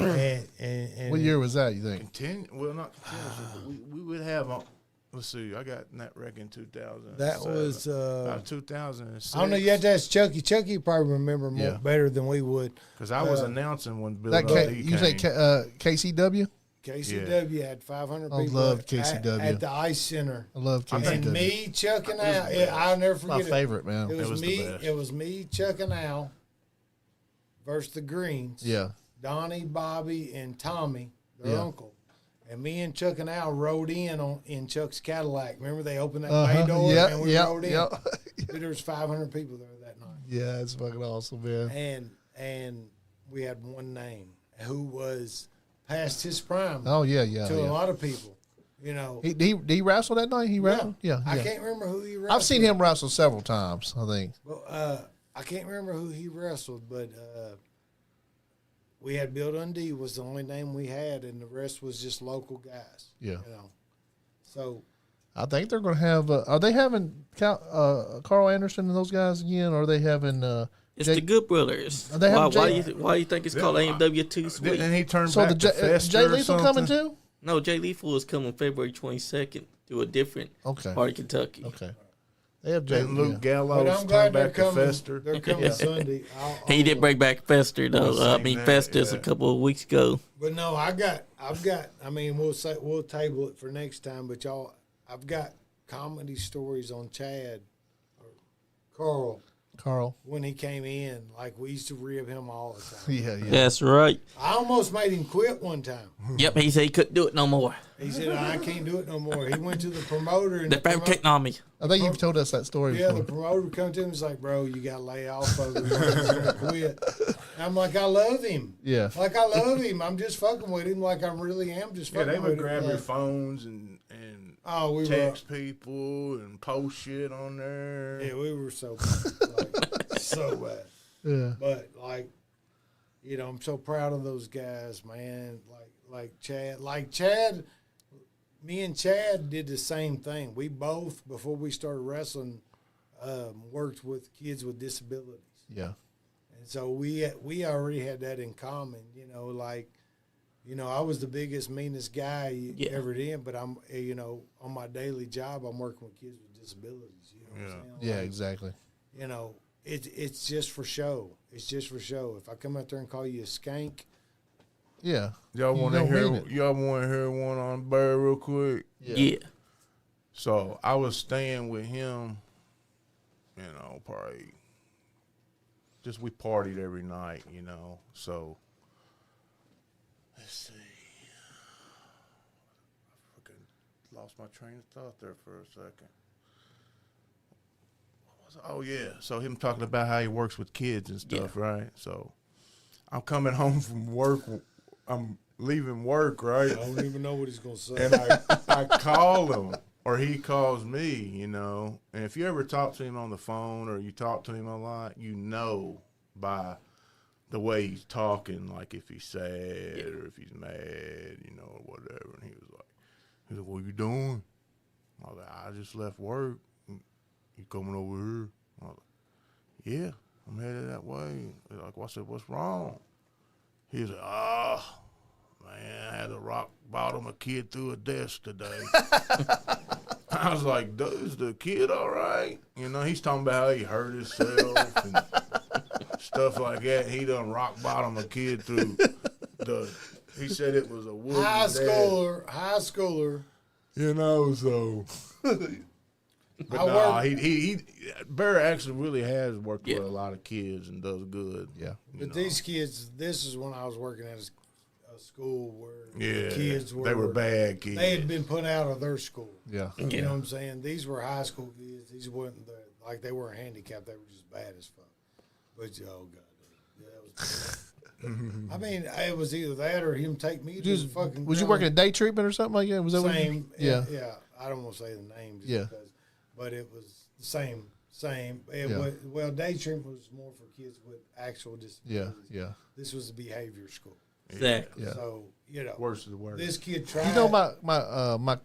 And What year was that? You think? Well, not continuously, but we would have. Let's see. I got that record in 2000. that was 2006. I don't know. You have to ask Chucky. Chucky probably remember more Yeah. better than we would. Because I was announcing when Bill That Dundee you say came. KCW? KCW had 500 I people. love at- KCW. at the Ice Center. I love I think KCW. And me, Chuck, and Al. I'll never My forget it. favorite, man. It was, was the me. best. It was me, Chuck, and Al versus the Greens. Yeah, Donnie, Bobby, and Tommy, their Yeah. uncle. And me and Chuck and Al rode in Chuck's Cadillac. Remember they opened that bay door yeah, and we yeah, rode in. yeah. Dude, there was 500 people there that night. Yeah, it's fucking awesome, man. And we had one name who was past his prime Oh yeah, to a yeah. lot of people. You know, Did he wrestle that night? He wrestled. Yeah, I yeah. can't remember who he wrestled. I've seen him wrestle several times. I think. Well, I can't remember who he wrestled, but we had Bill Dundee was the only name we had, and the rest was just local guys. Yeah. You know, so I think they're going to have. Are they having Carl Anderson and those guys again? Or are they having? It's the Good Brothers. They have Why you think it's called AMW 2 Sweet? Didn't he turn So back the to Fester Jay or Lethal something? coming too? No, Jay Lethal is coming February 22nd to a different Okay. part of Kentucky. Okay. They have Jay. And Luke But Gallows I'm glad turned they're back to coming. Fester. They're coming Sunday. He did bring back Fester though. Well, same there, Festus yeah. a couple of weeks ago. But no, I've got. I mean, we'll table it for next time. But y'all, I've got comedy stories on Chad or Carl when he came in. Like we used to rib him all the time. Yeah, yeah. That's right. I almost made him quit one time. Yep, he said he couldn't do it no more. He said, I can't do it no more. He went to the promoter. And They're fabricating on me. I think you've told us that story yeah, the before. promoter come to him and was like, bro, you got to lay off of him. He's going to quit. And I'm like, I love him. Yeah. Like, I love him. I'm just fucking with him like I really am just Yeah, fucking they with would him. grab your Like, phones and we text people and post shit on there. Yeah, we were so bad. Like, so bad. Yeah. But, like, you know, I'm so proud of those guys, man. Like Chad, me and Chad did the same thing. We both, before we started wrestling, worked with kids with disabilities. Yeah. And so we already had that in common, you know, like, you know, I was the biggest, meanest guy you ever did, but I'm, you know, on my daily job, I'm working with kids with disabilities, you know what I'm saying? Yeah, Like, exactly. you know, it's just for show. It's just for show. If I come out there and call you a skank, Yeah. Y'all You want to don't hear? mean it. Y'all want to hear one on Bird real quick? Yeah. So I was staying with him, you know, probably just we partied every night, you know. So let's see. I fucking lost my train of thought there for a second. What was it? Oh yeah. So him talking about how he works with kids and stuff, right? So I'm coming home from work. I'm leaving work, right? I don't even know what he's going to say. And I call him, or he calls me, you know. And if you ever talk to him on the phone or you talk to him a lot, you know by the way he's talking, like if he's sad or if he's mad, you know, or whatever. And he was like, what you doing? I was like, I just left work. You coming over here? I was like, yeah, I'm headed that way. Like, I said, what's wrong? He was like, oh, man, I had to rock bottom a kid through a desk today. I was like, is the kid all right? You know, he's talking about how he hurt himself and stuff like that. He done rock bottom a kid through he said it was a wooden high desk. schooler. You know, so. But no, he Barry actually really has worked with a lot of kids and does good. Yeah. But these kids, this is when I was working at a school where Yeah, kids they were bad kids. They had been put out of their school. Yeah. You know what I'm saying? These were high school kids. These weren't like they weren't handicapped. They were just bad as fuck. But oh god, yeah, that was. I mean, it was either that or him take me to the fucking. Was you working at day treatment or something like that? Was that same? What you, Yeah. I don't want to say the name. Just Yeah. because, but it was the same. It Yeah. was, well, day treatment was more for kids with actual disabilities. Yeah. This was a behavior school. Exactly. Yeah. So you know, Worse is the worst. this kid tried. You know my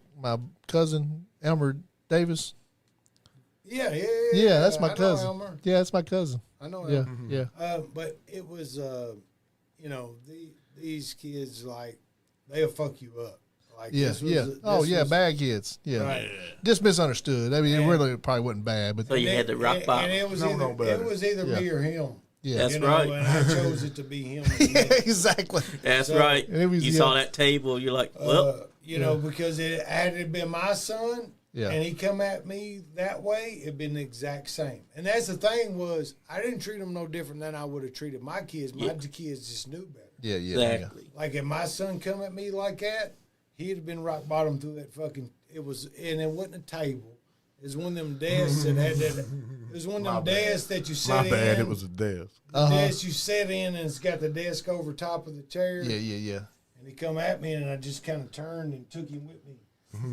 cousin Elmer Davis. Yeah. Yeah, that's my I know cousin. Elmer. Yeah, that's my cousin. I know Yeah, Elmer. yeah. But it was, you know, these kids like they'll fuck you up. Like Yeah, this was, yeah. this Oh, yeah, was- bad kids. Yeah. Right. Just misunderstood. I mean, And- it really probably wasn't bad, but So you had to rock bottom. And it was No, no either better. it was either me or him. yeah. That's you know, right. And I chose it to be him. exactly. That's So- right. And it was- You yeah. saw that table, you're like, well, You know, because had it been my son, Yeah. and he come at me that way, it'd been the exact same. And that's the thing was, I didn't treat him no different than I would have treated my kids. My kids just knew better. Yeah, yeah. exactly. Like if my son come at me like that, he'd have been rock bottom through that fucking. It wasn't a table. It was one of them desks that had that. It was one of them desks that you sit My in. bad, it was a desk. the desk you sit in, and it's got the desk over top of the chair. Yeah. And he come at me, and I just kind of turned and took him with me.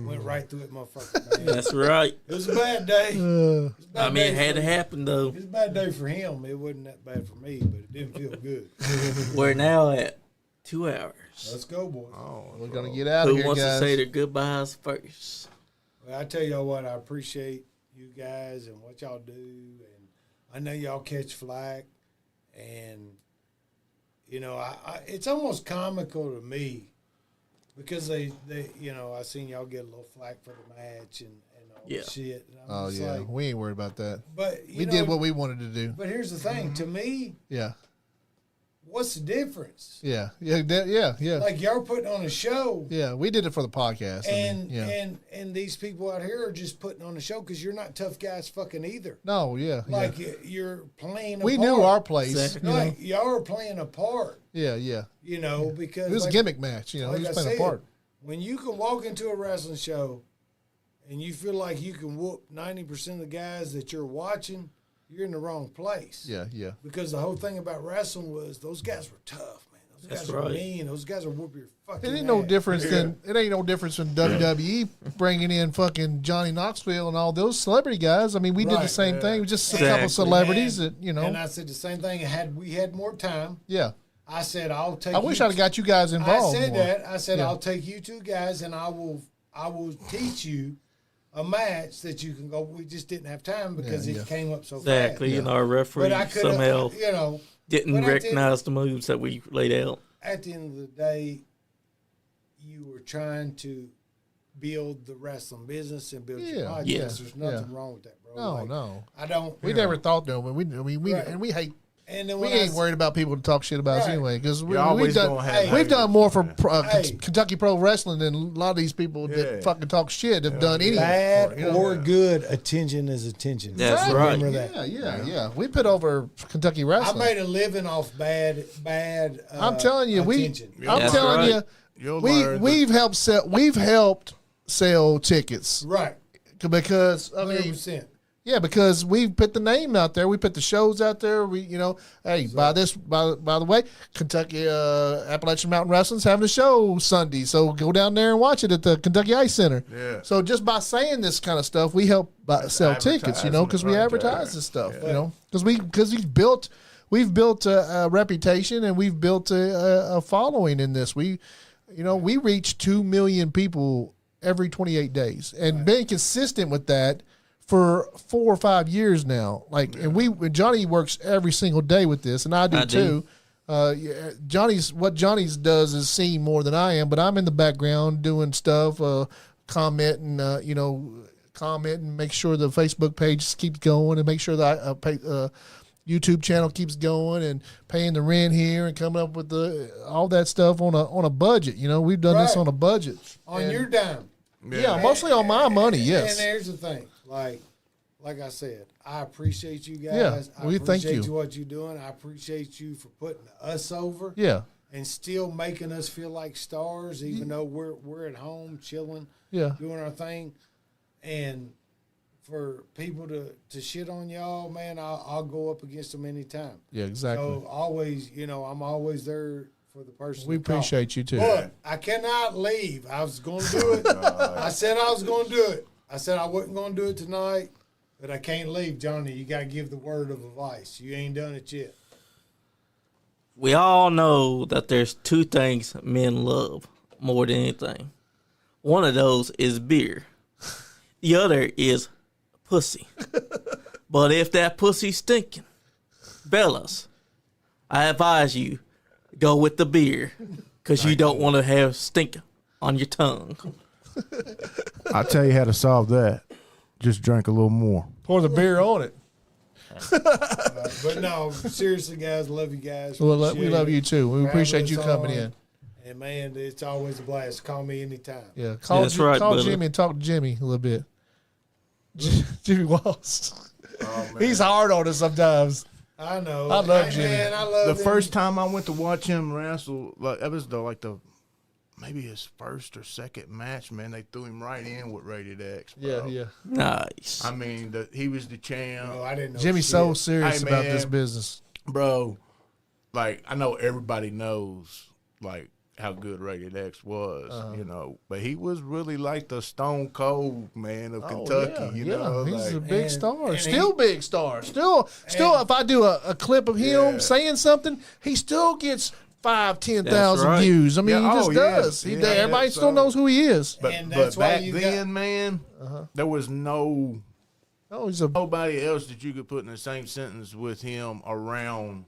Went right through it, motherfucker. Man. That's right. It was a bad day. It was a bad I mean, it day had to for- happen, though. It was a bad day for him. It wasn't that bad for me, but it didn't feel good. We're now at 2 hours. Let's go, boys. Oh, We're gonna get out of Who here, wants guys. to say their goodbyes first? Well, I tell y'all what, I appreciate you guys and what y'all do, and I know y'all catch flack, and you know, I it's almost comical to me because they I seen y'all get a little flack for the match and all Yeah. that shit. And Oh yeah, like, we ain't worried about that. but We did what we wanted to do. But here's the thing, to me, Yeah, what's the difference? yeah. Like y'all putting on a show. Yeah, we did it for the podcast. And these people out here are just putting on a show because you're not tough guys fucking either. No, Like you're playing a we part. knew our place. Exactly. Like y'all are playing a part. Yeah. Because It was a gimmick match. We like just I playing a said, part. when you can walk into a wrestling show and you feel like you can whoop 90% of the guys that you're watching, you're in the wrong place. Yeah. Because the whole thing about wrestling was those guys were tough, man. Those That's guys were right. mean. Those guys will whoop your fucking It ain't no ass. difference than WWE bringing in fucking Johnny Knoxville and all those celebrity guys. I mean, we did the Right. same thing. It was just a Exactly. couple celebrities And- that And I said the same thing. Had we had more time, Yeah. I said I'll take. I wish you I'd have got you guys involved. I said more. that. I said Yeah. I'll take you two guys and I will teach you a match that you can go. We just didn't have time because Yeah. it came up so Exactly. fast. Our referee But I could somehow have, didn't but I did- recognize the moves that we laid out. at the end of the day, you were trying to build the wrestling business and build your podcast. Yeah. There's nothing wrong with that, bro. No. I don't. We never thought that, but we Right. and we hate. And then We when ain't worried about people to talk shit about us Right. anyway, because You're always we've gonna have we've done more for Hey. Kentucky Pro Wrestling than a lot of these people Yeah. that fucking talk shit have done anything. bad You know? or good, attention is attention. That's right. Remember that. Yeah. We put over Kentucky I Wrestling. made a living off bad. I'm telling you, attention. I'm That's telling right. you, we've helped sell tickets right. because I mean, 100%. yeah, because we put the name out there, we put the shows out there. Hey, by the way, Kentucky Appalachian Mountain Wrestling's having a show Sunday, so go down there and watch it at the Kentucky Ice Center. Yeah. So just by saying this kind of stuff, we help sell tickets, because we right advertise there. this stuff, because we've built a reputation and we've built a following in this. We reach 2 million people every 28 days, and being consistent with that for 4 or 5 years now. And Johnny works every single day with this, and I do too. What Johnny's does is seen more than I am, but I'm in the background doing stuff, commenting, make sure the Facebook page keeps going, and make sure that YouTube channel keeps going, and paying the rent here, and coming up with all that stuff on a budget. We've done this on a budget On your dime. Yeah, mostly on my money. Yes. And here's the thing, like I said, I appreciate you guys. Yeah, we I thank appreciate you. what you're doing. I appreciate you for putting us over. Yeah. And still making us feel like stars, even though we're at home chilling, Yeah. doing our thing. And for people to shit on y'all, man, I'll go up against them anytime. Yeah, exactly. So always, I'm always there for the person. We to talk. appreciate you too. But I cannot leave. I was going to do it. I said I was going to do it. I said I wasn't going to do it tonight, but I can't leave, Johnny. You got to give the word of advice. You ain't done it yet. We all know that there's two things men love more than anything. One of those is beer. The other is pussy. But if that pussy's stinking, fellas, I advise you, go with the beer, because you don't want to have stink on your tongue. I'll tell you how to solve that. Just drink a little more. Pour the beer on it. But no, seriously, guys, love you guys. We Appreciate love it. you too. We Having appreciate us you coming on. in. And man, it's always a blast. Call me anytime. Yeah, call That's right, call brother. Jimmy and talk to Jimmy a little bit. Jimmy Walls. He's hard on us sometimes. I know. I love Jimmy. Man, I love The him. first time I went to watch him wrestle, that was maybe his first or second match, man. They threw him right in with Rated X, bro. Yeah. Nice. I mean, he was the champ. Oh, I didn't know. Jimmy's shit. so serious Hey, about man. this business. Bro, I know everybody knows, how good Rated X was, but he was really like the Stone Cold man of Kentucky, He's a big And- star. and Still big star. Still if I do a clip of him saying something, he still gets 5,000-10,000 That's right. views. I mean, Yeah, he just oh, yeah. does. Yeah, Everybody that's still so- knows who he is. But, And but that's why back you then, man, there was Oh, he's a nobody else that you could put in the same sentence with him around